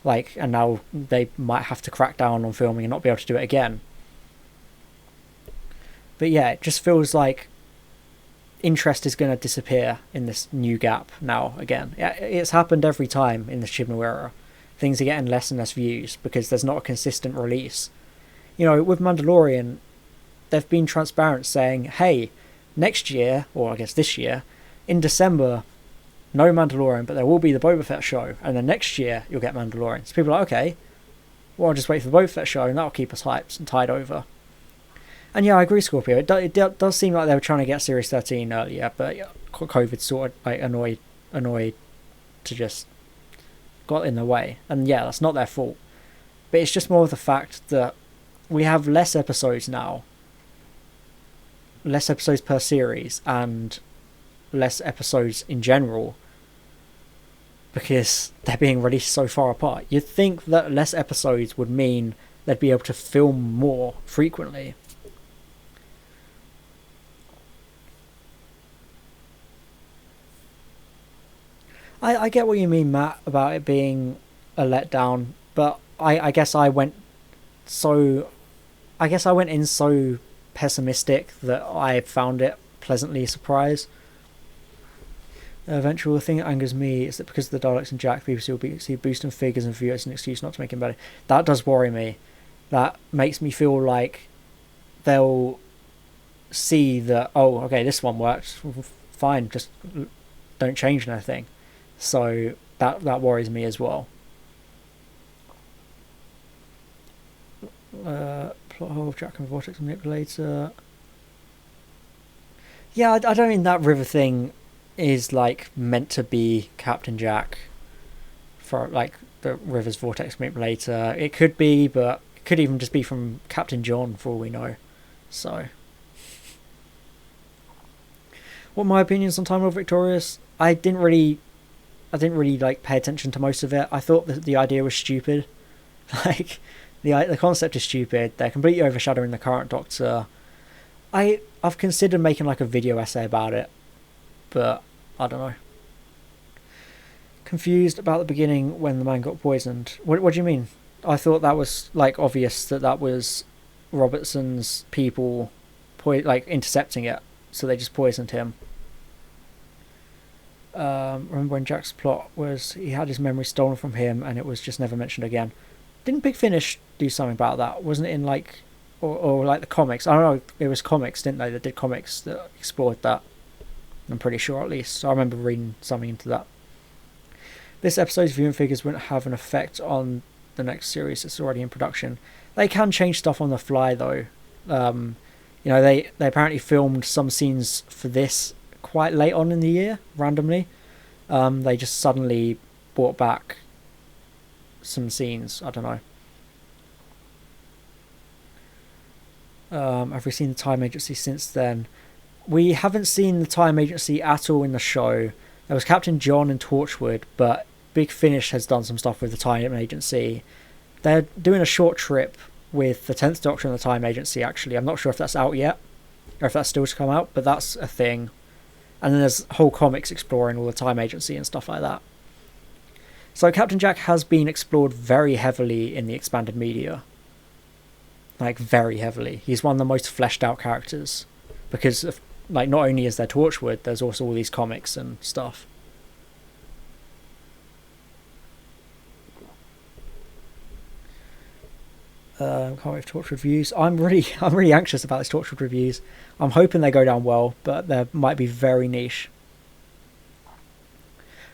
S1: Like, and now they might have to crack down on filming and not be able to do it again. But yeah, it just feels like interest is going to disappear in this new gap now again. It's happened every time in the Chibnall era. Things are getting less and less views because there's not a consistent release. You know, with Mandalorian, they've been transparent saying, hey, next year, or I guess this year, in December, no Mandalorian, but there will be the Boba Fett show, and then next year you'll get Mandalorian. So people are like, okay, well, I'll just wait for the Boba Fett show, and that'll keep us hyped and tied over. And yeah, I agree, Scorpio. It does seem like they were trying to get Series 13 earlier, but COVID sort of like annoyed to just got in the way. And yeah, that's not their fault. But it's just more of the fact that we have less episodes now, less episodes per series, and less episodes in general, because they're being released so far apart. You'd think that less episodes would mean they'd be able to film more frequently. I get what you mean, Matt, about it being a letdown, but I guess I went in so pessimistic that I found it pleasantly surprised. Eventual thing that angers me is that because of the Daleks and Jack, people will see boosting figures and views as an excuse not to make him better. That does worry me. That makes me feel like they'll see that, oh, okay, this one worked, fine, just don't change anything. So that worries me as well. Plot hole of Jack and Vortex Manipulator. Yeah, I don't think that river thing is like meant to be Captain Jack for like the River's Vortex Manipulator. It could be, but it could even just be from Captain John for all we know. So, what are my opinions on Time Lord Victorious? I didn't really like pay attention to most of it. I thought that the idea was stupid. Like, the concept is stupid. They're completely overshadowing the current Doctor. I've considered making like a video essay about it, but I don't know. Confused about the beginning when the man got poisoned. What do you mean? I thought that was like obvious that was Robertson's people intercepting it, so they just poisoned him. Remember when Jack's plot was he had his memory stolen from him and it was just never mentioned again? Didn't Big Finish do something about that? Wasn't it in or like the comics? I don't know, it was comics, didn't they? That did comics that explored that. I'm pretty sure, at least. So I remember reading something into that. This episode's viewing figures wouldn't have an effect on the next series. It's already in production. They can change stuff on the fly, though. They apparently filmed some scenes for this quite late on in the year, randomly. They just suddenly brought back some scenes. I don't know. Have we seen the Time Agency since then? We haven't seen the Time Agency at all in the show. There was Captain John and Torchwood, but Big Finish has done some stuff with the Time Agency. They're doing a short trip with the 10th Doctor and the Time Agency, actually. I'm not sure if that's out yet, or if that's still to come out, but that's a thing. And then there's whole comics exploring all the Time Agency and stuff like that. So Captain Jack has been explored very heavily in the expanded media. Like, very heavily. He's one of the most fleshed out characters. Because, not only is there Torchwood, there's also all these comics and stuff. Can't wait for Torchwood reviews. I'm really anxious about these Torchwood reviews. I'm hoping they go down well, but they might be very niche.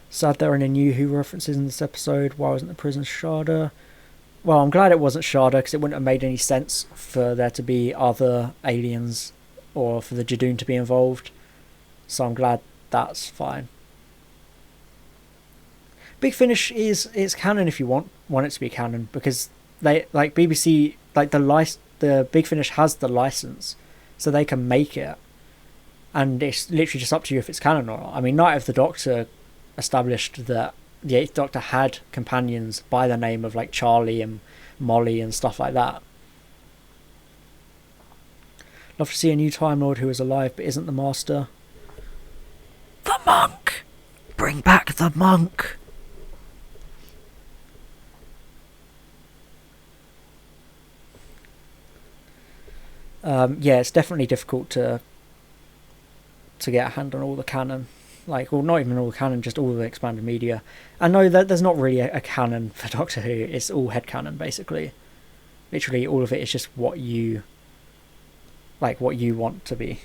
S1: Sad there are any new Who references in this episode. Why wasn't the prison Sharda? Well, I'm glad it wasn't Sharda, because it wouldn't have made any sense for there to be other aliens or for the Jadoon to be involved. So I'm glad that's fine. Big Finish is canon if you want it to be canon, because they BBC the Big Finish has the license, so they can make it, and it's literally just up to you if it's canon or not. I mean, Night of the Doctor established that the 8th Doctor had companions by the name of Charlie and Molly and stuff like that. Love to see a new Time Lord who is alive but isn't the Master. The monk! Bring back the monk! It's definitely difficult to get a hand on all the canon. Not even all the canon, just all the expanded media. I know that there's not really a canon for Doctor Who. It's all headcanon, basically. Literally, all of it is just what you want to be.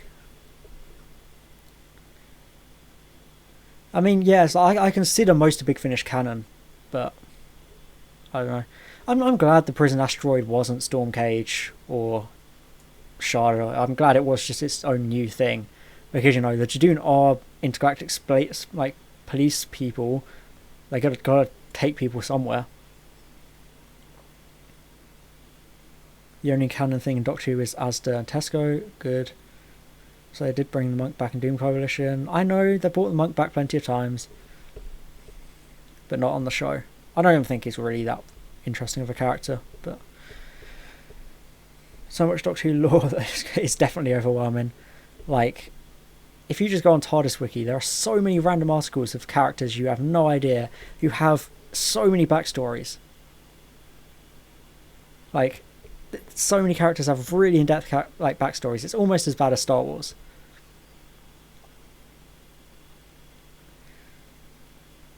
S1: I mean, yes, I consider most of Big Finish canon, but I don't know. I'm glad the prison asteroid wasn't Stormcage or Sharda. I'm glad it was just its own new thing, because the Jadoon are intergalactic police people. They gotta take people somewhere. The only canon thing in Doctor Who is Asda and Tesco. Good. So they did bring the monk back in Doom Coalition. I know they brought the monk back plenty of times, but not on the show. I don't even think he's really that interesting of a character, but so much Doctor Who lore that it's definitely overwhelming. If you just go on TARDIS Wiki, there are so many random articles of characters you have no idea, who have so many backstories. So many characters have really in-depth backstories. It's almost as bad as Star Wars.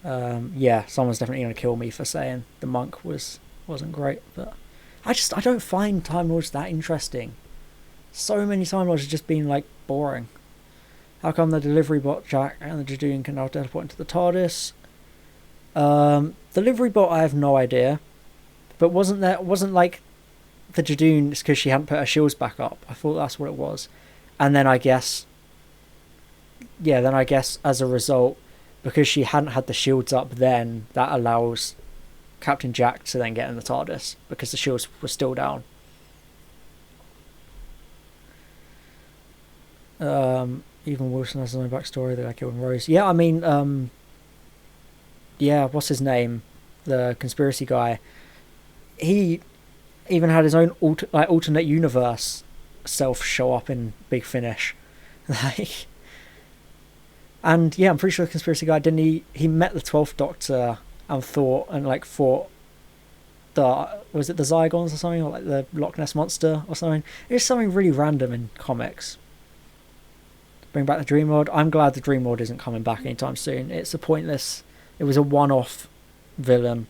S1: Someone's definitely going to kill me for saying the monk wasn't great, but I don't find Time Lords that interesting. So many Time Lords have just been boring. How come the delivery bot Jack and the Jadoon can now teleport into the TARDIS? Delivery bot, I have no idea, but wasn't the Jadoon is because she hadn't put her shields back up. I thought that's what it was. And then I guess as a result, because she hadn't had the shields up then, that allows Captain Jack to then get in the TARDIS, because the shields were still down. Even Wilson has no backstory, the guy killed Rose. Yeah, I mean, what's his name? The conspiracy guy. He even had his own alternate universe self show up in Big Finish. And yeah, I'm pretty sure the conspiracy guy, didn't he met the 12th Doctor and thought was it the Zygons or something, or like the Loch Ness monster or something. It's something really random in comics. Bring back the Dream Lord. I'm glad the Dream Lord isn't coming back anytime soon. It's a pointless. It was a one-off villain.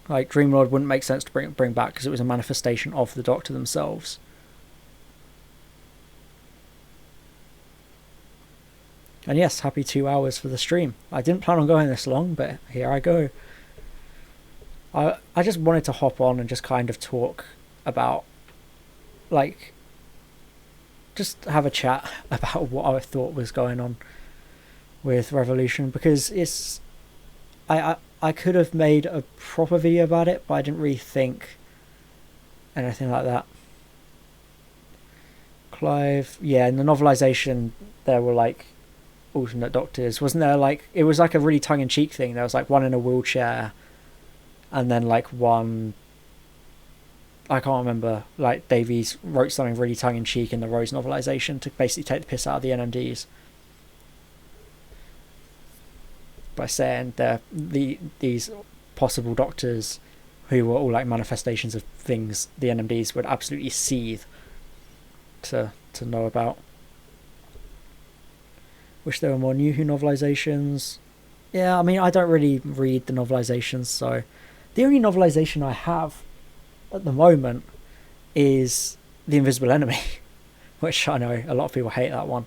S1: Like Dream Lord wouldn't make sense to bring back because it was a manifestation of the Doctor themselves. And yes, happy 2 hours for the stream. I didn't plan on going this long, but here I go. I just wanted to hop on and just kind of talk about, like, just have a chat about what I thought was going on with Revolution, because it's I could have made a proper video about it, but I didn't really think anything like that. Clive, yeah, in the novelization there were like alternate Doctors, wasn't there? Like, it was like a really tongue-in-cheek thing. There was like one in a wheelchair, and then like one, I can't remember, like Davies wrote something really tongue-in-cheek in the Rose novelization to basically take the piss out of the NMDs by saying these possible Doctors who were all like manifestations of things the NMDs would absolutely seethe to know about. Wish there were more New Who novelizations. Yeah, I mean, I don't really read the novelizations, so the only novelization I have at the moment is The Invisible Enemy, which I know a lot of people hate that one,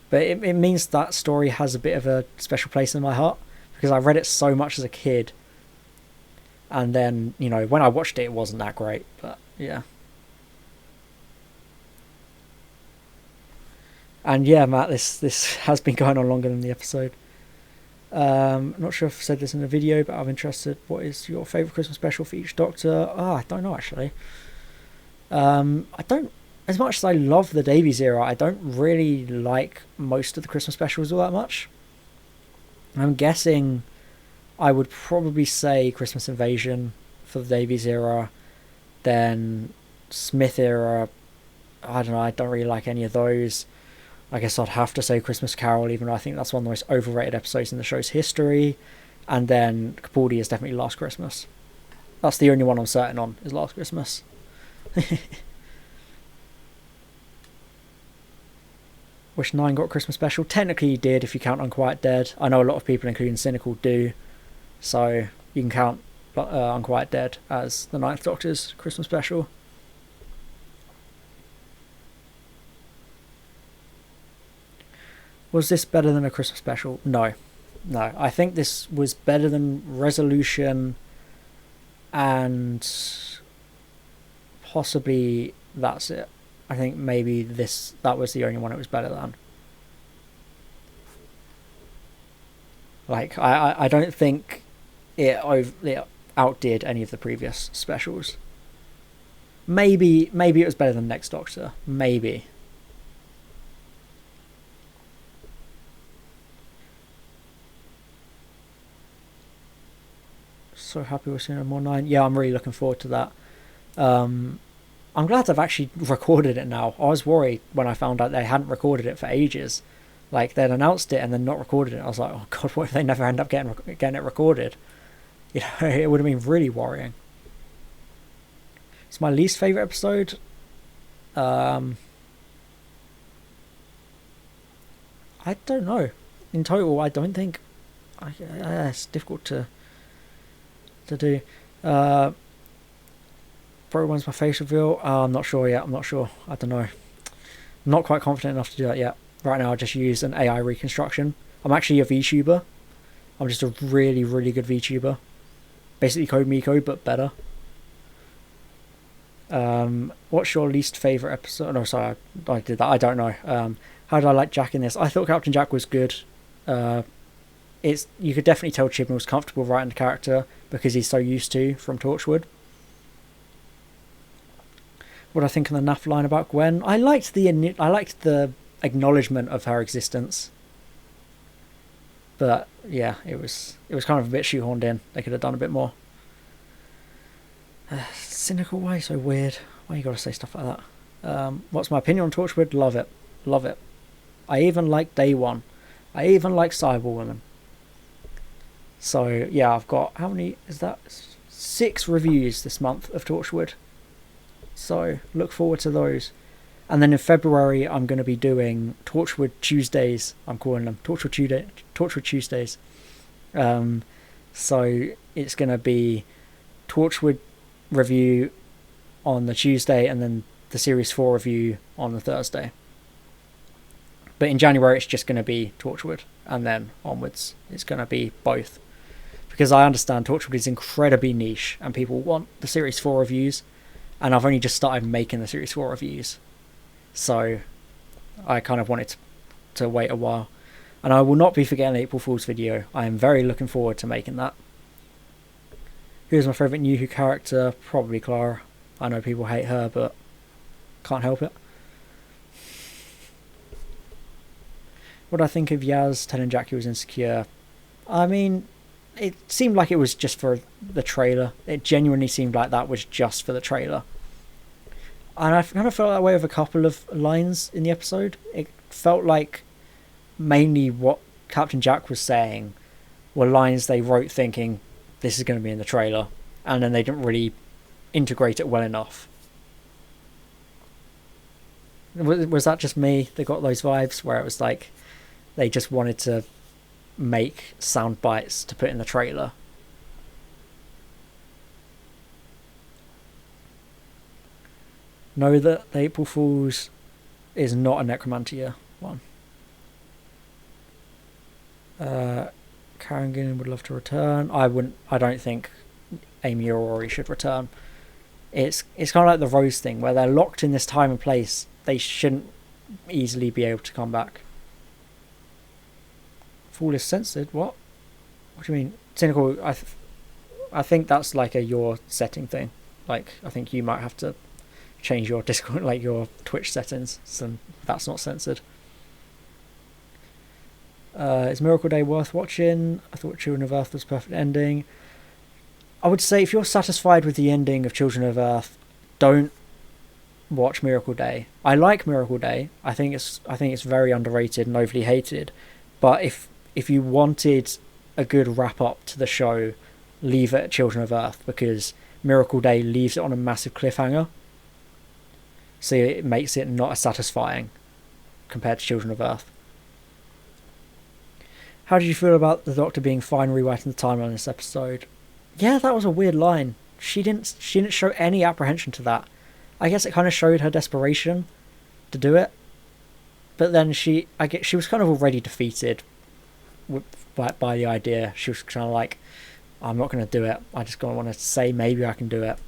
S1: but it means that story has a bit of a special place in my heart because I read it so much as a kid, and then, you know, when I watched it wasn't that great, but yeah. And yeah, Matt, this has been going on longer than the episode. Not sure if I've said this in the video, but I'm interested. What is your favourite Christmas special for each Doctor? I don't know, actually. I don't, as much as I love the Davies era, I don't really like most of the Christmas specials all that much. I'm guessing I would probably say Christmas Invasion for the Davies era, then Smith era. I don't know, I don't really like any of those. I guess I'd have to say Christmas Carol, even though I think that's one of the most overrated episodes in the show's history. And then Capaldi is definitely Last Christmas. That's the only one I'm certain on, is Last Christmas. Wish 9 got a Christmas special. Technically he did, if you count Unquiet Dead. I know a lot of people, including Cynical, do. So you can count Unquiet Dead as the 9th Doctor's Christmas special. Was this better than a Christmas special? No. I think this was better than Resolution, and possibly that's it. I think maybe that was the only one it was better than. Like, I don't think it outdid any of the previous specials. Maybe it was better than Next Doctor. Maybe. So happy we're seeing more 9. Yeah, I'm really looking forward to that. I'm glad I've actually recorded it now. I was worried when I found out they hadn't recorded it for ages. Like, they'd announced it and then not recorded it. I was like, oh god, what if they never end up getting it recorded? You know, it would have been really worrying. It's my least favourite episode. I don't know. In total, I don't think... it's difficult to do. Probably one's my face reveal. I'm not sure yet. I don't know. I'm not quite confident enough to do that yet. Right now I just use an AI reconstruction. I'm actually a VTuber. I'm just a really, really good VTuber. Basically Code Miko, but better. What's your least favourite episode? No, sorry, I did that. I don't know. How did I like Jack in this? I thought Captain Jack was good. You could definitely tell Chibnall was comfortable writing the character because he's so used to from Torchwood. What I think of the naff line about Gwen? I liked the acknowledgement of her existence, but yeah, it was kind of a bit shoehorned in. They could have done a bit more. Cynical, why so weird? Why you gotta say stuff like that? What's my opinion on Torchwood? Love it. I even like Day One. I even like Cyberwoman. So yeah, I've got, how many is that? 6 reviews this month of Torchwood. So look forward to those. And then in February, I'm going to be doing Torchwood Tuesdays. I'm calling them Torchwood Tuesdays. So it's going to be Torchwood review on the Tuesday, and then the Series 4 review on the Thursday. But in January, it's just going to be Torchwood, and then onwards, it's going to be both. Because I understand Torchwood is incredibly niche, and people want the Series 4 reviews, and I've only just started making the Series 4 reviews. So I kind of wanted to wait a while. And I will not be forgetting the April Fool's video. I am very looking forward to making that. Who's my favourite New Who character? Probably Clara. I know people hate her, but can't help it. What do I think of Yaz telling Jack he was insecure? I mean, it seemed like it was just for the trailer. It genuinely seemed like that was just for the trailer. And I kind of felt that way with a couple of lines in the episode. It felt like mainly what Captain Jack was saying were lines they wrote thinking this is going to be in the trailer, and then they didn't really integrate it well enough. Was that just me that got those vibes where it was like they just wanted to make sound bites to put in the trailer? Know that the April Fool's is not a Necromantia one. Carrigan would love to return. I don't think Amy or Rory should return. It's kind of like the Rose thing, where they're locked in this time and place. They shouldn't easily be able to come back. Fool is censored. What do you mean? Cynical. I think that's like a your setting thing. Like, I think you might have to change your Discord, like your Twitch settings, so that's not censored. Is Miracle Day worth watching? I thought Children of Earth was a perfect ending. I would say if you're satisfied with the ending of Children of Earth, don't watch Miracle Day. I like Miracle Day. I think it's very underrated and overly hated. But if you wanted a good wrap up to the show, leave it at Children of Earth, because Miracle Day leaves it on a massive cliffhanger. So it makes it not as satisfying compared to Children of Earth. How did you feel about the Doctor being fine rewriting the timeline in this episode? Yeah, that was a weird line. She didn't show any apprehension to that. I guess it kind of showed her desperation to do it. But then she was kind of already defeated by the idea. She was kind of like, I'm not going to do it. I just want to say maybe I can do it.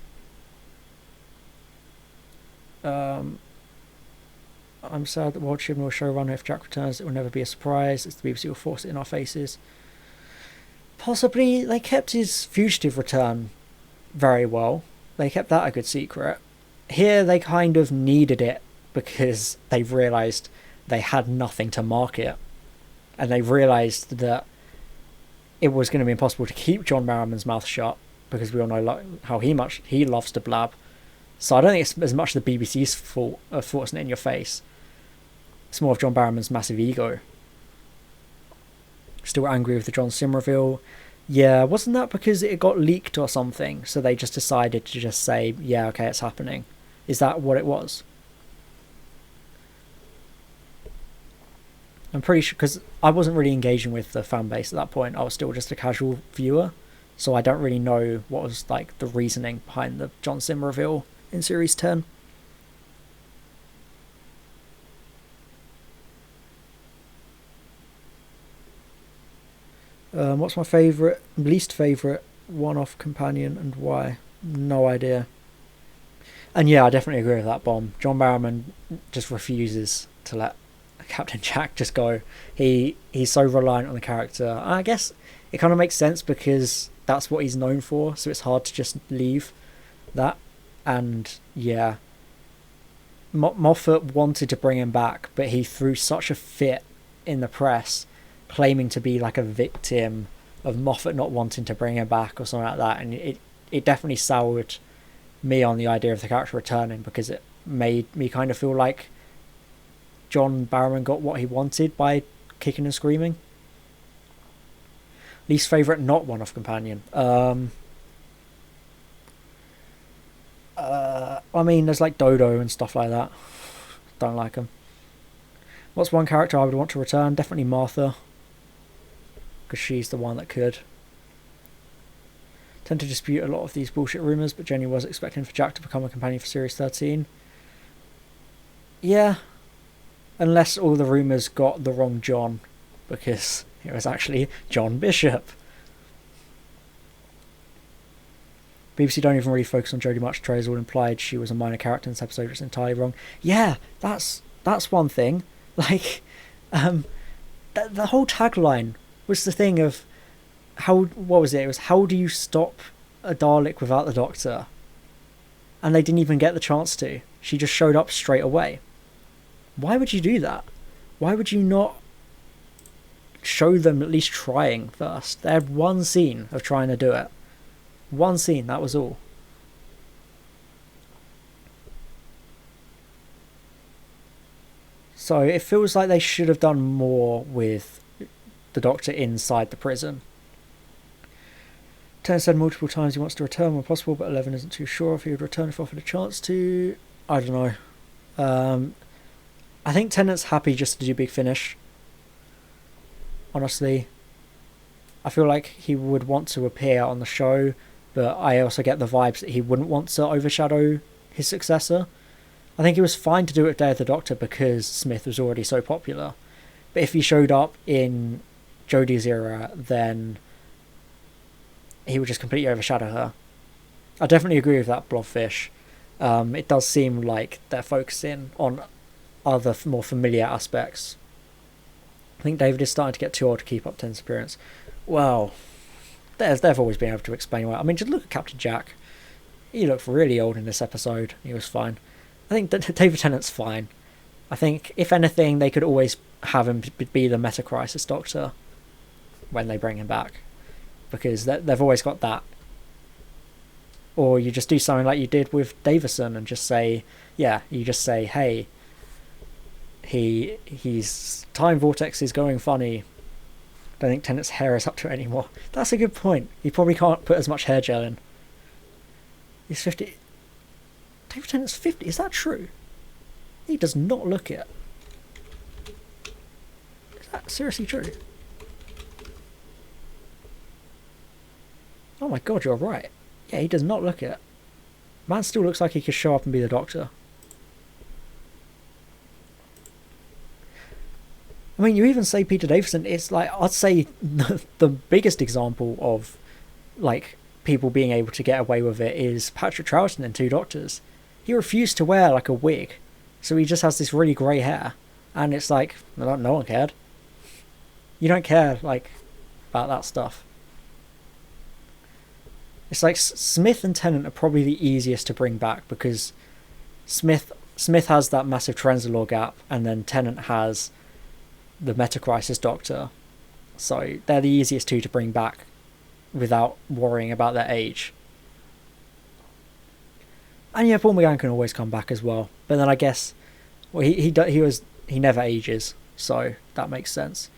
S1: I'm sad that Walt Shipman will showrunner. If Jack returns, it will never be a surprise. It's the BBC will force it in our faces. Possibly. They kept his fugitive return very well. They kept that a good secret. Here they kind of needed it because they realised they had nothing to market, and they realised that it was going to be impossible to keep John Barrowman's mouth shut, because we all know how he loves to blab. So I don't think it's as much the BBC's fault of forcing it in your face. It's more of John Barrowman's massive ego. Still angry with the John Sim reveal. Yeah, wasn't that because it got leaked or something? So they just decided to just say, yeah, okay, it's happening. Is that what it was? I'm pretty sure, because I wasn't really engaging with the fan base at that point. I was still just a casual viewer. So I don't really know what was like the reasoning behind the John Sim reveal in Series 10. What's my least favourite one-off companion and why? No idea. And yeah, I definitely agree with that bomb. John Barrowman just refuses to let Captain Jack just go. He's so reliant on the character. And I guess it kind of makes sense because that's what he's known for, so it's hard to just leave that. And yeah, Moffat wanted to bring him back, but he threw such a fit in the press, claiming to be like a victim of Moffat not wanting to bring him back or something like that, and it definitely soured me on the idea of the character returning, because it made me kind of feel like John Barrowman got what he wanted by kicking and screaming. Least favourite not one-off companion. I mean, there's like Dodo and stuff like that. Don't like them. What's one character I would want to return? Definitely Martha. Because she's the one that could. Tend to dispute a lot of these bullshit rumours, but Jenny was expecting for Jack to become a companion for Series 13. Yeah. Unless all the rumours got the wrong John. Because it was actually John Bishop. BBC don't even really focus on Jodie much. Trey's all implied she was a minor character in this episode, which is entirely wrong. Yeah, that's one thing. Like, the whole tagline was the thing of what was it? It was, how do you stop a Dalek without the Doctor? And they didn't even get the chance to. She just showed up straight away. Why would you do that? Why would you not show them at least trying first? They had one scene of trying to do it. One scene, that was all. So it feels like they should have done more with the Doctor inside the prison. 10 said multiple times he wants to return when possible, but 11 isn't too sure if he would return if offered a chance to. I don't know. I think Tennant's happy just to do Big Finish. Honestly. I feel like he would want to appear on the show, but I also get the vibes that he wouldn't want to overshadow his successor. I think it was fine to do it with Day of the Doctor because Smith was already so popular. But if he showed up in Jodie's era, then he would just completely overshadow her. I definitely agree with that, Blobfish. It does seem like they're focusing on other more familiar aspects. I think David is starting to get too old to keep up Tennant's appearance. Well, they've always been able to explain why. I mean, just look at Captain Jack. He looked really old in this episode. He was fine. I think David Tennant's fine. I think, if anything, they could always have him be the Meta Crisis Doctor when they bring him back. Because they've always got that. Or you just do something like you did with Davison and just say, hey, he's time vortex is going funny. Don't think Tennant's hair is up to it anymore. That's a good point. He probably can't put as much hair gel in. He's 50. David Tennant's 50. Is that true? He does not look it. Is that seriously true? Oh my god, you're right. Yeah, he does not look it. Man still looks like he could show up and be the Doctor. I mean, you even say Peter Davison. It's like, I'd say the biggest example of like people being able to get away with it is Patrick Troughton in Two Doctors. He refused to wear like a wig, so he just has this really grey hair, and it's like no one cared. You don't care like about that stuff. It's like Smith and Tennant are probably the easiest to bring back because Smith has that massive Trenzalore gap, and then Tennant has the Meta Crisis Doctor, so they're the easiest two to bring back without worrying about their age. And yeah, Paul McGann can always come back as well, but then I guess he never ages, so that makes sense.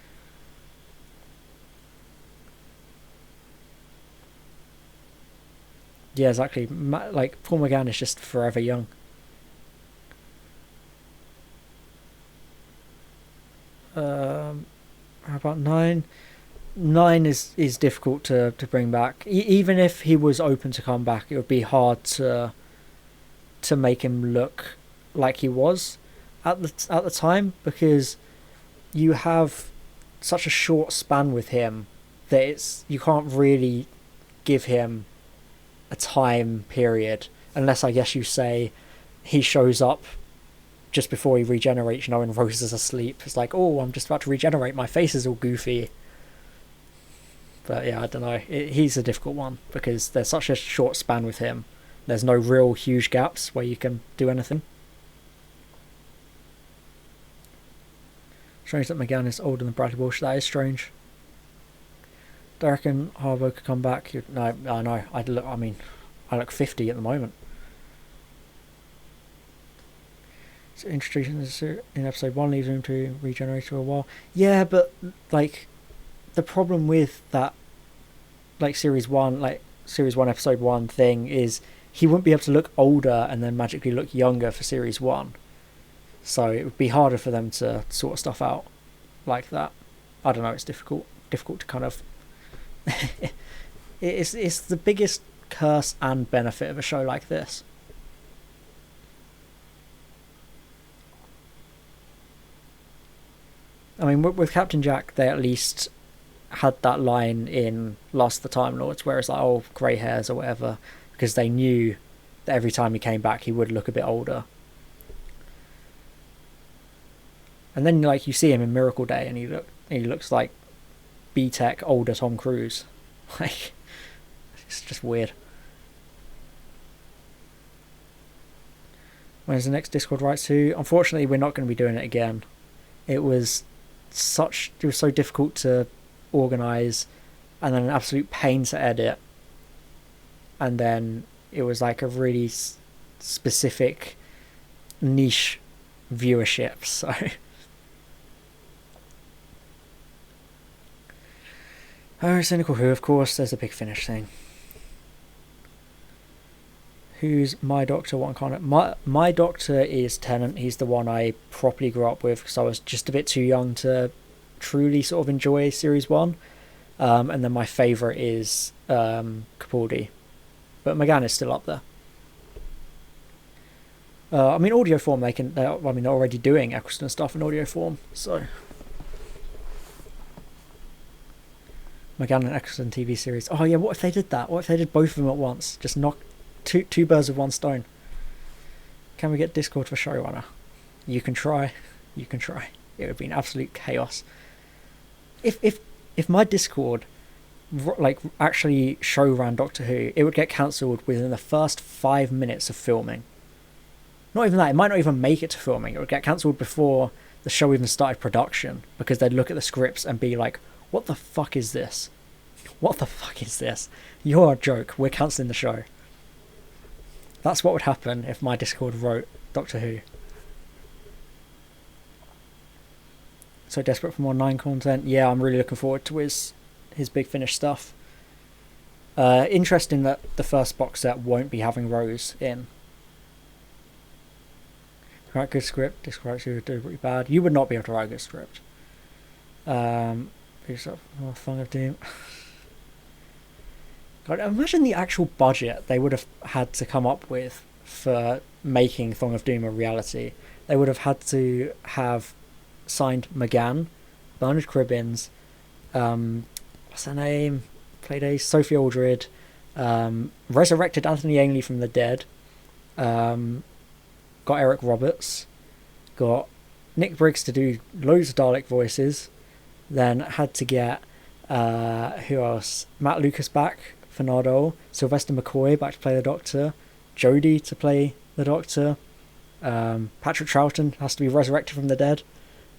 S1: Yeah, exactly. Like Paul McGann is just forever young. How about 9? 9 is difficult to bring back. Even if he was open to come back, it would be hard to make him look like he was at the time, because you have such a short span with him that you can't really give him a time period, unless I guess you say he shows up just before he regenerates, you know, and Rose is asleep. It's like, oh, I'm just about to regenerate, my face is all goofy. But yeah, I don't know. He's a difficult one because there's such a short span with him. There's no real huge gaps where you can do anything. Strange that McGann is older than Bradley Walsh. That is strange. Do I reckon Harbo could come back? No, I know. I look 50 at the moment. So introducing this in episode 1 leaves him to regenerate for a while. Yeah, but like the problem with that like series one episode 1 thing is he wouldn't be able to look older and then magically look younger for series 1, so it would be harder for them to sort stuff out like that. I don't know, it's difficult to kind of it's the biggest curse and benefit of a show like this. I mean, with Captain Jack, they at least had that line in Last of the Time Lords where it's like, oh, grey hairs or whatever, because they knew that every time he came back he would look a bit older. And then like you see him in Miracle Day and he looks like B-Tech older Tom Cruise. Like, it's just weird. When's the next Discord Rights to? Unfortunately, we're not going to be doing it again. It was so difficult to organise, and then an absolute pain to edit, and then it was like a really specific niche viewership, so oh, Cynical Who, of course, there's a Big Finish thing. Who's my Doctor? What kind of my Doctor is Tennant. He's the one I properly grew up with because I was just a bit too young to truly sort of enjoy series 1. And then my favourite is Capaldi, but McGann is still up there. I mean, audio form they're already doing Eccleston stuff in audio form, so McGann and Eccleston TV series. Oh yeah, what if they did that? What if they did both of them at once? Just knock two birds with one stone. Can we get Discord for showrunner? You can try. It would be an absolute chaos. If my Discord like actually show ran Doctor Who, it would get cancelled within the first 5 minutes of filming. Not even that, it might not even make it to filming. It would get cancelled before the show even started production, because they'd look at the scripts and be like, what the fuck is this? What the fuck is this? You're a joke, we're cancelling the show. That's what would happen if my Discord wrote Doctor Who. So desperate for more 9 content. Yeah, I'm really looking forward to his Big Finish stuff. Interesting that the first box set won't be having Rose in. Write good script. Discord would do pretty bad. You would not be able to write a good script. Thong of Doom. God, imagine the actual budget they would have had to come up with for making Thong of Doom a reality. They would have had to have signed McGann, Bernard Cribbins, what's her name? Played a Sophie Aldred, resurrected Anthony Ainley from the dead, got Eric Roberts, got Nick Briggs to do loads of Dalek voices, then had to get who else? Matt Lucas back for Nardole, Sylvester McCoy back to play the Doctor, Jodie to play the Doctor, Patrick Troughton has to be resurrected from the dead.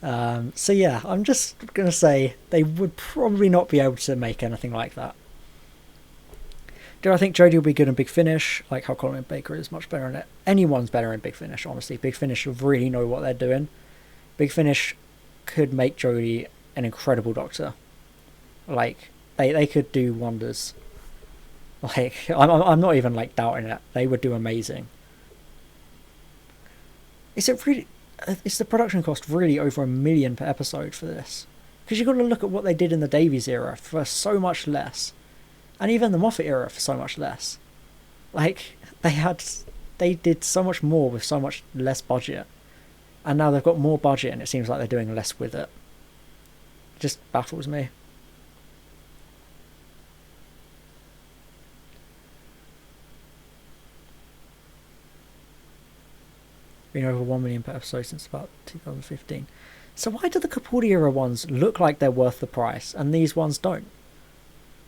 S1: So yeah, I'm just gonna say they would probably not be able to make anything like that. Do I think Jodie will be good in Big Finish? Like how Colin Baker is much better in it. Anyone's better in Big Finish, honestly. Big Finish really know what they're doing. Big Finish could make Jodie an incredible Doctor. Like they could do wonders. Like I'm not even like doubting it. They would do amazing. Is the production cost really over $1 million per episode for this? Because you've got to look at what they did in the Davies era for so much less, and even the Moffat era for so much less. Like they did so much more with so much less budget, and now they've got more budget and it seems like they're doing less with it. It just baffles me. Been over 1 million per episode since about 2015. So why do the Capaldi era ones look like they're worth the price and these ones don't?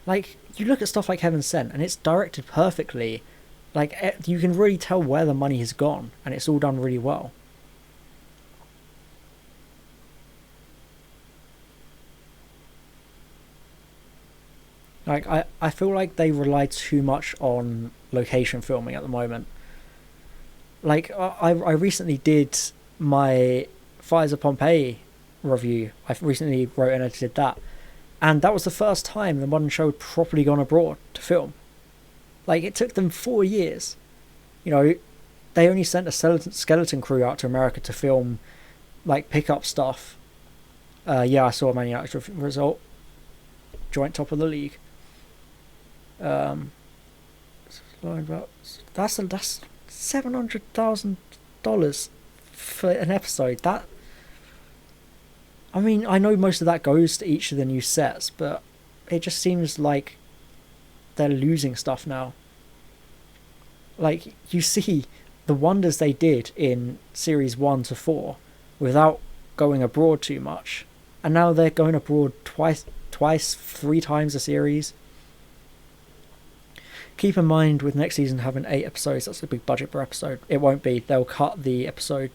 S1: Like, you look at stuff like Heaven Sent and it's directed perfectly. Like, you can really tell where the money has gone and it's all done really well. Like, I feel like they rely too much on location filming at the moment. Like, I recently did my Fires of Pompeii review. I recently wrote and edited that. And that was the first time the modern show had properly gone abroad to film. Like, it took them 4 years. You know, they only sent a skeleton crew out to America to film, like, pick-up stuff. Yeah, I saw Man United result. Joint top of the league. That's $700,000 for an episode. That, I mean, I know most of that goes to each of the new sets, but it just seems like they're losing stuff now. Like, you see the wonders they did in series 1 to 4 without going abroad too much, and now they're going abroad twice, 3 times a series. Keep in mind, with next season having 8 episodes, that's a big budget per episode. It won't be. They'll cut the episode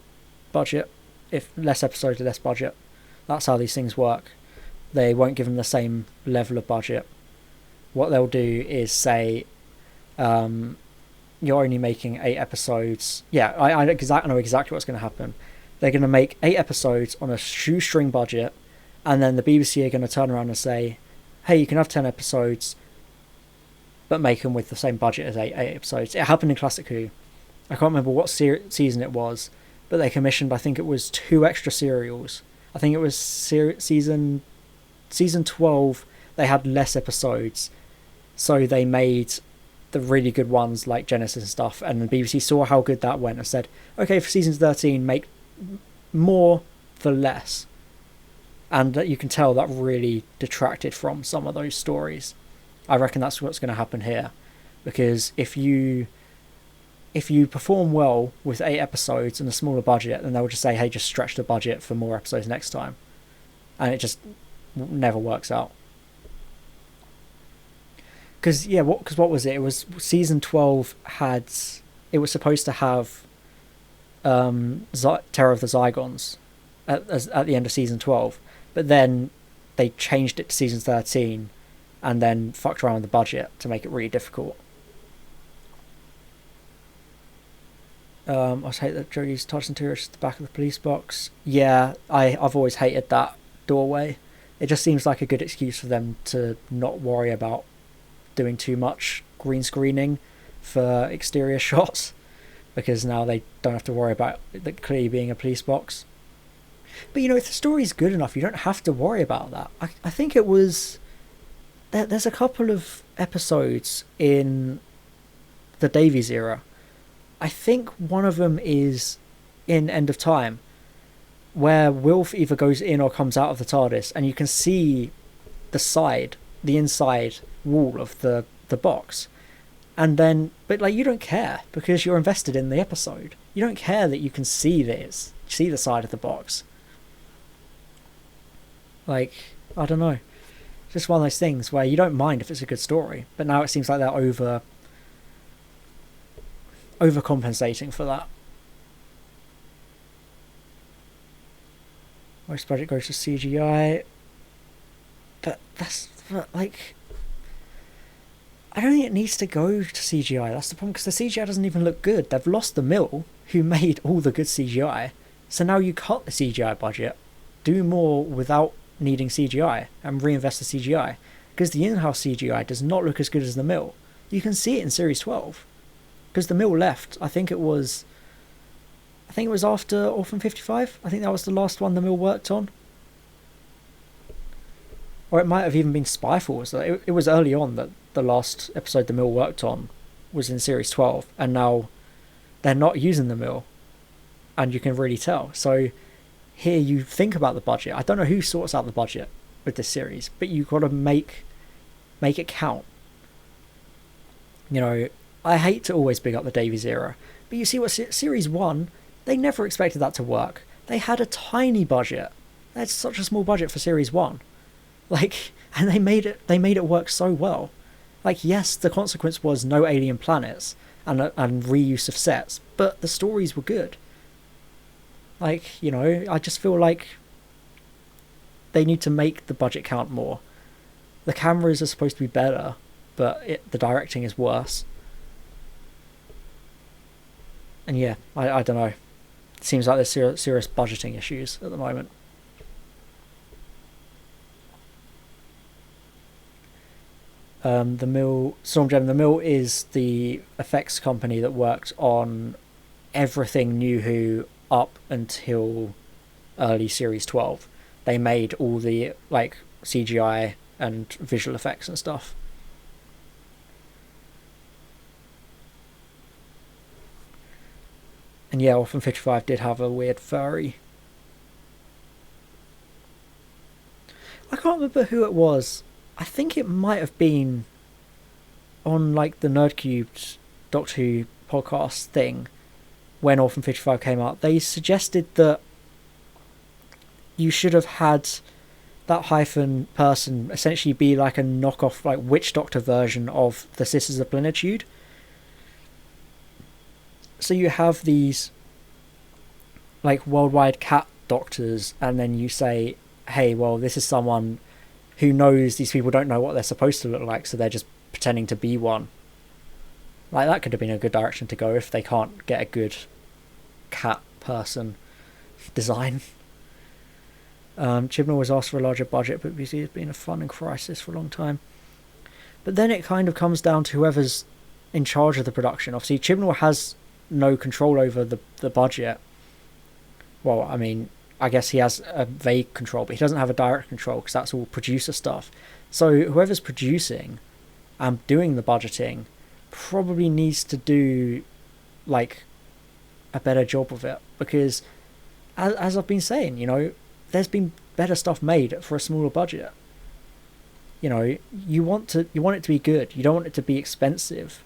S1: budget. If less episodes, less budget. That's how these things work. They won't give them the same level of budget. What they'll do is say, you're only making 8 episodes. Yeah, I know exactly what's going to happen. They're going to make 8 episodes on a shoestring budget, and then the BBC are going to turn around and say, hey, you can have 10 episodes, but make them with the same budget as 8 episodes. It happened in Classic Who. I can't remember what season it was, but they commissioned, I think it was 2 extra serials. I think it was season 12, they had less episodes, so they made the really good ones like Genesis and stuff, and the BBC saw how good that went and said, okay, for season 13, make more for less. And you can tell that really detracted from some of those stories. I reckon that's what's going to happen here, because if you perform well with 8 episodes and a smaller budget, then they'll just say, hey, just stretch the budget for more episodes next time, and it just never works out. Because what was it? It was season 12 it was supposed to have Terror of the Zygons at the end of season 12, but then they changed it to season 13 and then fucked around with the budget to make it really difficult. I just hate that Jodie's touching tourists at the back of the police box. Yeah, I've always hated that doorway. It just seems like a good excuse for them to not worry about doing too much green screening for exterior shots, because now they don't have to worry about it clearly being a police box. But you know, if the story's good enough, you don't have to worry about that. I think it was... There's a couple of episodes in the Davies era. I think one of them is in End of Time, where Wilf either goes in or comes out of the TARDIS, and you can see the inside wall of the box. And then, but like, you don't care because you're invested in the episode. You don't care that you can see the side of the box. Like, I don't know. It's just one of those things where you don't mind if it's a good story, but now it seems like they're overcompensating for that. Most budget goes to CGI, but like, I don't think it needs to go to CGI. That's the problem, because the CGI doesn't even look good. They've lost the mill who made all the good CGI, so now you cut the CGI budget, do more without needing CGI, and reinvest the CGI, because the in-house CGI does not look as good as the mill. You can see it in series 12, because the mill left. I think it was after Orphan 55. I think that was the last one the mill worked on, or it might have even been Spyfall. It was early on that the last episode the mill worked on was in series 12, and now they're not using the mill, and you can really tell. So here you think about the budget. I don't know who sorts out the budget with this series, but you've got to make it count. You know, I hate to always big up the Davies era, but you see what series 1, they never expected that to work. They had a tiny budget. They had such a small budget for series 1. Like, and they made it work so well. Like, yes, the consequence was no alien planets and reuse of sets, but the stories were good. Like, you know, I just feel like they need to make the budget count more. The cameras are supposed to be better, but the directing is worse. And yeah, I don't know. It seems like there's serious budgeting issues at the moment. The Mill, Stormgem, the Mill is the effects company that worked on everything New Who up until early series 12. They made all the like CGI and visual effects and stuff. And yeah, Orphan 55 did have a weird furry. I can't remember who it was. I think it might have been on like the Nerdcubed Doctor Who podcast thing when Orphan 55 came out. They suggested that you should have had that hyphen person essentially be like a knockoff, like Witch Doctor version of the Sisters of Plenitude. So you have these like worldwide cat doctors, and then you say, hey, well, this is someone who knows these people don't know what they're supposed to look like, so they're just pretending to be one. Like, that could have been a good direction to go if they can't get a good cat person design. Chibnall was asked for a larger budget, but BC has been a funding crisis for a long time. But then it kind of comes down to whoever's in charge of the production. Obviously, Chibnall has no control over the budget. Well, I mean, I guess he has a vague control, but he doesn't have a direct control because that's all producer stuff. So whoever's producing and doing the budgeting probably needs to do like a better job of it, because as I've been saying, you know, there's been better stuff made for a smaller budget. You know, you want it to be good. You don't want it to be expensive.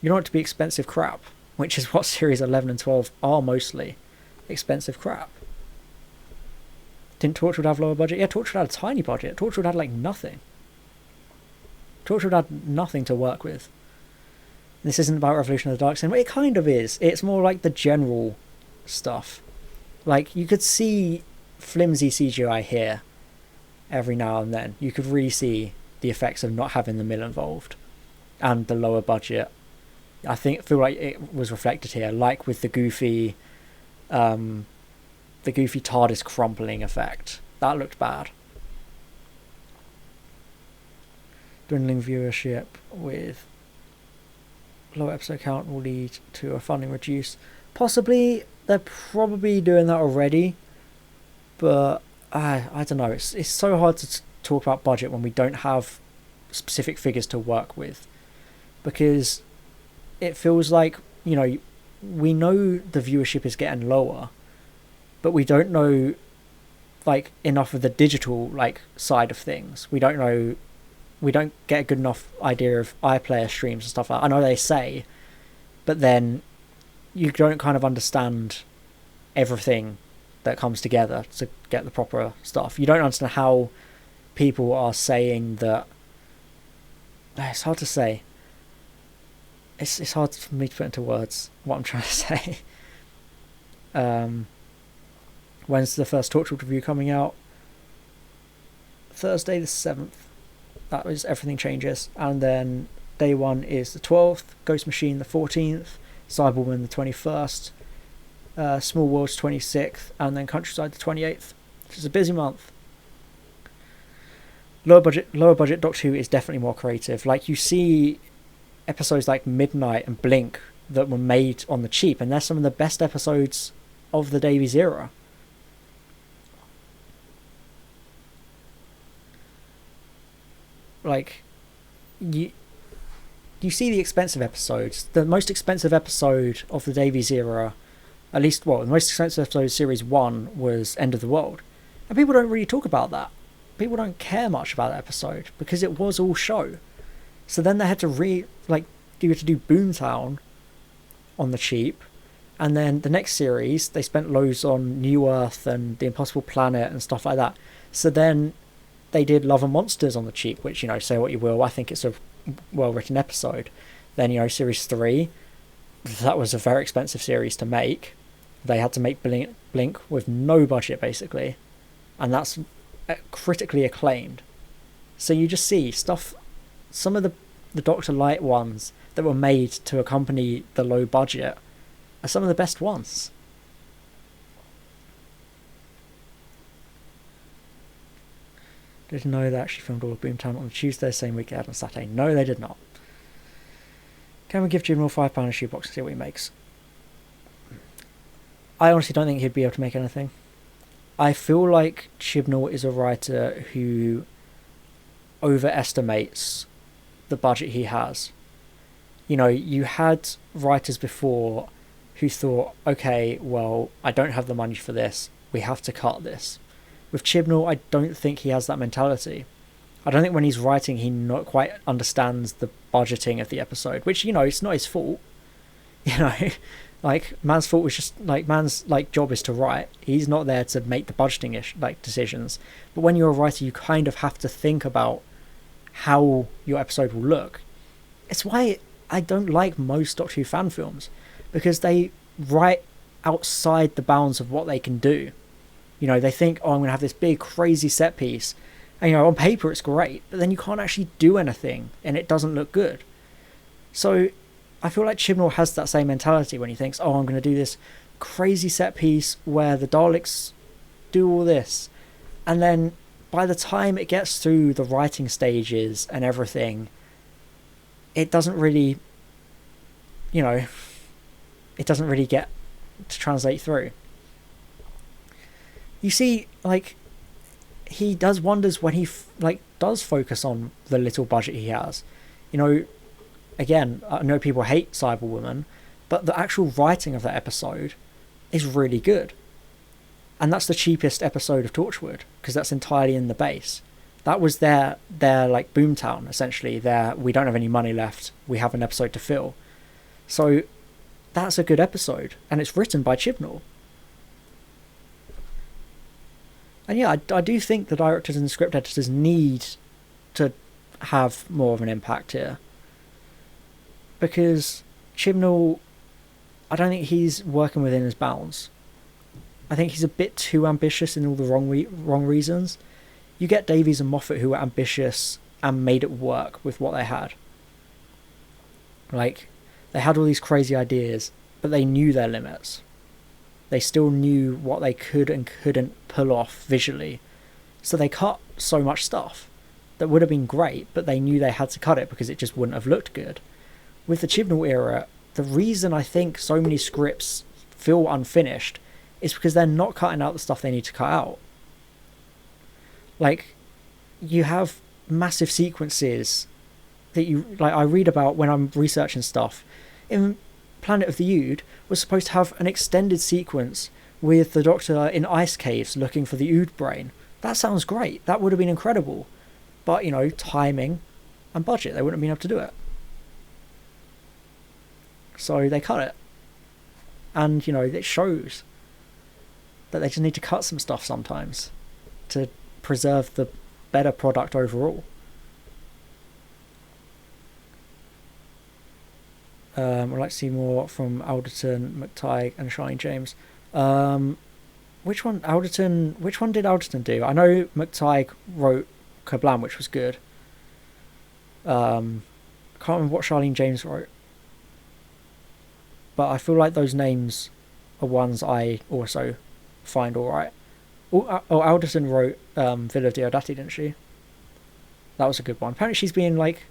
S1: You don't want it to be expensive crap, which is what series 11 and 12 are mostly. Expensive crap. Didn't Torchwood have lower budget? Yeah, Torchwood had a tiny budget. Torchwood had like nothing. Torchwood had nothing to work with. This isn't about Revolution of the Daleks, and it kind of is. It's more like the general stuff. Like, you could see flimsy CGI here every now and then. You could really see the effects of not having the mill involved and the lower budget. I feel like it was reflected here, like with the goofy TARDIS crumpling effect. That looked bad. Dwindling viewership with low episode count will lead to a funding reduce. Possibly, they're probably doing that already, but I don't know. It's so hard to talk about budget when we don't have specific figures to work with, because it feels like, you know, we know the viewership is getting lower, but we don't know like enough of the digital like side of things. We don't get a good enough idea of iPlayer streams and stuff like that. I know they say, but then you don't kind of understand everything that comes together to get the proper stuff. You don't understand how people are saying that. It's hard to say. It's hard for me to put into words what I'm trying to say. When's the first Torchwood review coming out? Thursday the 7th. That was Everything Changes. And then day one is the 12th, Ghost Machine the 14th, Cyberwoman the 21st, Small Worlds 26th, and then Countryside the 28th. Which is a busy month. Lower budget Doctor Who is definitely more creative. Like, you see episodes like Midnight and Blink that were made on the cheap, and they're some of the best episodes of the Davies era. Like, you see the expensive episodes. The most expensive episode of the Davies era, at least, well, the most expensive episode of series 1 was End of the World, and people don't really talk about that. People don't care much about that episode because it was all show. So then they had to do Boomtown on the cheap, and then the next series they spent loads on New Earth and The Impossible Planet and stuff like that. So then they did Love and Monsters on the cheap, which, you know, say what you will, I think it's a well-written episode. Then, you know, series 3, that was a very expensive series to make. They had to make Blink with no budget, basically, and that's critically acclaimed. So you just see stuff, some of the Dr. Light ones that were made to accompany the low budget are some of the best ones. Did you know they actually filmed all of Boomtown on Tuesday, same week they had on Saturday? No, they did not. Can we give Jim Moore £5 a shoebox and see what he makes? I honestly don't think he'd be able to make anything. I feel like Chibnall is a writer who overestimates the budget he has. You know, you had writers before who thought, okay, well, I don't have the money for this, we have to cut this. With Chibnall, I don't think he has that mentality. I don't think when he's writing, he not quite understands the budgeting of the episode, which, you know, it's not his fault. You know, like, man's fault was just, like, man's, like, job is to write. He's not there to make the budgeting, decisions. But when you're a writer, you kind of have to think about how your episode will look. It's why I don't like most Doctor Who fan films, because they write outside the bounds of what they can do. You know, they think, oh, I'm going to have this big, crazy set piece. And, you know, on paper it's great, but then you can't actually do anything, and it doesn't look good. So I feel like Chibnall has that same mentality when he thinks, oh, I'm going to do this crazy set piece where the Daleks do all this. And then by the time it gets through the writing stages and everything, it doesn't really, you know, it doesn't really get to translate through. You see, like, he does wonders when he, does focus on the little budget he has. You know, again, I know people hate Cyberwoman, but the actual writing of that episode is really good. And that's the cheapest episode of Torchwood, because that's entirely in the base. That was their like, Boomtown, essentially. We don't have any money left, we have an episode to fill. So that's a good episode, and it's written by Chibnall. And yeah, I do think the directors and script editors need to have more of an impact here. Because Chibnall, I don't think he's working within his bounds. I think he's a bit too ambitious in all the wrong reasons. You get Davies and Moffat who were ambitious and made it work with what they had. Like, they had all these crazy ideas, but they knew their limits. They still knew what they could and couldn't pull off visually. So they cut so much stuff that would have been great, but they knew they had to cut it because it just wouldn't have looked good. With the Chibnall era, the reason I think so many scripts feel unfinished is because they're not cutting out the stuff they need to cut out. Like, you have massive sequences that I read about when I'm researching stuff. In Planet of the Ood was supposed to have an extended sequence with the Doctor in ice caves looking for the Ood brain. That sounds great. That would have been incredible. But, you know, timing and budget, they wouldn't have been able to do it. So they cut it. And, you know, it shows that they just need to cut some stuff sometimes to preserve the better product overall. I'd like to see more from Alderton, McTighe and Shine James. Which one did Alderton do? I know McTighe wrote Kablam, which was good. Can't remember what Charlene James wrote. But I feel like those names are ones I also find alright. Alderton wrote Villa of Diodati, didn't she? That was a good one. Apparently she's being, like,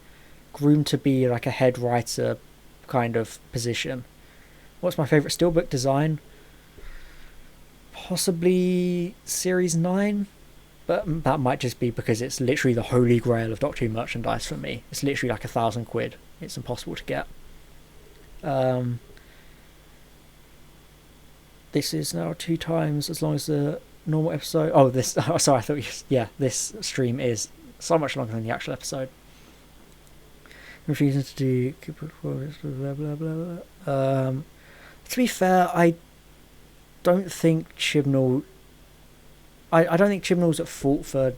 S1: groomed to be, like, a head writer kind of position. What's my favourite steelbook design? Possibly Series 9, but that might just be because it's literally the holy grail of Doctor Who merchandise for me. It's literally like £1,000. It's impossible to get. This is now 2 times as long as the normal episode. Oh, this. Oh, sorry, I thought this stream is so much longer than the actual episode. Refusing to do blah blah blah. To be fair, I don't think Chibnall. I don't think Chibnall's at fault for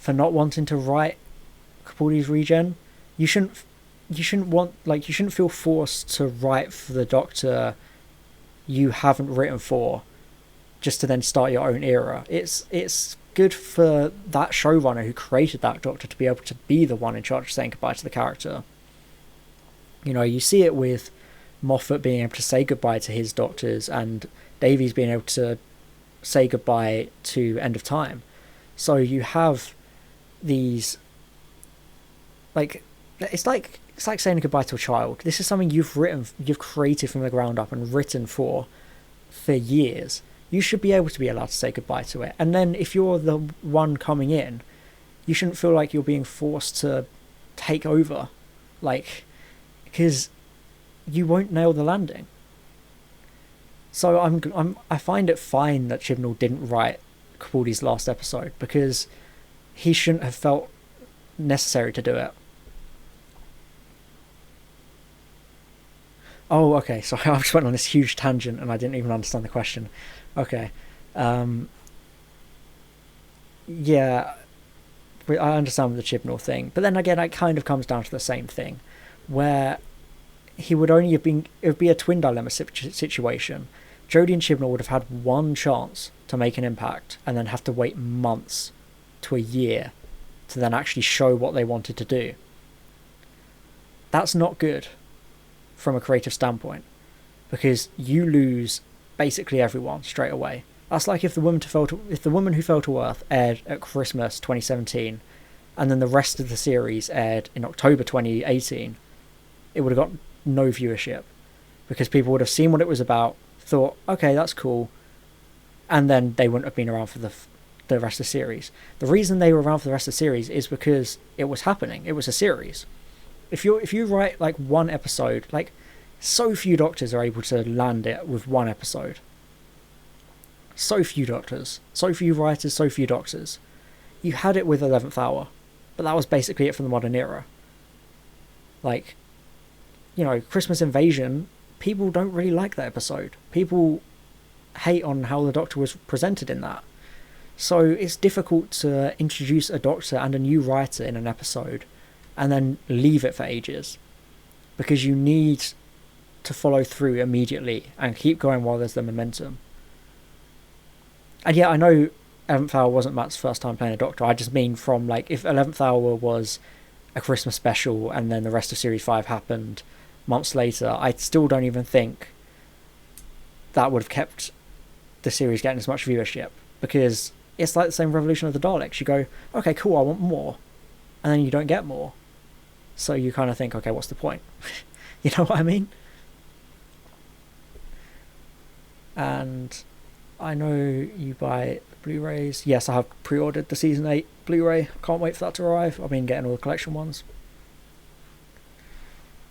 S1: not wanting to write Capaldi's Regen. You shouldn't feel forced to write for the Doctor you haven't written for, just to then start your own era. It's good for that showrunner who created that Doctor to be able to be the one in charge of saying goodbye to the character. You know, you see it with Moffat being able to say goodbye to his Doctors and Davies being able to say goodbye to End of Time. So you have these, like, it's like saying goodbye to a child. This is something you've created from the ground up and written for years. You should be able to be allowed to say goodbye to it. And then if you're the one coming in, you shouldn't feel like you're being forced to take over, like, because you won't nail the landing. So I find it fine that Chibnall didn't write Capaldi's last episode, because he shouldn't have felt necessary to do it. Oh, okay, sorry, I just went on this huge tangent and I didn't even understand the question. Okay. Yeah, I understand the Chibnall thing, but then again, it kind of comes down to the same thing, where he would only have been, it would be a twin dilemma situation. Jodie and Chibnall would have had one chance to make an impact and then have to wait months to a year to then actually show what they wanted to do. That's not good from a creative standpoint, because you lose basically everyone straight away. That's like if the Woman Who Fell to Earth aired at Christmas 2017 and then the rest of the series aired in October 2018, it would have got no viewership, because people would have seen what it was about, thought, okay, that's cool, and then they wouldn't have been around for the rest of the series. The reason they were around for the rest of the series is because it was happening. It was a series. If you write like one episode, like, so few Doctors are able to land it with one episode. So few Doctors, so few writers, so few Doctors. You had it with 11th Hour, but that was basically it for the modern era. Like, you know, Christmas Invasion, people don't really like that episode. People hate on how the Doctor was presented in that. So it's difficult to introduce a Doctor and a new writer in an episode and then leave it for ages, because you need to follow through immediately and keep going while there's the momentum. And yeah, I know 11th Hour wasn't Matt's first time playing a Doctor. I just mean from, like, if 11th Hour was a Christmas special and then the rest of Series 5 happened months later, I still don't even think that would have kept the series getting as much viewership, because it's like the same Revolution of the Daleks. You go, okay, cool, I want more, and then you don't get more. So you kind of think, okay, what's the point? You know what I mean? And I know you buy Blu-rays. Yes, I have pre-ordered the Season 8 Blu-ray. Can't wait for that to arrive. I've been getting all the collection ones.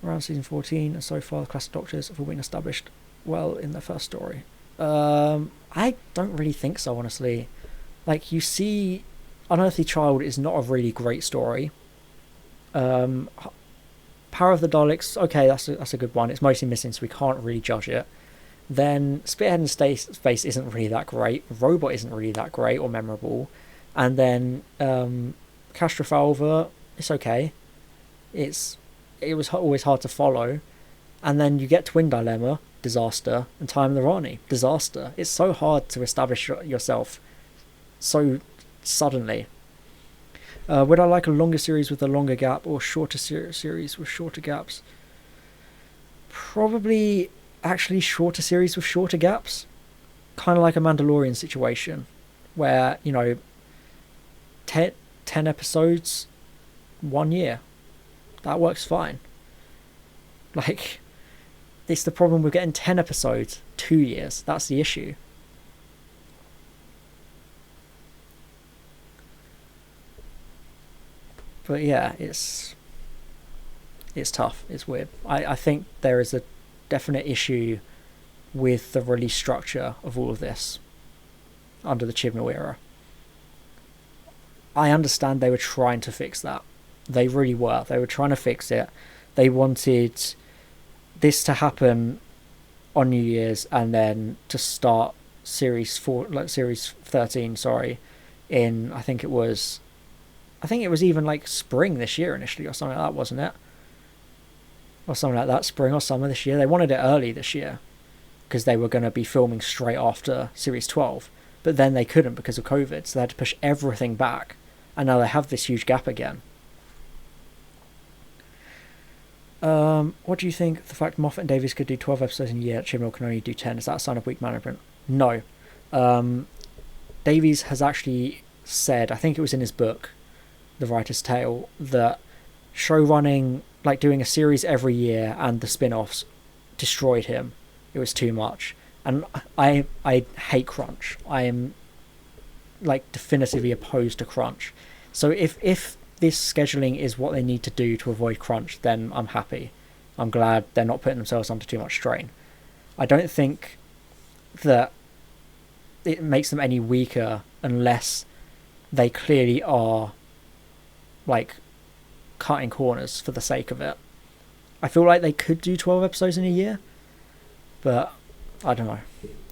S1: Around Season 14, and so far the classic Doctors have all been established well in their first story. I don't really think so, honestly. Like, you see, Unearthly Child is not a really great story. Power of the Daleks, okay, that's a good one. It's mostly missing, so we can't really judge it. Then Spearhead in Space isn't really that great. Robot isn't really that great or memorable. And then Castrofalva, it's okay. It was always hard to follow. And then you get Twin Dilemma, disaster, and Time of the Rani, disaster. It's so hard to establish yourself so suddenly. Would I like a longer series with a longer gap, or shorter series with shorter gaps? Probably actually shorter series with shorter gaps. Kind of like a Mandalorian situation, where, you know, 10 episodes, 1 year. That works fine. Like, it's the problem with getting 10 episodes, 2 years. That's the issue. But yeah, it's tough. It's weird. I think there is a definite issue with the release structure of all of this under the Chibnall era. I understand they were trying to fix that. They really were. They were trying to fix it. They wanted this to happen on New Year's and then to start series 13, in I think it was even like spring this year initially, or something like that, wasn't it? Or something like that, spring or summer this year. They wanted it early this year because they were going to be filming straight after Series 12. But then they couldn't because of COVID, so they had to push everything back. And now they have this huge gap again. What do you think the fact Moffat and Davies could do 12 episodes in a year, Chibnall can only do 10? Is that a sign of weak management? No. Davies has actually said, I think it was in his book, The Writer's Tale, that show running, like doing a series every year and the spin-offs, destroyed him. It was too much. And I hate crunch. I am like definitively opposed to crunch. So if this scheduling is what they need to do to avoid crunch, then I'm happy. I'm glad they're not putting themselves under too much strain. I don't think that it makes them any weaker unless they clearly are like cutting corners for the sake of it. I feel like they could do 12 episodes in a year, but I don't know.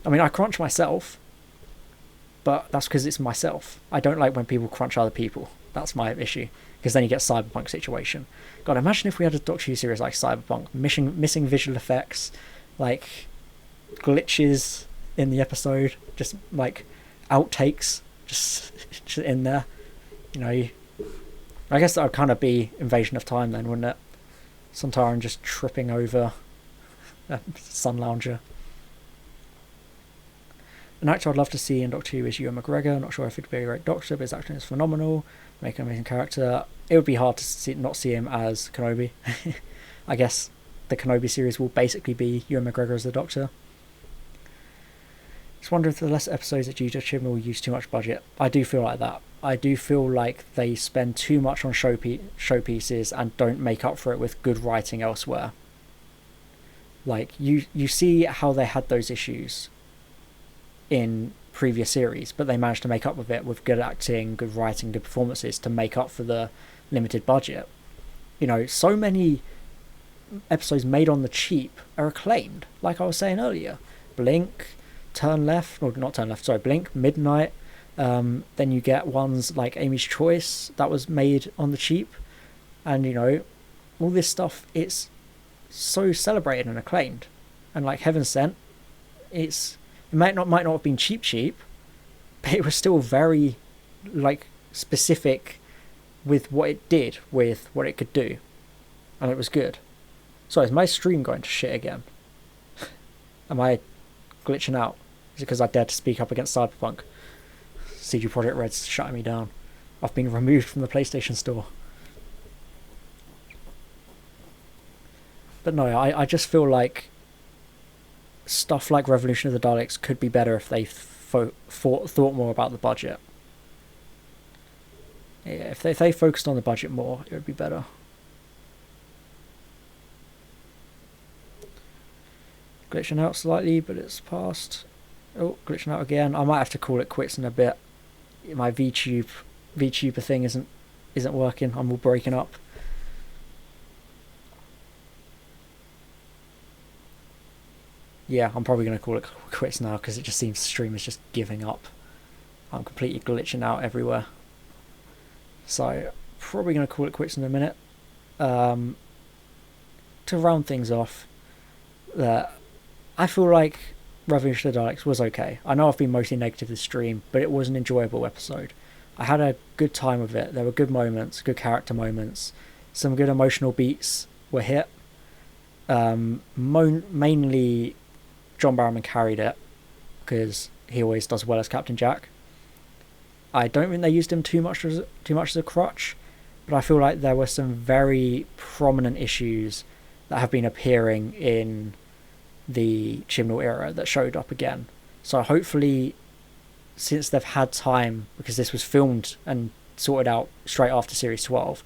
S1: I mean, I crunch myself, but that's because it's myself. I don't like when people crunch other people. That's my issue, because then you get Cyberpunk situation. God, imagine if we had a Doctor Who series like Cyberpunk, missing visual effects, like glitches in the episode, just like outtakes just in there. You know, I guess that would kind of be Invasion of Time then, wouldn't it? Sontaran just tripping over a Sun Lounger. An actor I'd love to see in Doctor Who is Ewan McGregor. Not sure if he'd be a great Doctor, but his acting is phenomenal. Make an amazing character. It would be hard to not see him as Kenobi. I guess the Kenobi series will basically be Ewan McGregor as the Doctor. Just wonder if the less episodes that Judah Chibnall use too much budget. I do feel like that. I do feel like they spend too much on showpieces and don't make up for it with good writing elsewhere. Like, you see how they had those issues in previous series, but they managed to make up with it with good acting, good writing, good performances to make up for the limited budget. You know, so many episodes made on the cheap are acclaimed, like I was saying earlier. Blink, Turn Left, or not Turn Left, sorry, Blink, Midnight. Then you get ones like Amy's Choice that was made on the cheap, and you know, all this stuff, it's so celebrated and acclaimed. And like Heaven Sent, it might not have been cheap, but it was still very like specific with what it did, with what it could do, and it was good. Sorry, is my stream going to shit again? Am I glitching out? Is it because I dared to speak up against Cyberpunk? CG Projekt Red's shutting me down. I've been removed from the PlayStation Store. But no, I just feel like stuff like Revolution of the Daleks could be better if they thought more about the budget. Yeah, if they focused on the budget more, it would be better. Glitching out slightly, but it's passed. Oh, glitching out again. I might have to call it quits in a bit. My VTuber thing isn't working. I'm all breaking up. Yeah, I'm probably going to call it quits now because it just seems the stream is just giving up. I'm completely glitching out everywhere. So, probably going to call it quits in a minute. To round things off, I feel like Revolution of the Daleks was okay. I know I've been mostly negative this stream, but it was an enjoyable episode. I had a good time with it. There were good moments, good character moments. Some good emotional beats were hit. Mainly John Barrowman carried it because he always does well as Captain Jack. I don't think they used him too much as a crutch, but I feel like there were some very prominent issues that have been appearing in the Chibnall era that showed up again. So hopefully, since they've had time, because this was filmed and sorted out straight after Series 12,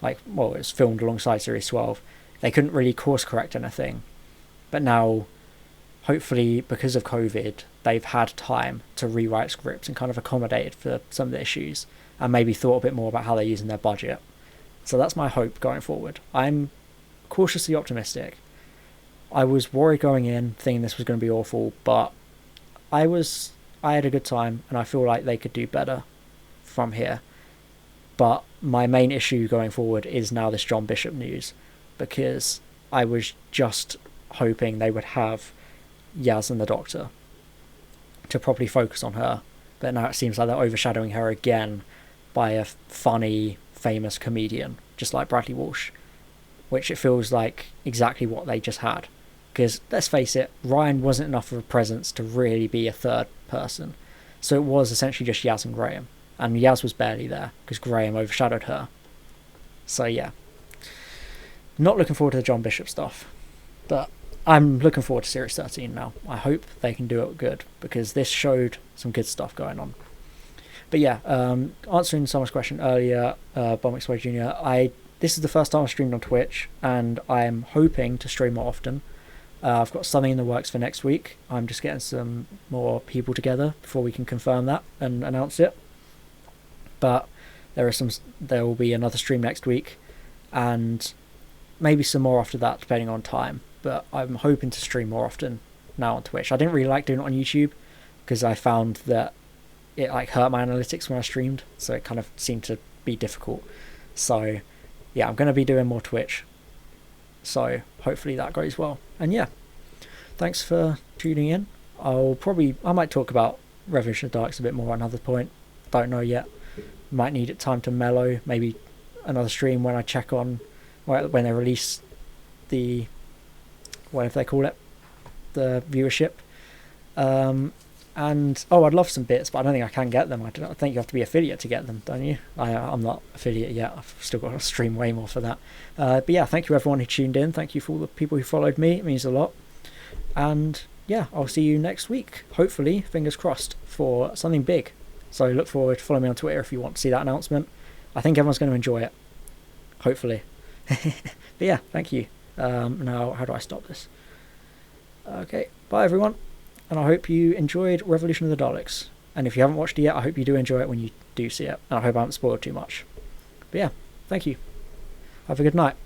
S1: it was filmed alongside Series 12, they couldn't really course correct anything. But now, hopefully, because of COVID, they've had time to rewrite scripts and kind of accommodated for some of the issues and maybe thought a bit more about how they're using their budget. So that's my hope going forward. I'm cautiously optimistic. I was worried going in, thinking this was going to be awful, but I had a good time, and I feel like they could do better from here. But my main issue going forward is now this John Bishop news, because I was just hoping they would have Yaz and the Doctor to properly focus on her, but now it seems like they're overshadowing her again by a funny, famous comedian, just like Bradley Walsh, which it feels like exactly what they just had. Because, let's face it, Ryan wasn't enough of a presence to really be a third person. So it was essentially just Yaz and Graham. and Yaz was barely there because Graham overshadowed her. So yeah, not looking forward to the John Bishop stuff, but I'm looking forward to Series 13 now. I hope they can do it good, because this showed some good stuff going on. But yeah, answering someone's question earlier, Bomb Explode Jr., this is the first time I've streamed on Twitch, and I'm hoping to stream more often. I've got something in the works for next week. I'm just getting some more people together before we can confirm that and announce it. But there will be another stream next week, and maybe some more after that, depending on time. But I'm hoping to stream more often now on Twitch. I didn't really like doing it on YouTube because I found that it like hurt my analytics when I streamed, so it kind of seemed to be difficult. So yeah, I'm going to be doing more Twitch, so hopefully that goes well. And yeah, thanks for tuning in. I might talk about Revolution of the Daleks a bit more at another point. Don't know yet. Might need it time to mellow. Maybe another stream when I check on when they release the, whatever they call it, the viewership. And I'd love some bits, but I don't think I can get them. I think you have to be affiliate to get them, don't you? I'm not affiliate yet. I've still got to stream way more for that. But yeah, thank you everyone who tuned in. Thank you for all the people who followed me. It means a lot. And yeah, I'll see you next week. Hopefully, fingers crossed, for something big. So look forward to following me on Twitter if you want to see that announcement. I think everyone's going to enjoy it. Hopefully. But yeah, thank you. Now, how do I stop this? Okay, bye everyone. And I hope you enjoyed Revolution of the Daleks. And if you haven't watched it yet, I hope you do enjoy it when you do see it. And I hope I haven't spoiled too much. But yeah, thank you. Have a good night.